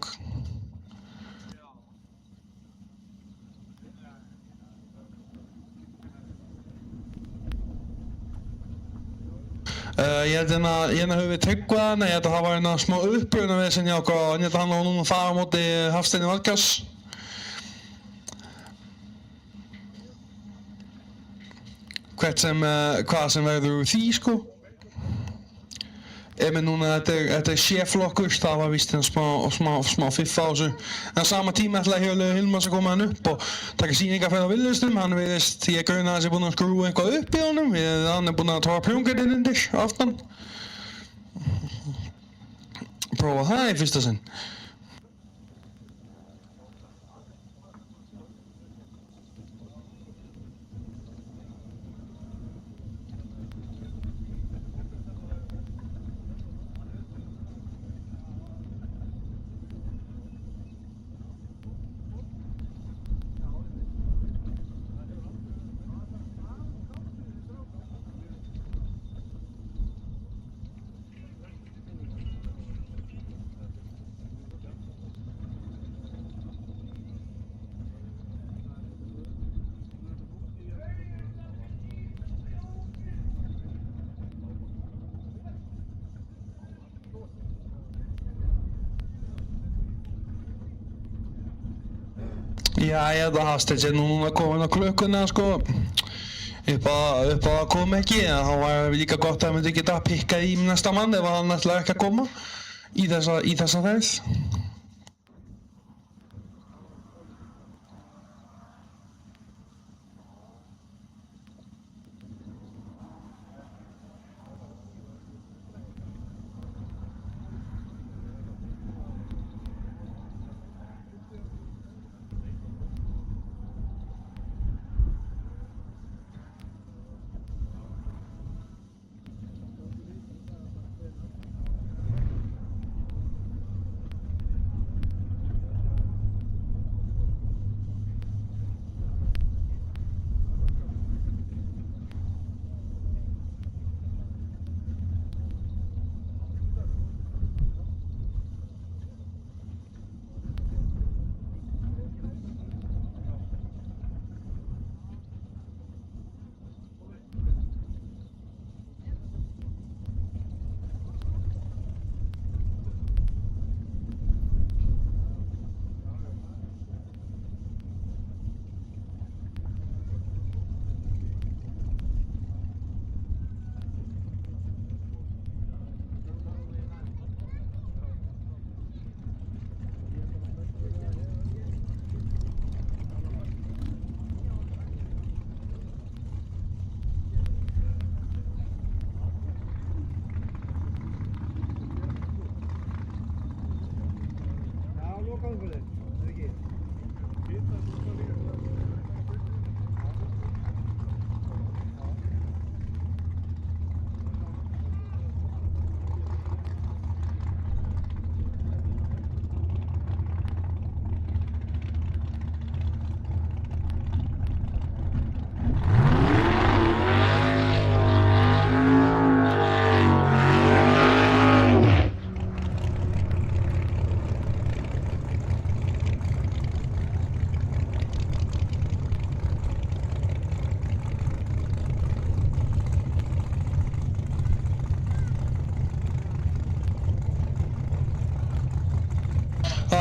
Ég held hérna höfum við Tryggvaðan, ég held að það var hérna smá uppbrunavesen hjá okkur og ég held að hann var núna að fara á móti Hafsteini Valgarðs. Hvað sem verður úr því sko. Men núna þetta er séflokkur, það var víst smá fiff á þessu. En á sama tíma ætlaði Hjörleifur Hilmars að koma hann upp og taka sýningarferð á Villustum. Hann virðist, ég gruna að þessi búinn að skrúa eitthvað upp í honum. Hann er búinn að tróða prjóngetinn undir aftan. Prófa það í fyrsta sinn. Já, ég held að Hafsteinn núna komin á klukkuna sko upp á að koma ekki, en þá var líka gott að hann myndi geta pikkað í næsta mann ef hann ætlaði ekki að koma í þessa ferð.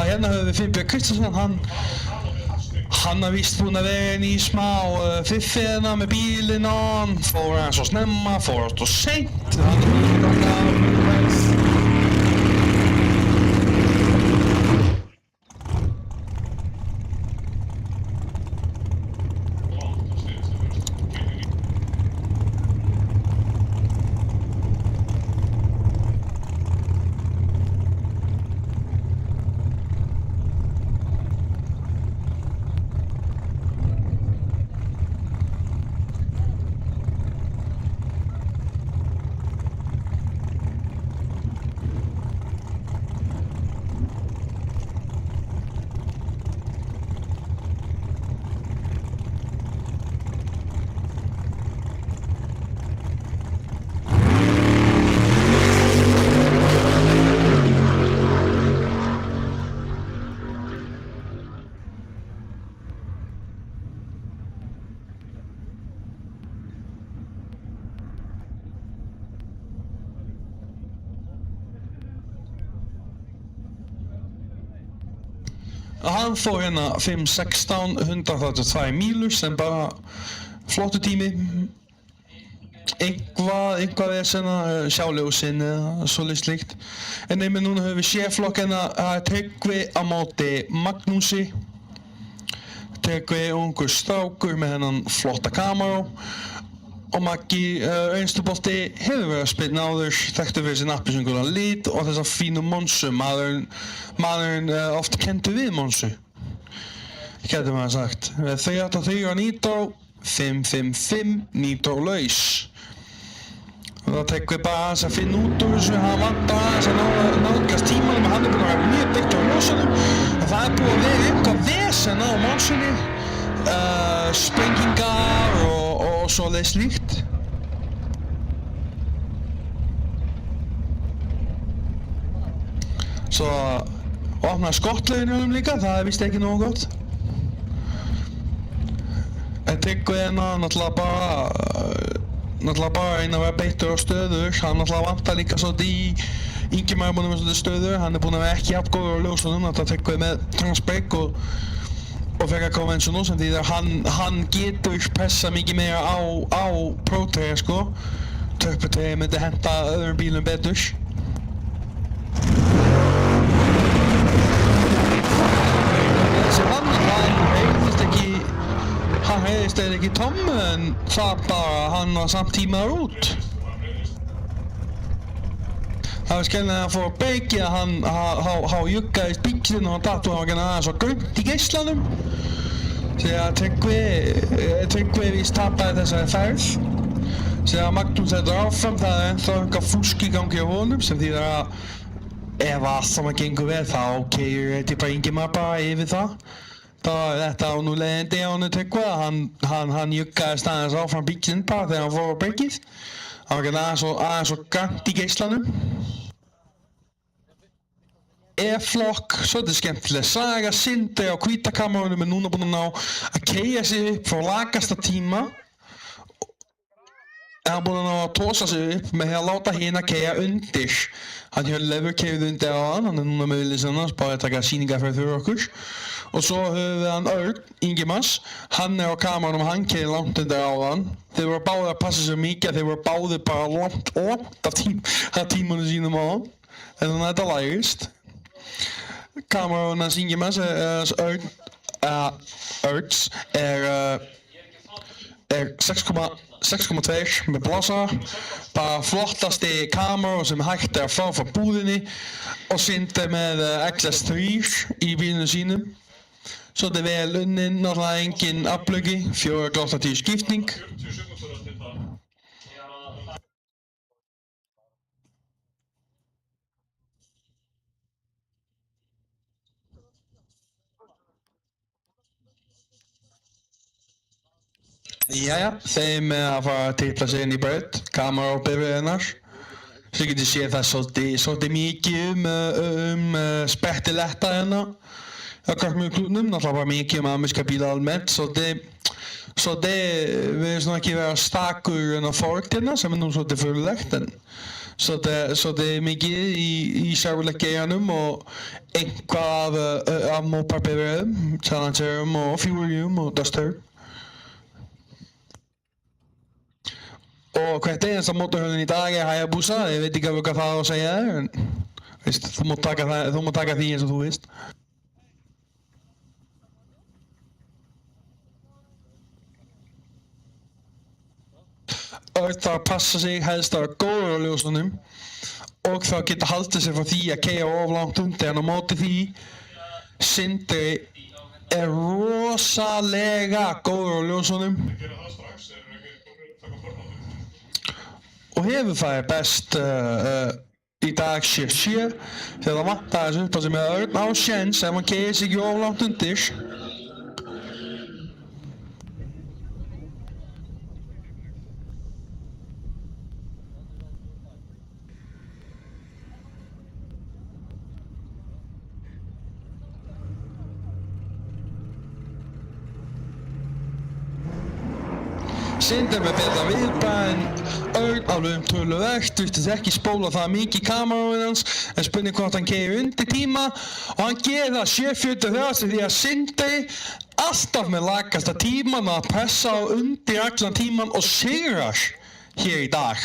Hérna höfum við Finnbjörn Kristjánsson, hann er víst búinn að vera inn í smá fiffi hérna með bílinn á hann, fór hann svo snemma, fór hann svo seint, hann er Hann fór hérna 5:16, 132 mílur sem bara flottur tími. Eitthvað vesena, sjáljósin eða svolítið slíkt. En einmitt núna höfum við séflokk hérna, það er Tryggvi á móti Magnúsi. Tryggvi ungur strákur með hennan flotta kameró. Og Maggi, reynslubolti, hefur verið að spila áður, þekktur fyrir sin appelsínugula lit og þessa fínu Monsu. Maðurinn oft kendur við Monsu, getur maður sagt. 383 nýtró, 555 nýtró laus. Og þá tekum við bara aðeins að finna út úr þessu, hann vantar aðeins að nálgast tímanum, hann er búinn að vera mjög beittur á ljósunum. Og það er búið að vera eitthvað vesen á Monsunni, sprengingar og svoleiðis slíkt. Svo opnaði skottlaugin líka, það er vist ekki nógu gott. En Tryggvi náttúrulega bara einn að vera beittur á stöður. Hann náttúrulega vantar líka svolítið í Ingimar er búinn með svolítið stöður. Hann er búinn að vera ekki jafngóður á ljósunum, þetta Tryggvi með transbrake og frekar konvensjónal sem því að hann getur pressa mikið meira á Pro-treyja sko. Turbo-treyja myndi henta öðrum bílum betur. Hann heyrðist ekki tómmu en það bara hann var samt tímaður út. Það var skellin að hann fór að beikja, hann juggaðist bílinn og hann datt og hann var gana aðeins og grönt í geislanum. Þegar að Tryggvi víst tapaði þessari ferð. Þegar að Magnús heldur áfram, það er ennþá eitthvað fúsk í gangi á honum sem þýðir að ef allt saman gengur vel þá keyrir bara Ingimar bara yfir það. Þetta á nú leiðindi á honum Tryggva, hann juggaðist aðeins áfram bílinn bara þegar hann fór á breykið. Hann var aðeins og grant í geislanum. E-flokk, svolítið skemmtileg saga, Sindri á hvítakamrunum er núna búinn að ná að keyja sig upp frá lakasta tíma. Hann er búinn að ná að tósa sig upp með því að láta hina keyja undir. Hann Hjörleifur keyrði undir á hann er núna með villisinn hans, bara að taka sýningar fyrir okkur. Og svo höfum við hann Örn Ingimars, hann er á kamerunum, hann keyrði langt undir á hann. Þeir voru báðir að passa sig mikið, þeir voru báðir bara langt af tímunum sínum á hann. En þannig að þetta lagist. Kamerun hans Ingimars Örns er 6,6 6,2 með blásara, bara flottasti kamera sem hægt að fá frá búðinni og Sindri með XS3 í bílunum sínum. Svo þetta vel unnin, náttúrulega engin aflöki, 4.80 skipting. Jæja, þeim með að fara að tipla sig inn í braut, kamera og bifreiðinnar. Svo getið séð það svolítið mikið spetti letta hérna á Krakkmjög-klúbnum, náttúrulega bara mikið ameríska bíla almennt, svolítið við erum ekki vera stakur en á Ford hérna sem nú svolítið fyrirlegt, en svolítið mikið í Chevrolet-geiranum og einhvað af Mopar-bifreiðum, Challengerum og Furium og Duster. Og hvert einasta mótorhjólinn í dag Hayabusa, ég veit ekki hvað það á að segja þér, en veist, þú mátt taka því eins og þú veist. Örn þarf að passa sig helst að vera góður á ljósunum og þá geta haldið sig frá því að keyra of langt undir, en á móti því Sindri rosalega góður á ljósunum. Og hefur það best í dag 7-7 þegar það vantar þessu upp á sig með Örn á sjens ef hann keyrir sig ekki of langt undir. Sindri með betra viðbragð en Örn alveg töluvert, virtist ekki spóla það mikið í kameráinn hans, en spurning hvort hann keyrir undir tíma og hann gerir það 7.43 því að Sindri alltaf með lakasta tíman að pressa á undir allan tíman og sigrar hér í dag.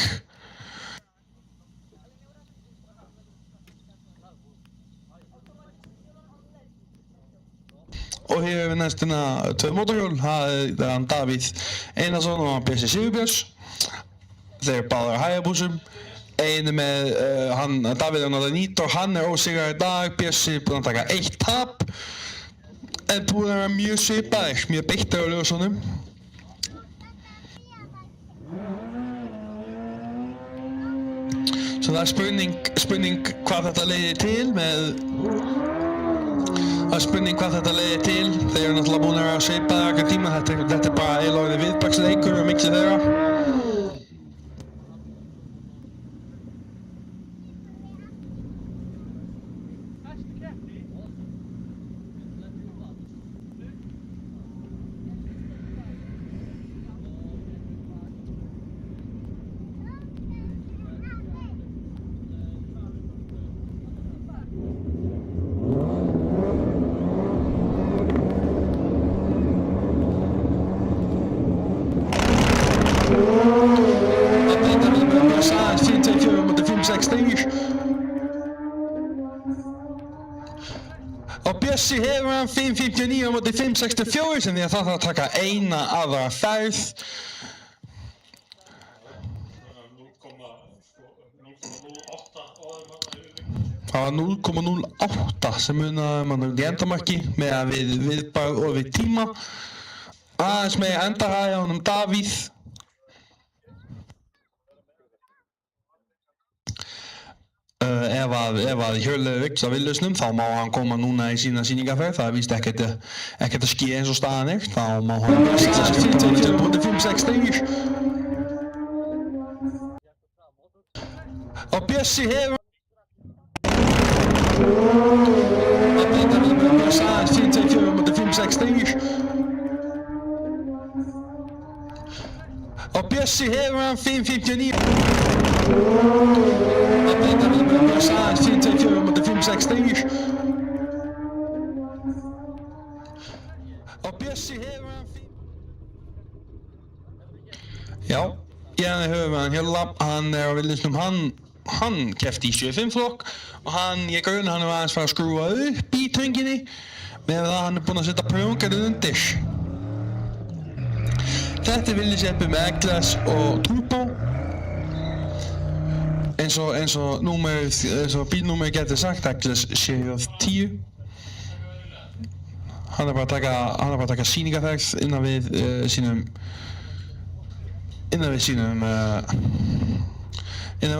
Og hér er við næstina tvö mótorhjól, það er hann Davíð Einarsson og hann Bjössi Sigurbjörns. Þeir eru báðir á Hayabusum. Einu með Davíð er náttúrulega nýtur, hann er ósigrar í dag, Bjössi er búinn að taka 1 tap. En búinn að vera mjög svipaðir, mjög beittir á ljósunum. Svo það er spurning hvað þetta leiðir til með Það er spurning hvað þetta leiðir til. Þeir eru náttúrulega búin að vera að svipaðir allan tíma. Þetta er bara eiginlega orðið viðbraksleikur á milli þeirra. Og Bjössi hefur hann 5.59 á móti 5.64 sem því að það þarf að taka eina aðra ferð. Það var 0.08 sem munaði mann í endamarki með að við viðbragð og við tíma. Aðeins með endarhæði á honum Davíð. Ef að Hjörleifur vill að villusnum þá má hann koma núna í sína sýningarferð, það er víst ekkert að ske eins og staðan er, þá má hann stilla sig 5.6 og Bjössi hefur og Bjössi hefur hann 5.59 aðeins 4.4 móti 5.6 og Bjössi hefur hann Já, hérna höfum við hann Hjörla, hann er á villisnum, hann keppti í 7.5 flokk og ég grunni hann aðeins fara að skrúa upp í tönginni með það hann er búinn að setja prjóngarinn undir. Þetta er Villiseppi með Eglas og Turbo. Eins og bílnúmerið getur sagt, Eglas CJ10. Hann er bara að taka sýningarferð innan við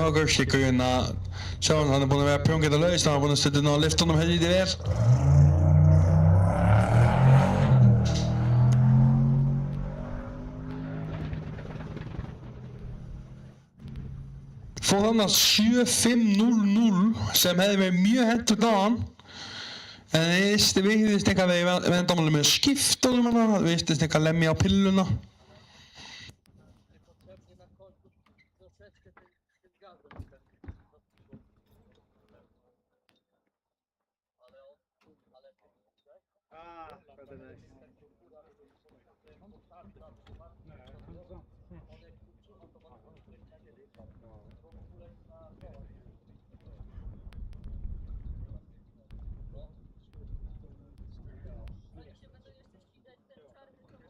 okkur, skikkar inn að sjá hann er búinn að vera prjóngeta laust, hann er búinn að stunda inn á liftunum helviti vel. Fór hann að 7500 sem hefði verið mjög hentugt á hann. En það virðist eitthvað að við vendamáli með skiptunum hana, það virðist eitthvað lemja á pilluna.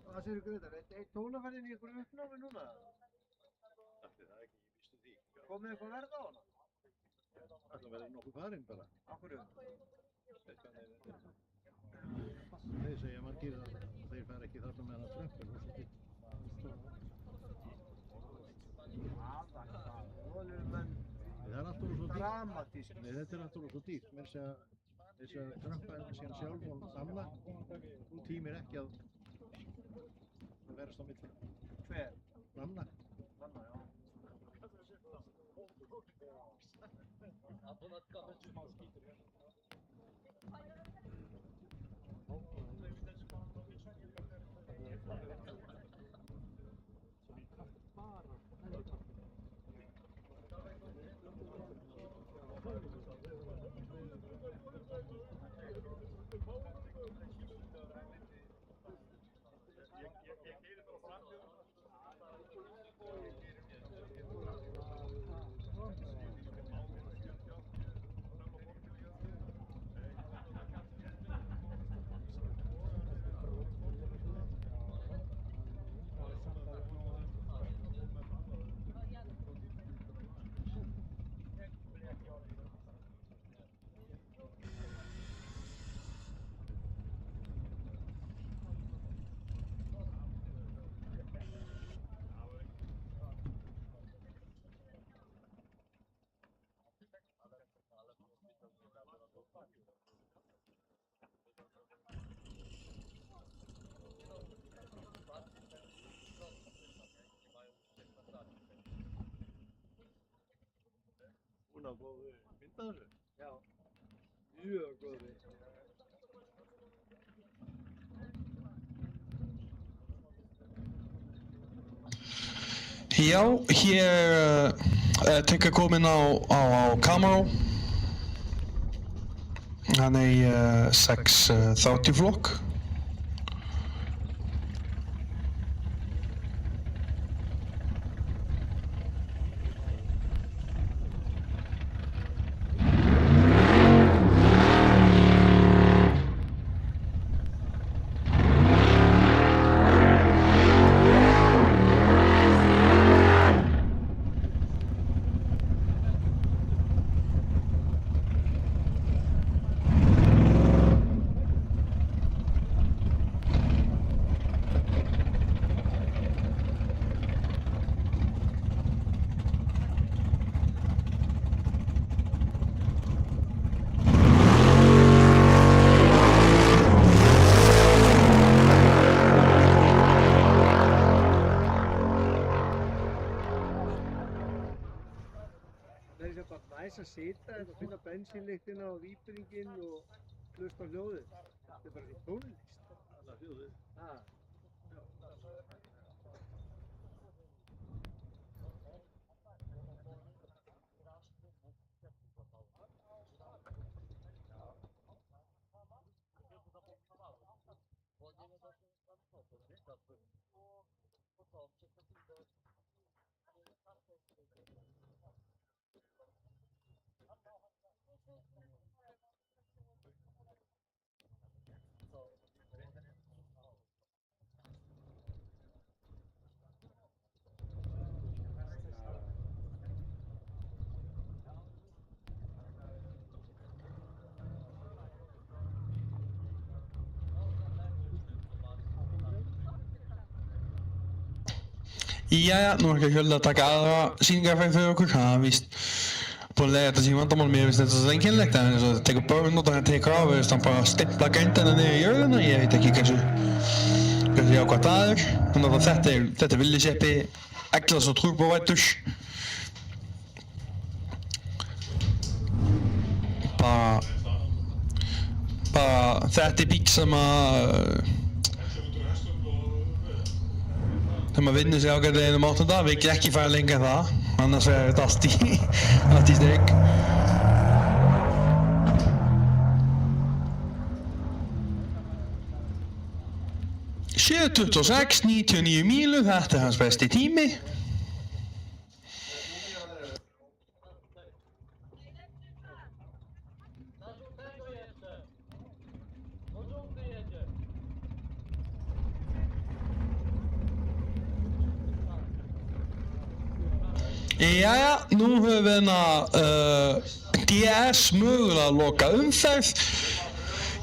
Hvað segirðu Grétar? Er tónaferðin í einhverju uppnámi núna? Ætli það ekki, ég vístu því. Komið eitthvað verð á hana? Ætla verður nokkuð farinn bara. Af hverju? Þeir segja margir að þeir fara ekki þarna með hana Trump en þessu til. Það er alltaf svo dýrt. Dramatísk. Nei, þetta er alltaf svo dýrt. Mér segja þess að Trump er síðan sjálf og Nanna, hún tímir ekki að verast á milli. Hver? Nanna. Nanna, já. Hún á góðu mynd af þessu. Já, mjög góði. Já, hér er Tryggvi kominn á Camaro. Hann er í 630 flokk. Það er bara næs að sita og finna bensínlyktina og víbringinn og hlusta á hljóðið. Þetta er bara svo tónlist. Alla hljóðið. Jæja, nú er ekki Hjölli að taka aðra sýningarferð fyrir okkur. Það er víst búin að lega þetta sín vandamál. Mér finnst þetta svo einkennilegt, en eins og þetta tekur börn út og hann tekur á, veist hann bara stimpla grindina niður í jörðina. Ég veit ekki hversu jákvæmt það er. Þannig að þetta er villiseppi Eglas og Turbovættur. Bara þetta er bíl sem að vinnur sig ágætlega einum 8. Við ekki fara lengra en það, annars er þetta allt í strik. (7:26, 99 mílur), þetta er hans besti tími. Jæja, nú höfum við hérna DS mögulega loka umferð.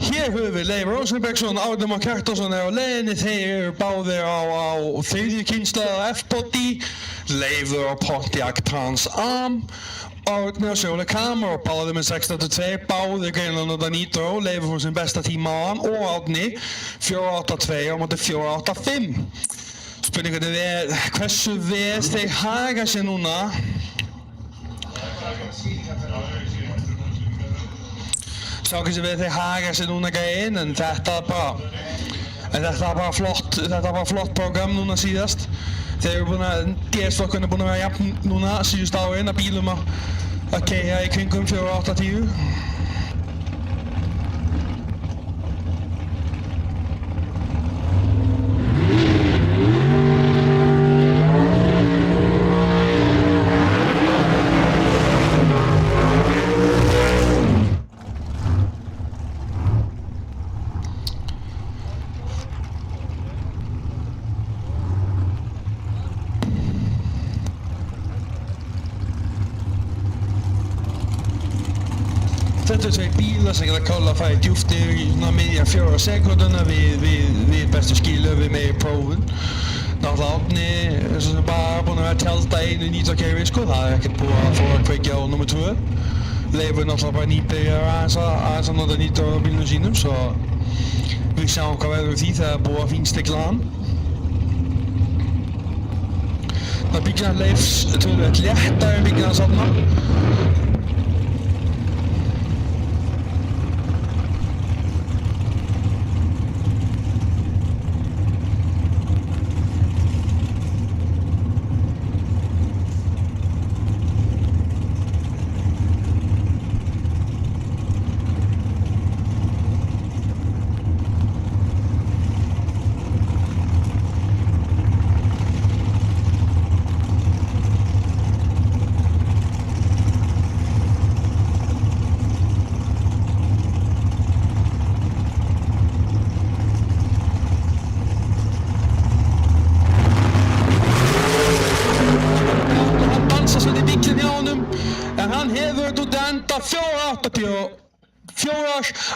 Hér höfum við Leif Rosenbergsson, Árni Már Kjartansson á leiðinni. Þeir eru báðir á þriðju kynslóð F-body. Leifur á Pontiac Trans Am. Árni á Chevrolet Camaro, báðir með 682, báðir greinlega nota nitro. Leifur fór sin besta tíma á hann og Árni 482 á móti 485. Spurningin er hversu vel þeir haga sig núna. Sjá hversu vel þeir haga sig núna gæinn, en þetta er bara flott program núna síðast. Þeir eru búin að, DS-flokkurinn er búin að vera jafn núna síðust árin að bílum að keyra í kringum 480. Þetta er tveir bílar sem geta klálega að fara djúpt yfir í miðja 4 sekúnduna við bestu skilöfi með prófun. Náttúrulega Árni er svo sem bara búinn að vera að tjálta einu nýtrakerfi, sko. Það er ekkert búið að fóra að kveikja á nummer 2. Leifur er náttúrulega bara nýbyrjar aðeins að nota nýtra á bílunum sínum, svo við sjáum hvað verður því þegar búið að fínstikla hann. Það er bílinn Leifs töluvert léttari en bílinn hans Árna.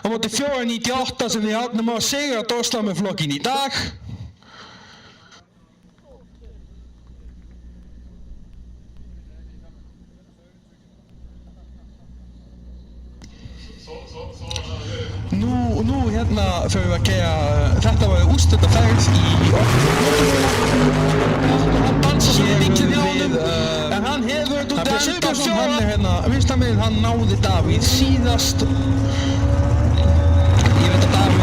Á móti 498 sem við hafnum að sigra Dorsla með flokkinn í dag. Nú hérna fyrir við að gera, þetta var úrslitaferð í en hann hefur Björn Sigurðsson, hann er hérna vinstamegin, hann náði Davíð síðast. Ég veit að Davíð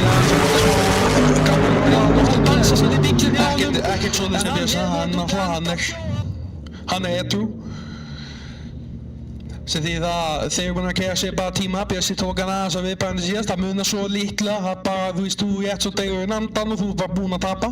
ekkert svona snabbiðs, hann er edrú. Sem því það, þeir eru búin að keyra sér bara tíma, Bjössi tók hann aðeins að viðbærandi síðast, það munar svo líklega, það bara, þú veist, þú rétt svo degur inn andan og þú er bara búinn að tapa.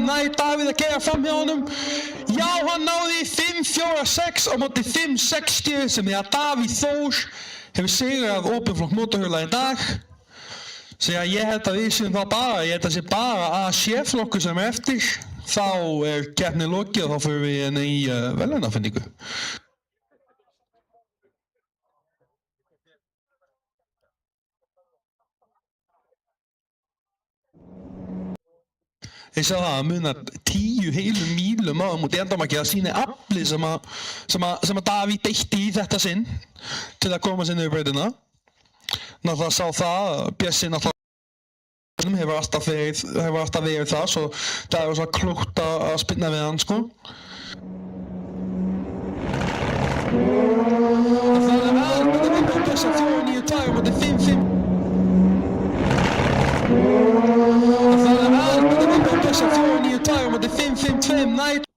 Nei, Davíð að keyra fram hjá honum. Já, hann náði 5.46 á móti 5.60 sem því að Davíð Þór hefur sigrað Openflokk mótorhjóla í dag. Svo ég held að við séum það bara, ég held að það sé bara AC-flokkur sem er eftir. þá keppnin lokið og þá fyrir við inn í verðlaunafinningu. Ég sá það að munar 10 heilum mílum á múti endamarkið að sýna aflið sem að Davíð beitti í þetta sinn til að koma sinni yfir brautina. Náttúrulega sá það að Bjössi náttúrulega hefur alltaf verið það, svo það er svo klókt að spinna við hann, sko. Það er aðeins að vinna Bjössi að 4-9-2 á múti 5-5. Það er aðeins að vinna Bjössi að 4-9-2 á múti 5-5-2 nætt.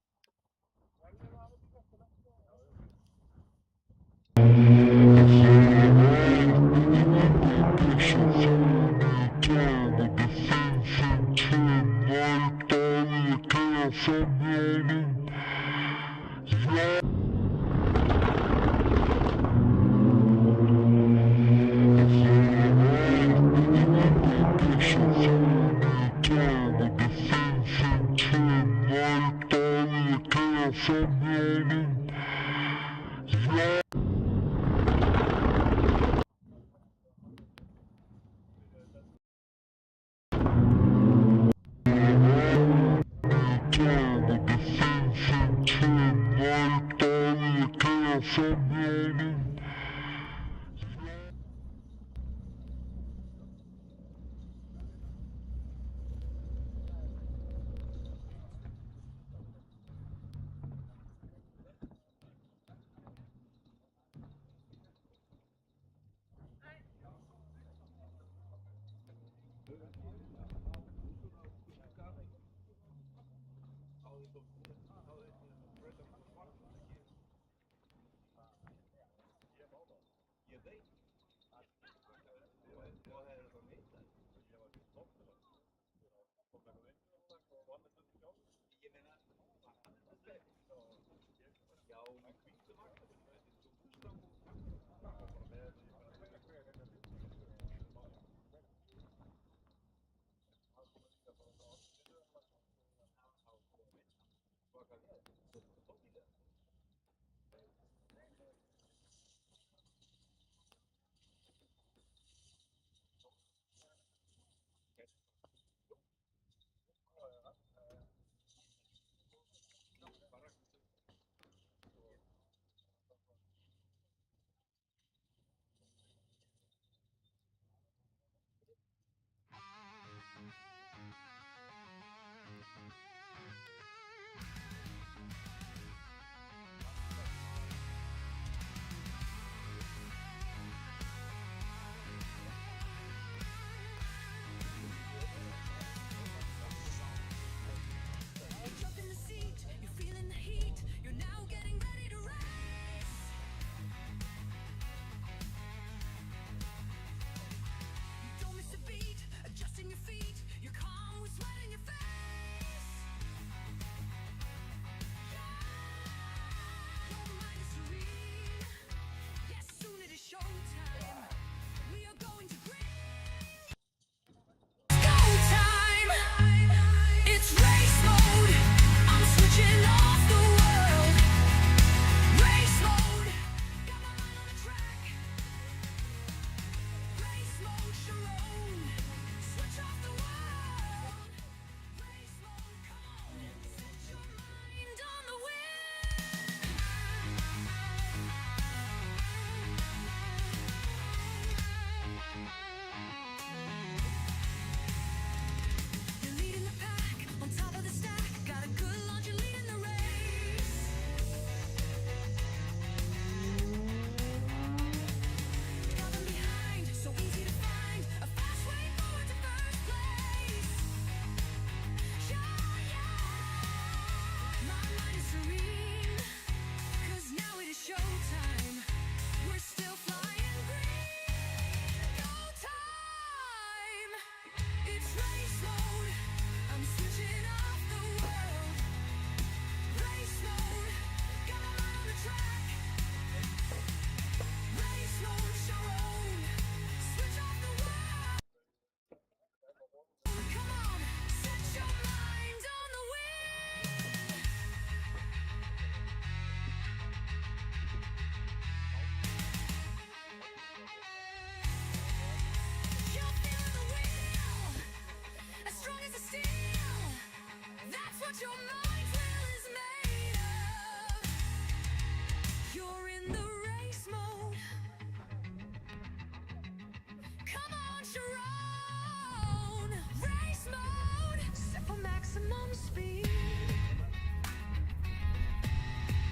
drone. Race mode, set for maximum speed.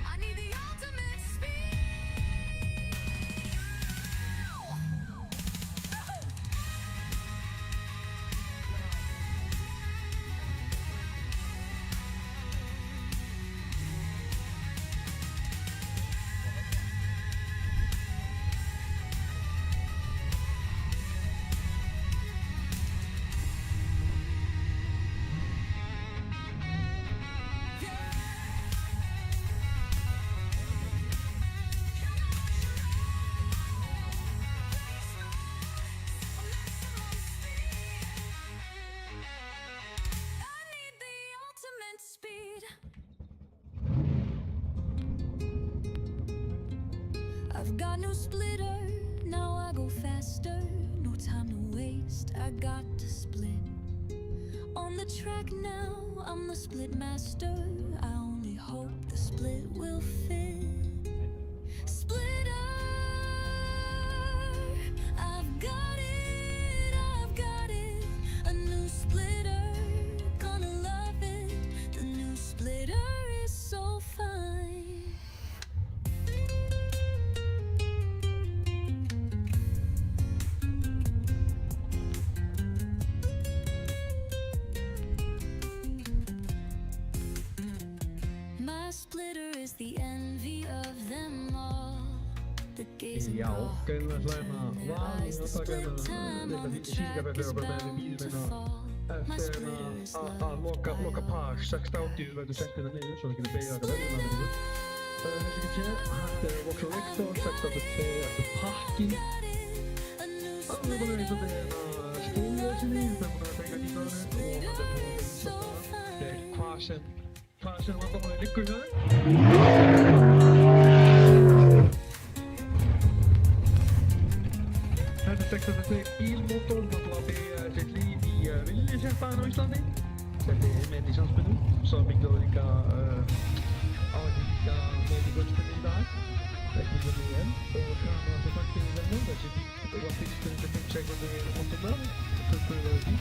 I need the ultimate speed. I need the ultimate speed. I've got no splitter, now I go faster. No time to waste, I got to split. On the track now, I'm the split master. I only hope the split will fit. Splitter, I've got it, I've got it. A new splitter, gonna love it. The new splitter is so fine. My splitter is the envy of them all. The gazing Já, gawk gæðum að slæma in their valin eyes. The og taka split time on the track is bound to fall. My eftir splitter is að loved loka by par all. 6.80 verður sett hérna niður svo það getur beigja þetta verðunarverðu. Þessi ekki sé, þetta er Voxer Victor, 6.82 eftir pakkin. Það er búin að vera svolítið að skilja sinni, það er búin að beigja gítarinu og þetta er búin að visa það hvað sem vandamáli liggur hjá þeim. Þetta er 6.82 bílmótor, náttúrulega byrja sitt líf í Villisjeppaðan á Íslandi. Þetta er með í samspilum, svo byggði það líka með í gullspilum í dag. Ekki í gullspilum enn, og kannan það svo takkið í þennum. Þessi bíl var fyrstur undir 5 sekundur í mótornar, fullbúið það bíl.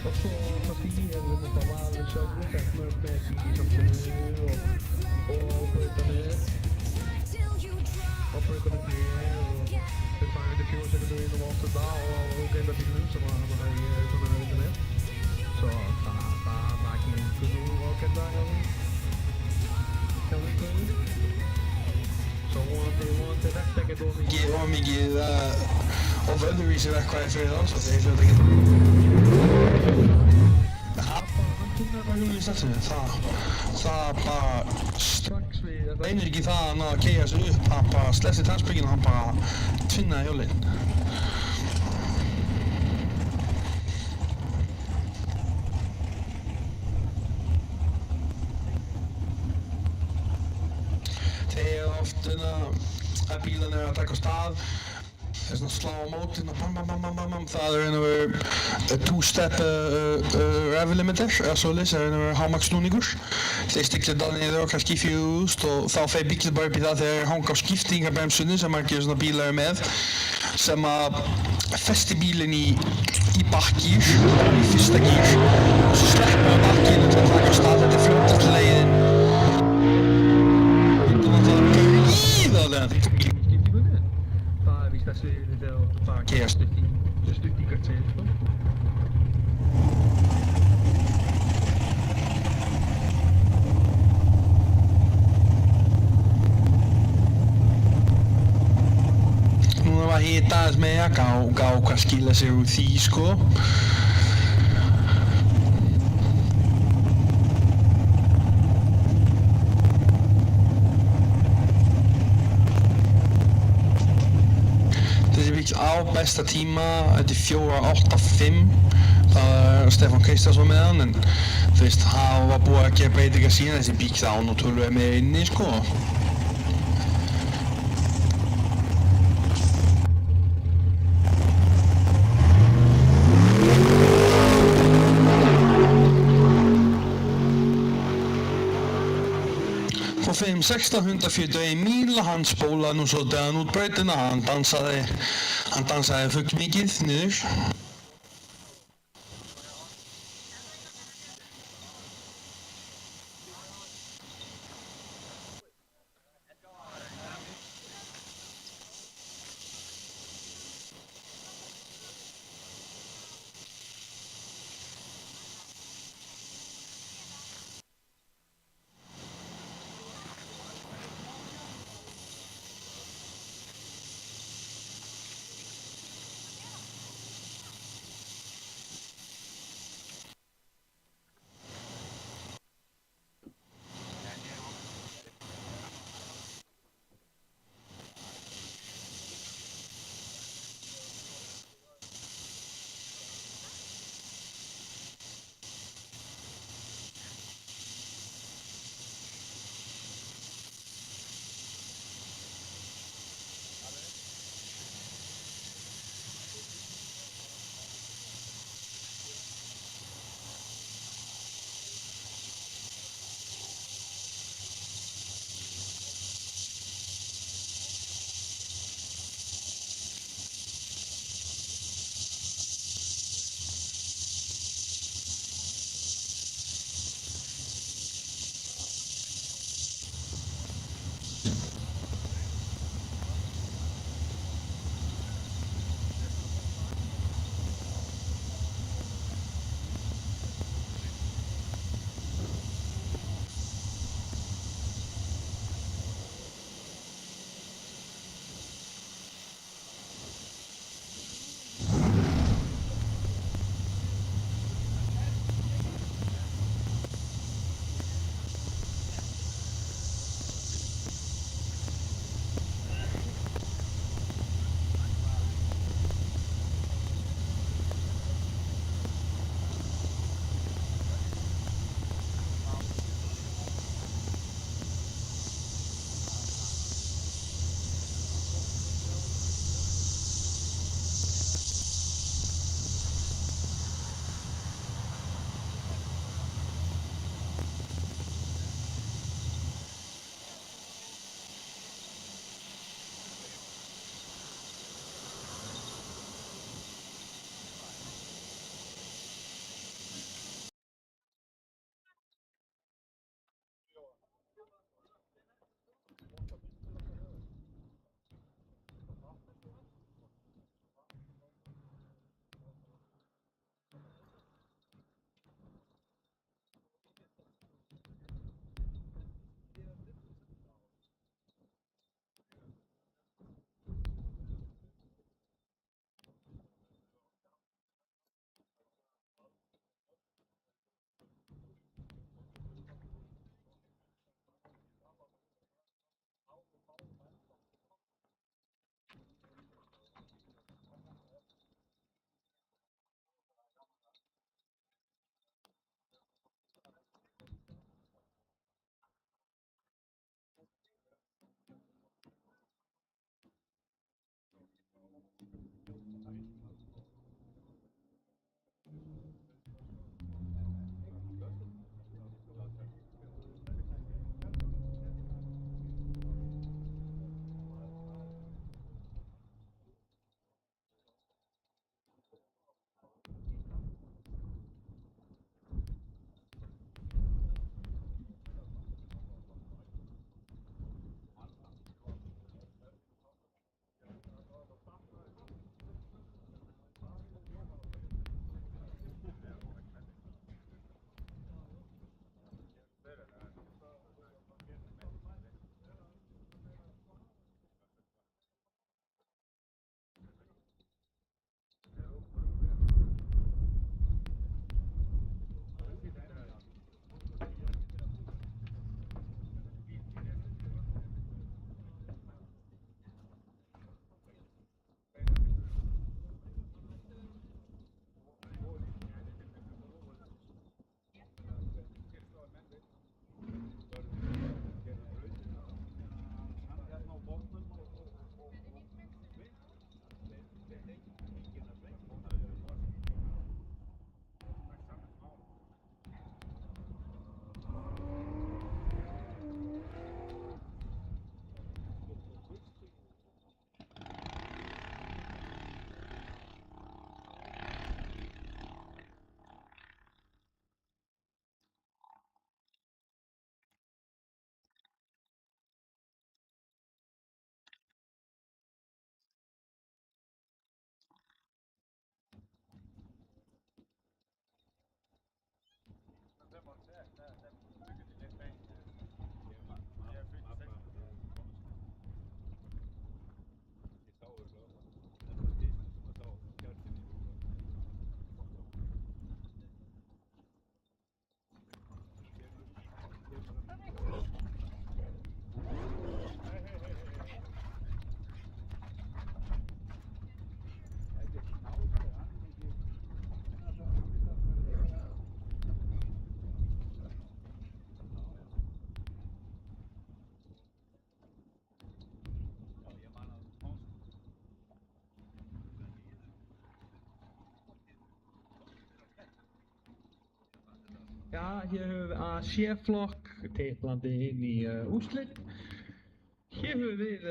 Og svo það því hefur við þetta valið sjálfur, sett mörg með í samspilinu og brautanir og þeir fæði til 4 sekundur inn og áttu það og geila bílunum sem hann var í svona vinna með. Svo það gengur nú ágætlega hjá þeim góðu. Svo vonandi þetta ekkert of mikið. Of mikið of öðruvísi verkvæði fyrir þá, svo þeir hljóta ekki. Hann kunnar bara hjá í stafsinu, það bara reynir ekki það að ná að keyra sig upp, hann bara slefti tannsbygginu og hann bara tvinnaði hjólinn. Þegar oft að bílarnir eru að taka á stað, þeir svona slá á mótinn og bam bam bam bam bam, það er einhver two-step rev limiter eða svoleiðis, það er einhver hámarksnúningur. Þeir stikla það niður á kannski 4.000 og þá fer bíllinn bara upp í það þegar þeir hanga á skiptingarbremsunni sem margir svona bílar eru með, sem að festi bílinn í bakkgír, í fyrsta gír, og svo sleppur það bakkgírinn til að taka á stað. Þetta er fljótasta leiðin. Það er gríðarlega þykkt. Það er víst þessi þegar það Gerast. stutt í hvert segir sko. Núna var hita aðeins með að gá hvað skila sig úr því sko. Þessi bíll á besta tíma, þetta er 4.85. Það er Stefán Kristjáns var með hann, en þú veist, hann var búið að gera breytingar síðan. Þessi bíll á náttúrulega með inni sko. på 1641 míl, hann spólaði nú svo döðan út brautina, hann dansaði fullmikið niður. Ja, hier hören wir AC-flokk, titlandi inn í úrslit. Hér höfum við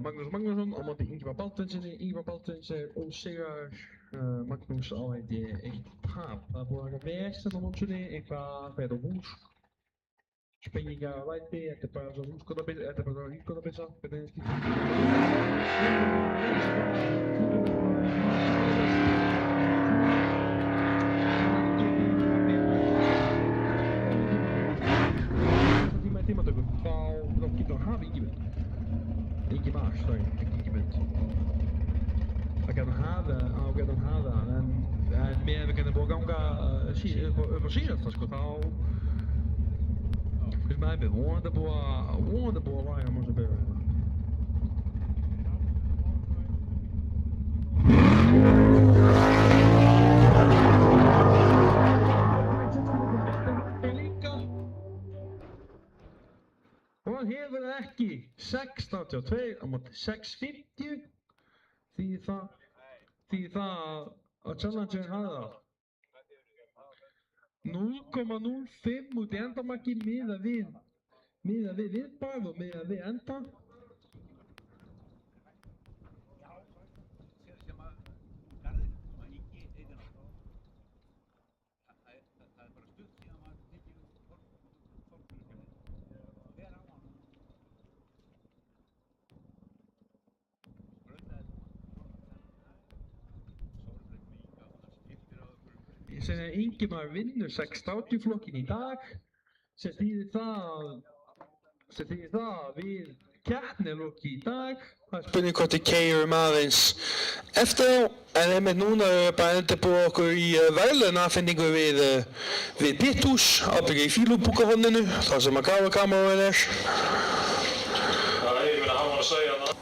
Magnús Magnússon á móti Ingvar Baldvinsinni. Ingvar Baldvins ósigar, Magnús á held ég 1 tap. Það er búið að vera vesen á mótsunni, eitthvað fyrir hús. Spengingar og læti, þetta er bara svona húsgötabissa, þetta er bara svona húsgötabissa, hvernig þið skilur. Tímatökum, þá getur hann hafa Ingibjörn. Ingimar, sorry, ekki Ingibjörn. Það getur hann hafa, en með við getum búið að ganga upp á síðasta, sko, þá finnst maður með vonandi búið að væga mús að byrja hérna. Og hann hefur það ekki 6.82 á móti 6.50 því það að Challenger hafði það 0.05 út í endamarki miðað við viðbæð og miðað við enda. Sem Ingimar vinnur 6.80 flokkin í dag, sem þýðir það við keppnilokki í dag. Spurning hvort þið keyrum aðeins eftir á, en einmitt núna erum við bara að undirbúa okkur í verðlaunaafhendingu við Pitthús, ábyggi í Fílubúkahorninu, þar sem að gáfakameravel er. Já, ég meina hann var að segja það.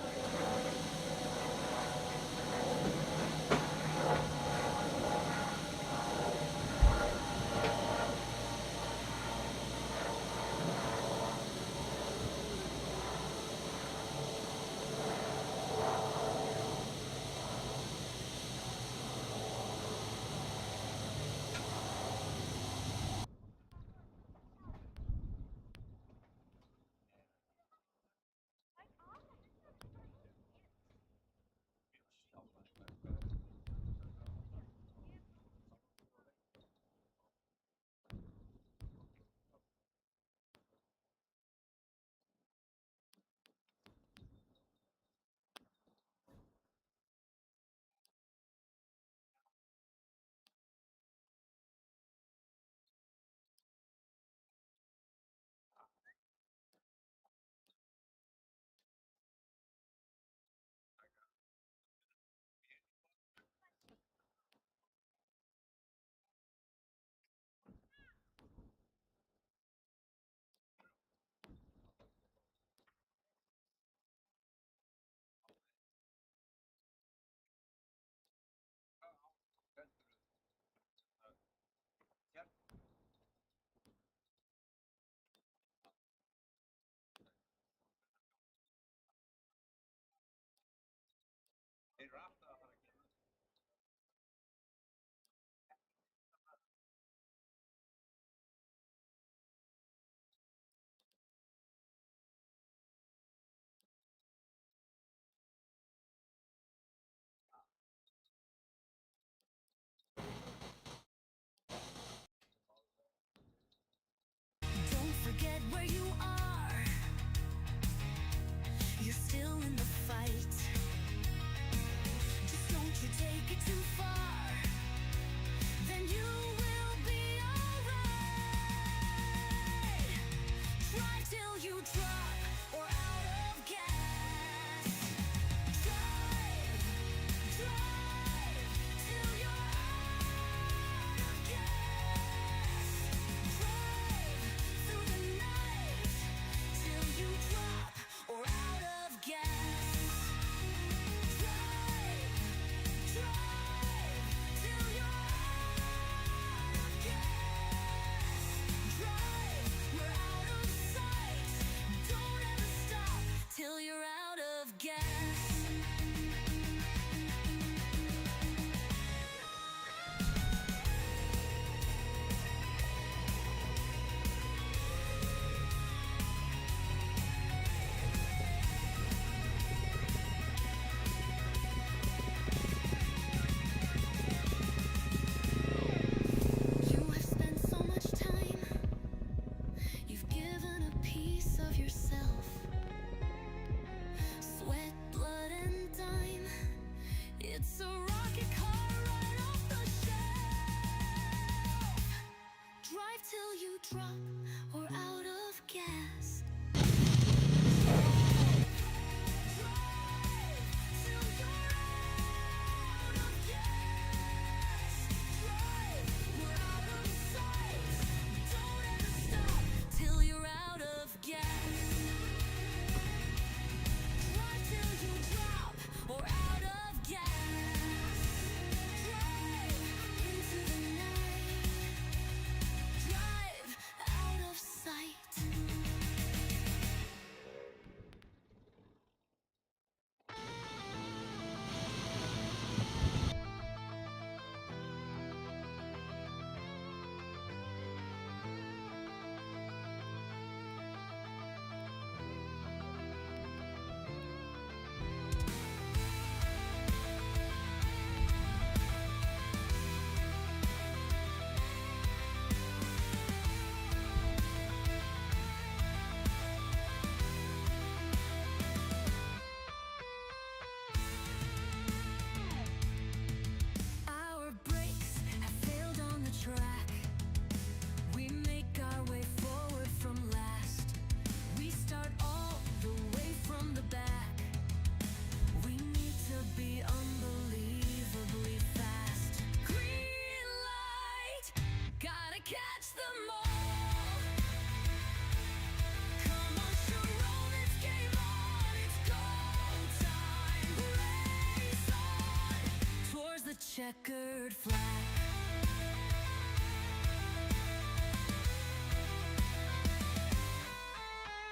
checkered flag.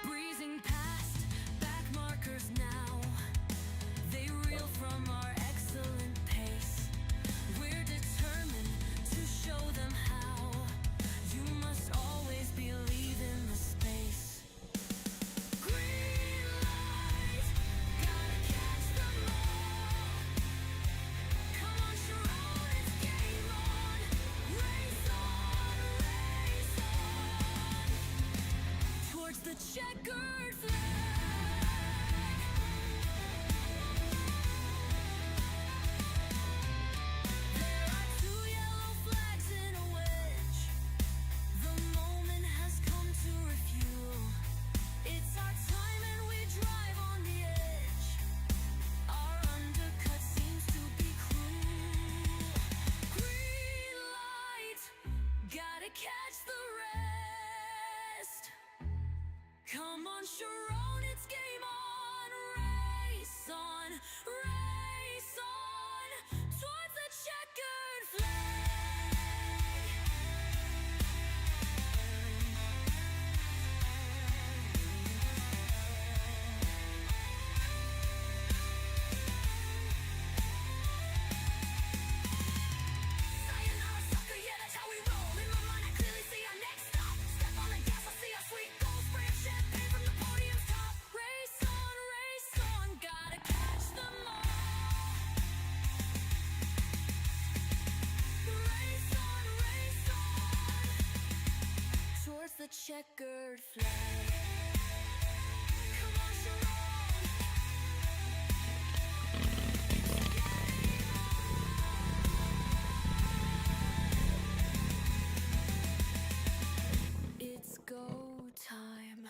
Breezing past back markers now, they reel from our excellent pace. We're determined to show them how. You must always believe in the space. Green light, gotta catch them all. Come on, Sharon, it's game on. Race on, race on. Towards the checkered flag. There are two yellow flags in a wedge. The moment has come to refuel. It's our time and we drive on the edge. Our undercut seems to be cruel. Green light, gotta catch the rest. Come on, Sharon, it's game on. Race on, race on. Towards the checkered flag. Sayonara, sucker, yeah, that's how we roll. In my mind, I clearly see our next stop. Step on the gas, I see our sweet goals. Spray of champagne from the podium's top. Race on, gotta catch them all. Race on, towards the checkered flag. Come on, Sharon. It's go time.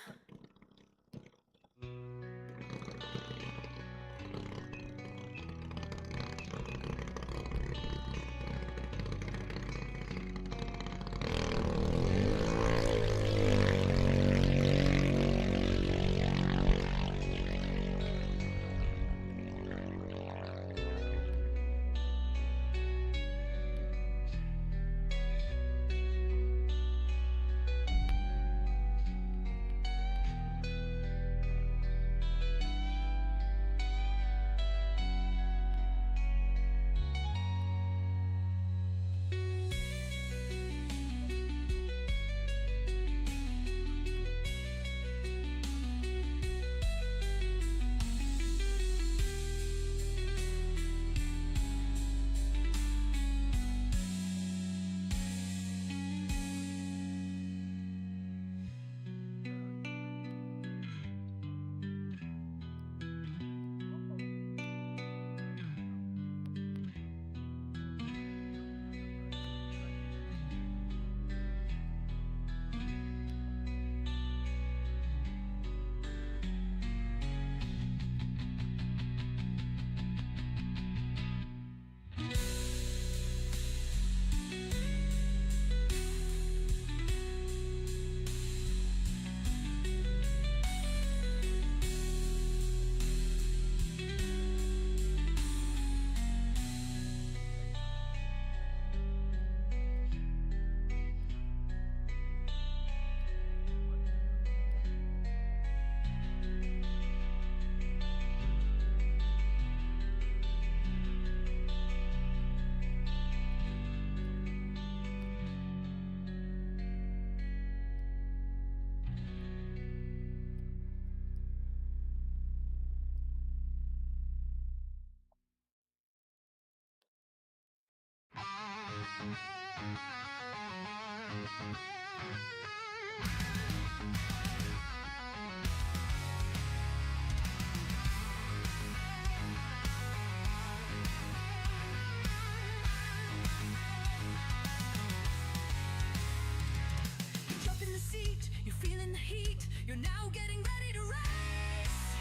Jump in the seat, you're feeling the heat. You're now getting ready to race.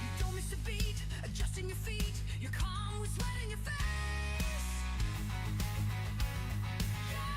You don't miss a beat, adjusting your feet. You're calm with sweat in your face. Yeah.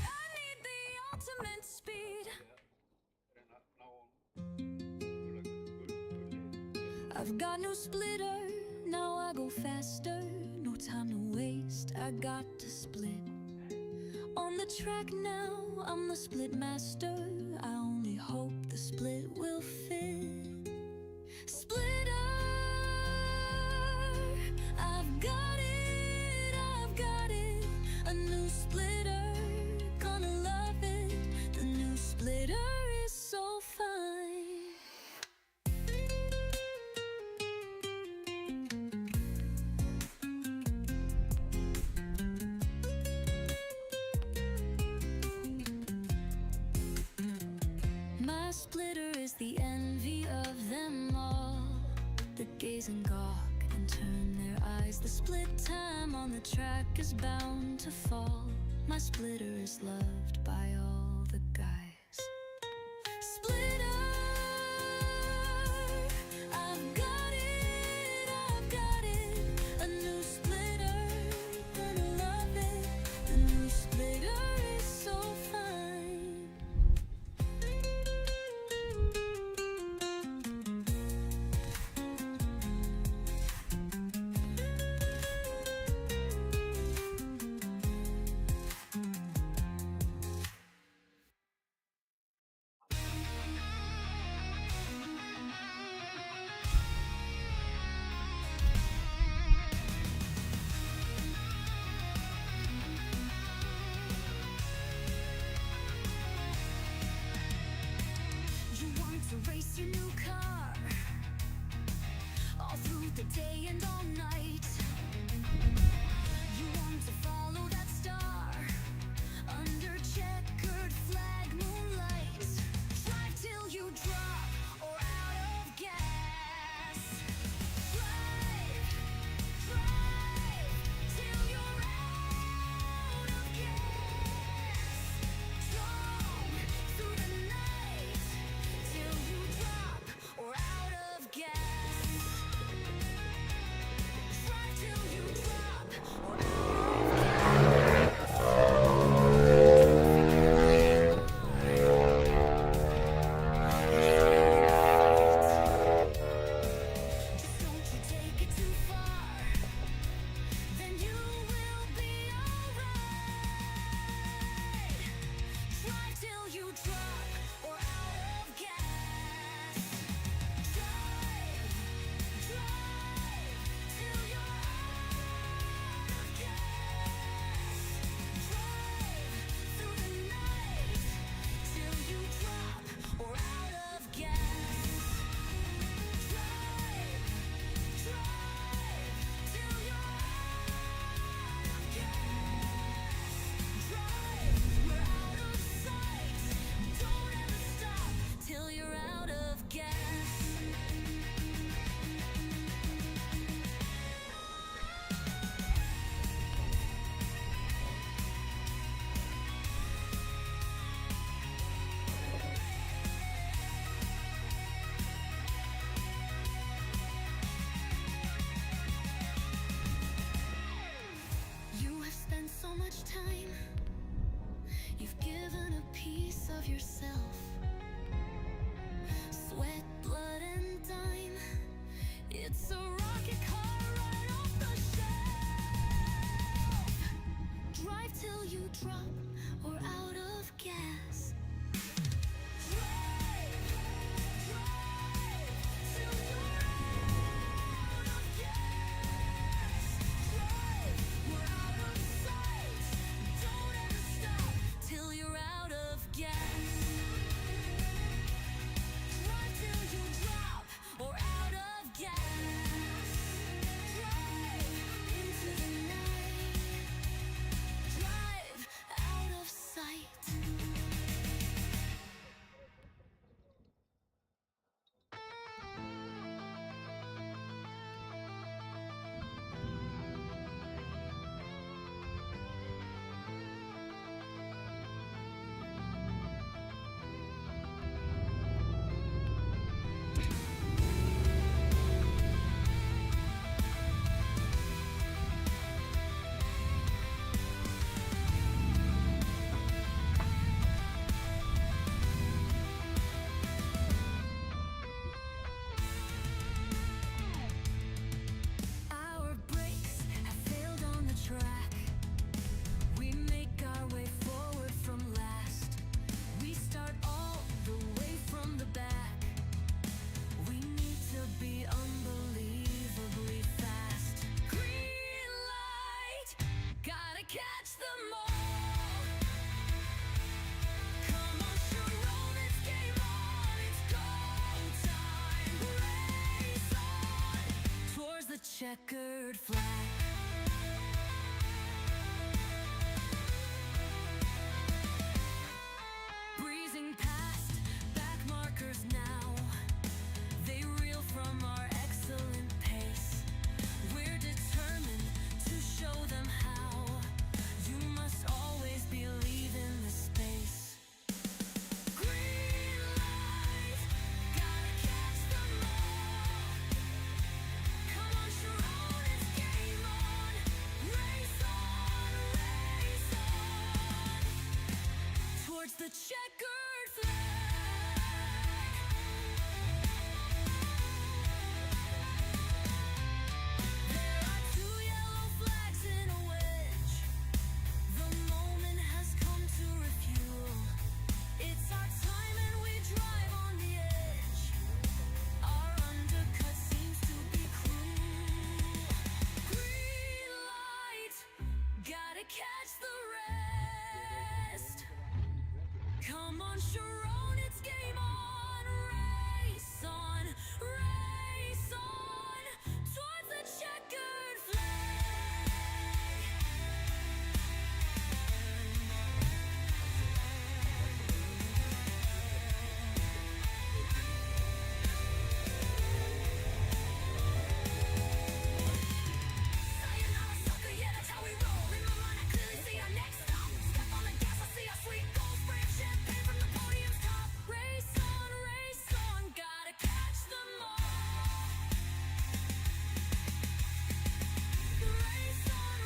I need the ultimate speed. I've got no splitter, now I go faster. No time to waste, I got to split. On the track now, I'm the split master. I only hope the split will fit. Splitter, I've got it, I've got it. A new splitter, gonna love it. The new splitter is so fine. My splitter is the envy of them all. That gaze and gawk and turn their eyes. The split time on the track is bound to fall. My splitter is loved by all the guys. Splitter, I've got it, I've got it. A new splitter, gonna love it. The new splitter is so fine. You want to race your new car all through the day and all night. You want to follow that star under checkered flag moonlight. Drive till you drop or out of gas. Drive, drive till you're out of gas. Strong through the night till you drop or out of gas. Drive till you drop or out of Just don't you take it too far, then you will be alright. Drive till you drop or out of gas. Drive, drive till you're out of gas. Drive through the night till you drop or out of gas. Drive, drive till you're out of gas. Drive, we're out of sight. Don't ever stop till you're out of gas. You have spent so much time. You've given a piece of yourself. Sweat, blood, and dime. It's a rocket car right off the shelf. Drive till you drop or out of gas. Drive, drive till you're out of gas. Drive, we're out of sight. Don't ever stop till you're out of gas. Drive till you drop or out of gas. Drive into the night. Drive out of sight. checkered flag. Breezing past back markers now, they reel from our excellent pace. We're determined to show them how. You must always believe in the space. Green light, gotta catch them all. Come on, Sharon, it's game on. Race on, race on. Towards the checkered flag. There are two yellow flags in a wedge. The moment has come to refuel. It's our time and we drive on the edge. Our undercut seems to be cruel. Green light, gotta catch the rest. Come on, Sharon, it's game on. Race on, race on. Towards the checkered flag. Sayonara, sucker, yeah, that's how we roll. In my mind, I clearly see our next stop. Step on the gas, I see our sweet goals. Brand champagne from the podium's top. Race on, gotta catch them all. Race on,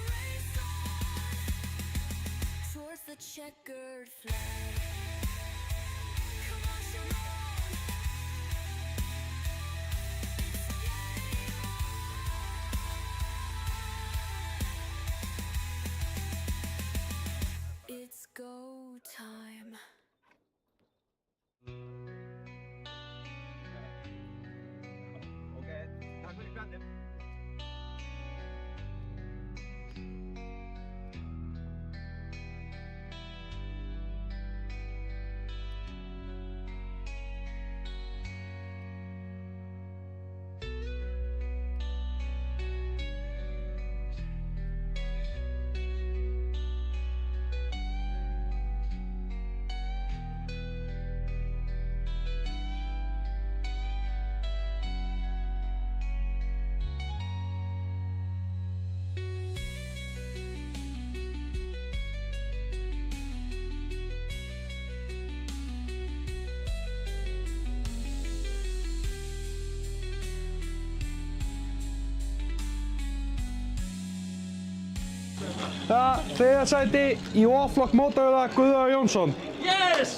towards the checkered flag. Come on, Sharon. It's go time. Okej, tack för ikväll. Þriðja sæti í O-flokk mótorhjóla Guðvar Jónsson. Yes!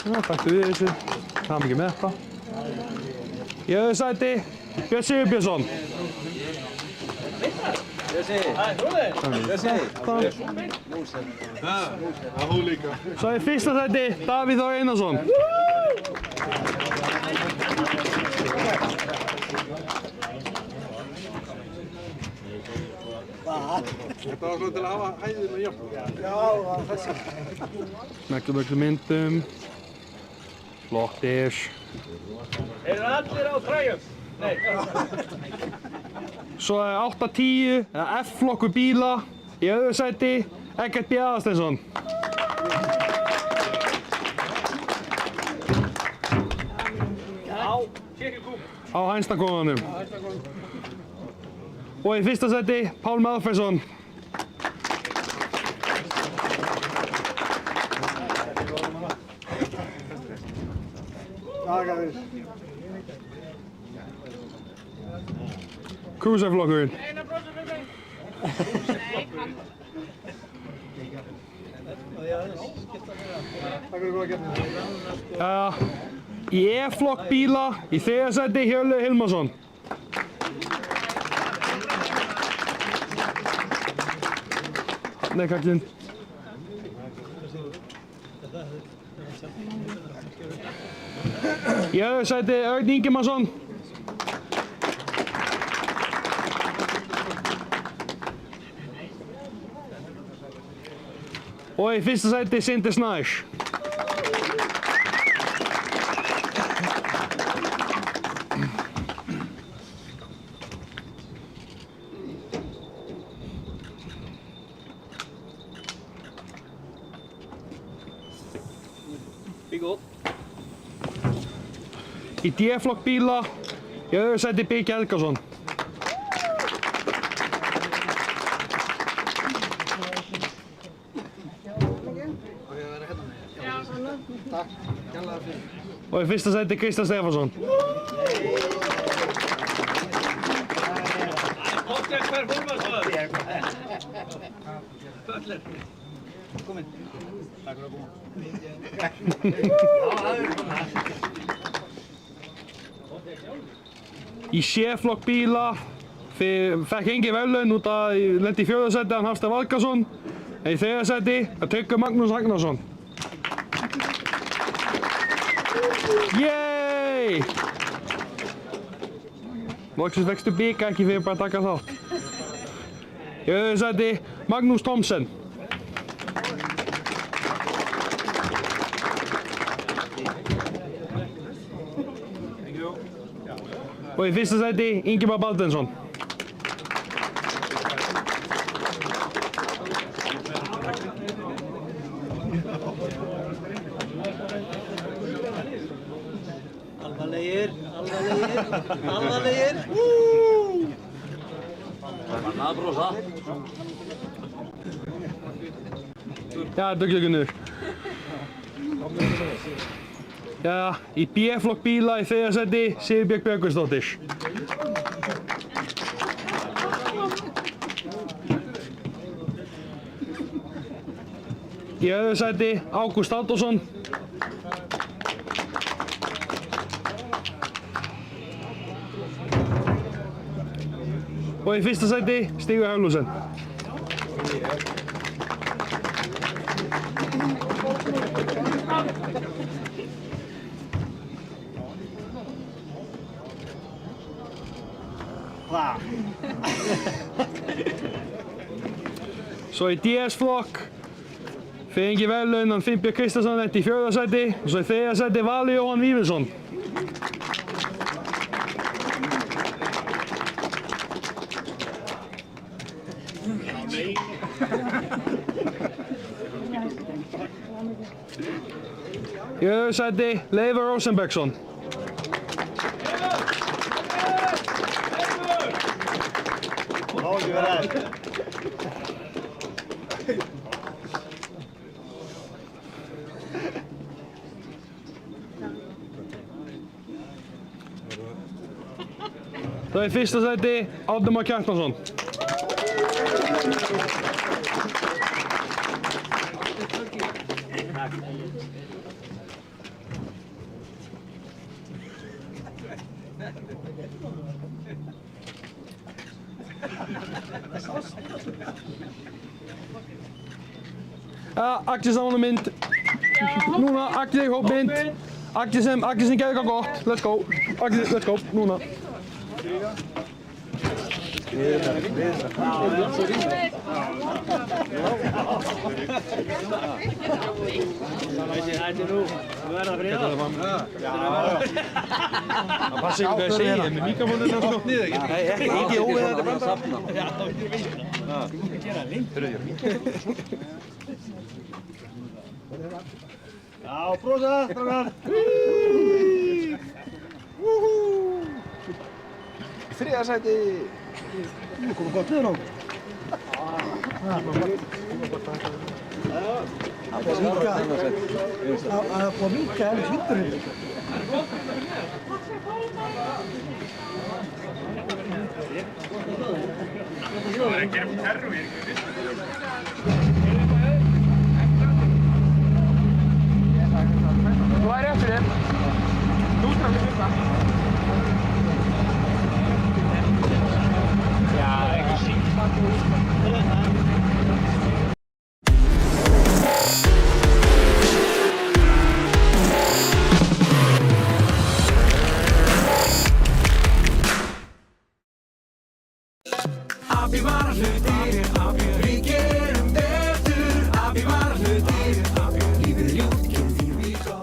Já, taktu við þessu. Það er mikið með þetta. Í öðru sæti Björn Sigurbjörnsson. Svo í fyrsta sæti Davíð Þór Einarsson. Þetta var svona til að hafa hæðina jöfn. Já, þessi. Smeklu myndum. Flottir. Eru allir á treyjum? Nei. Svo er 8-10 eða F-flokkur bíla í öðru sæti Eggert B. Aðarsteinsson. Á hænsnakofanum. Og í fyrsta sæti Pálmi Alfreðsson. Cruiserflokkurinn. Í E-flokk bíla í þriðja sæti Hjörleifur Hilmarsson. Nei, kallinn. Í öðru sæti Örn Ingimarsson. Og í fyrsta sæti Sindri Snær. Í D-flokk bíla, í öðru sæti Birgir Helgason. Og í fyrsta sæti Kristján Stefánsson. Í C-flokk bíla fekk engin verðlaun út að ég lendi í 4. sæti hann Hafstein Valgarðsson. En í 3. sæti Tryggvi Magnús Ragnarsson. Yey! Loksins fékkstu bika ekki fyrir bara að taka þátt. Í 2. sæti Magnús Thomsen. Og í 1. sæti Ingimar Baldvinsson. Alvarlegir. Það brosa. Ja, duglegunur. Ja, í B-flokk bíla í 3. sæti Sigurbjörg Björgvinsdóttir. Í 2. sæti Ágúst Halldórsson. Og í 1. sæti Stígur Haflúsen. Svo í DS-flokk fengi verðlaun hann Finnbjörn Kristjánsson í 4. sæti og svo í 3. sæti Valur Jóhann Vífinsson. Í 2. sæti Leifur Rosenbergsson. Svo í 1. sæti Árni Kjartansson. Ja, Axel samler mynd. Núna, Axel í hópmynd. Axel sem gerði eitthvað gott. Let's go. Axel, let's go. Núna. Það passar ekki hvað ég segi með mikrofóninn og sko. Ekki óvið þetta branda. Já, brosa, strákar. 3. sæti. Nú komum gott niður á. Það búið að minka enn hluturinn. Það er ekki terror. Þú er eftir þér. Þú strafir þetta. Já, ekki síðan. Abi var hluti,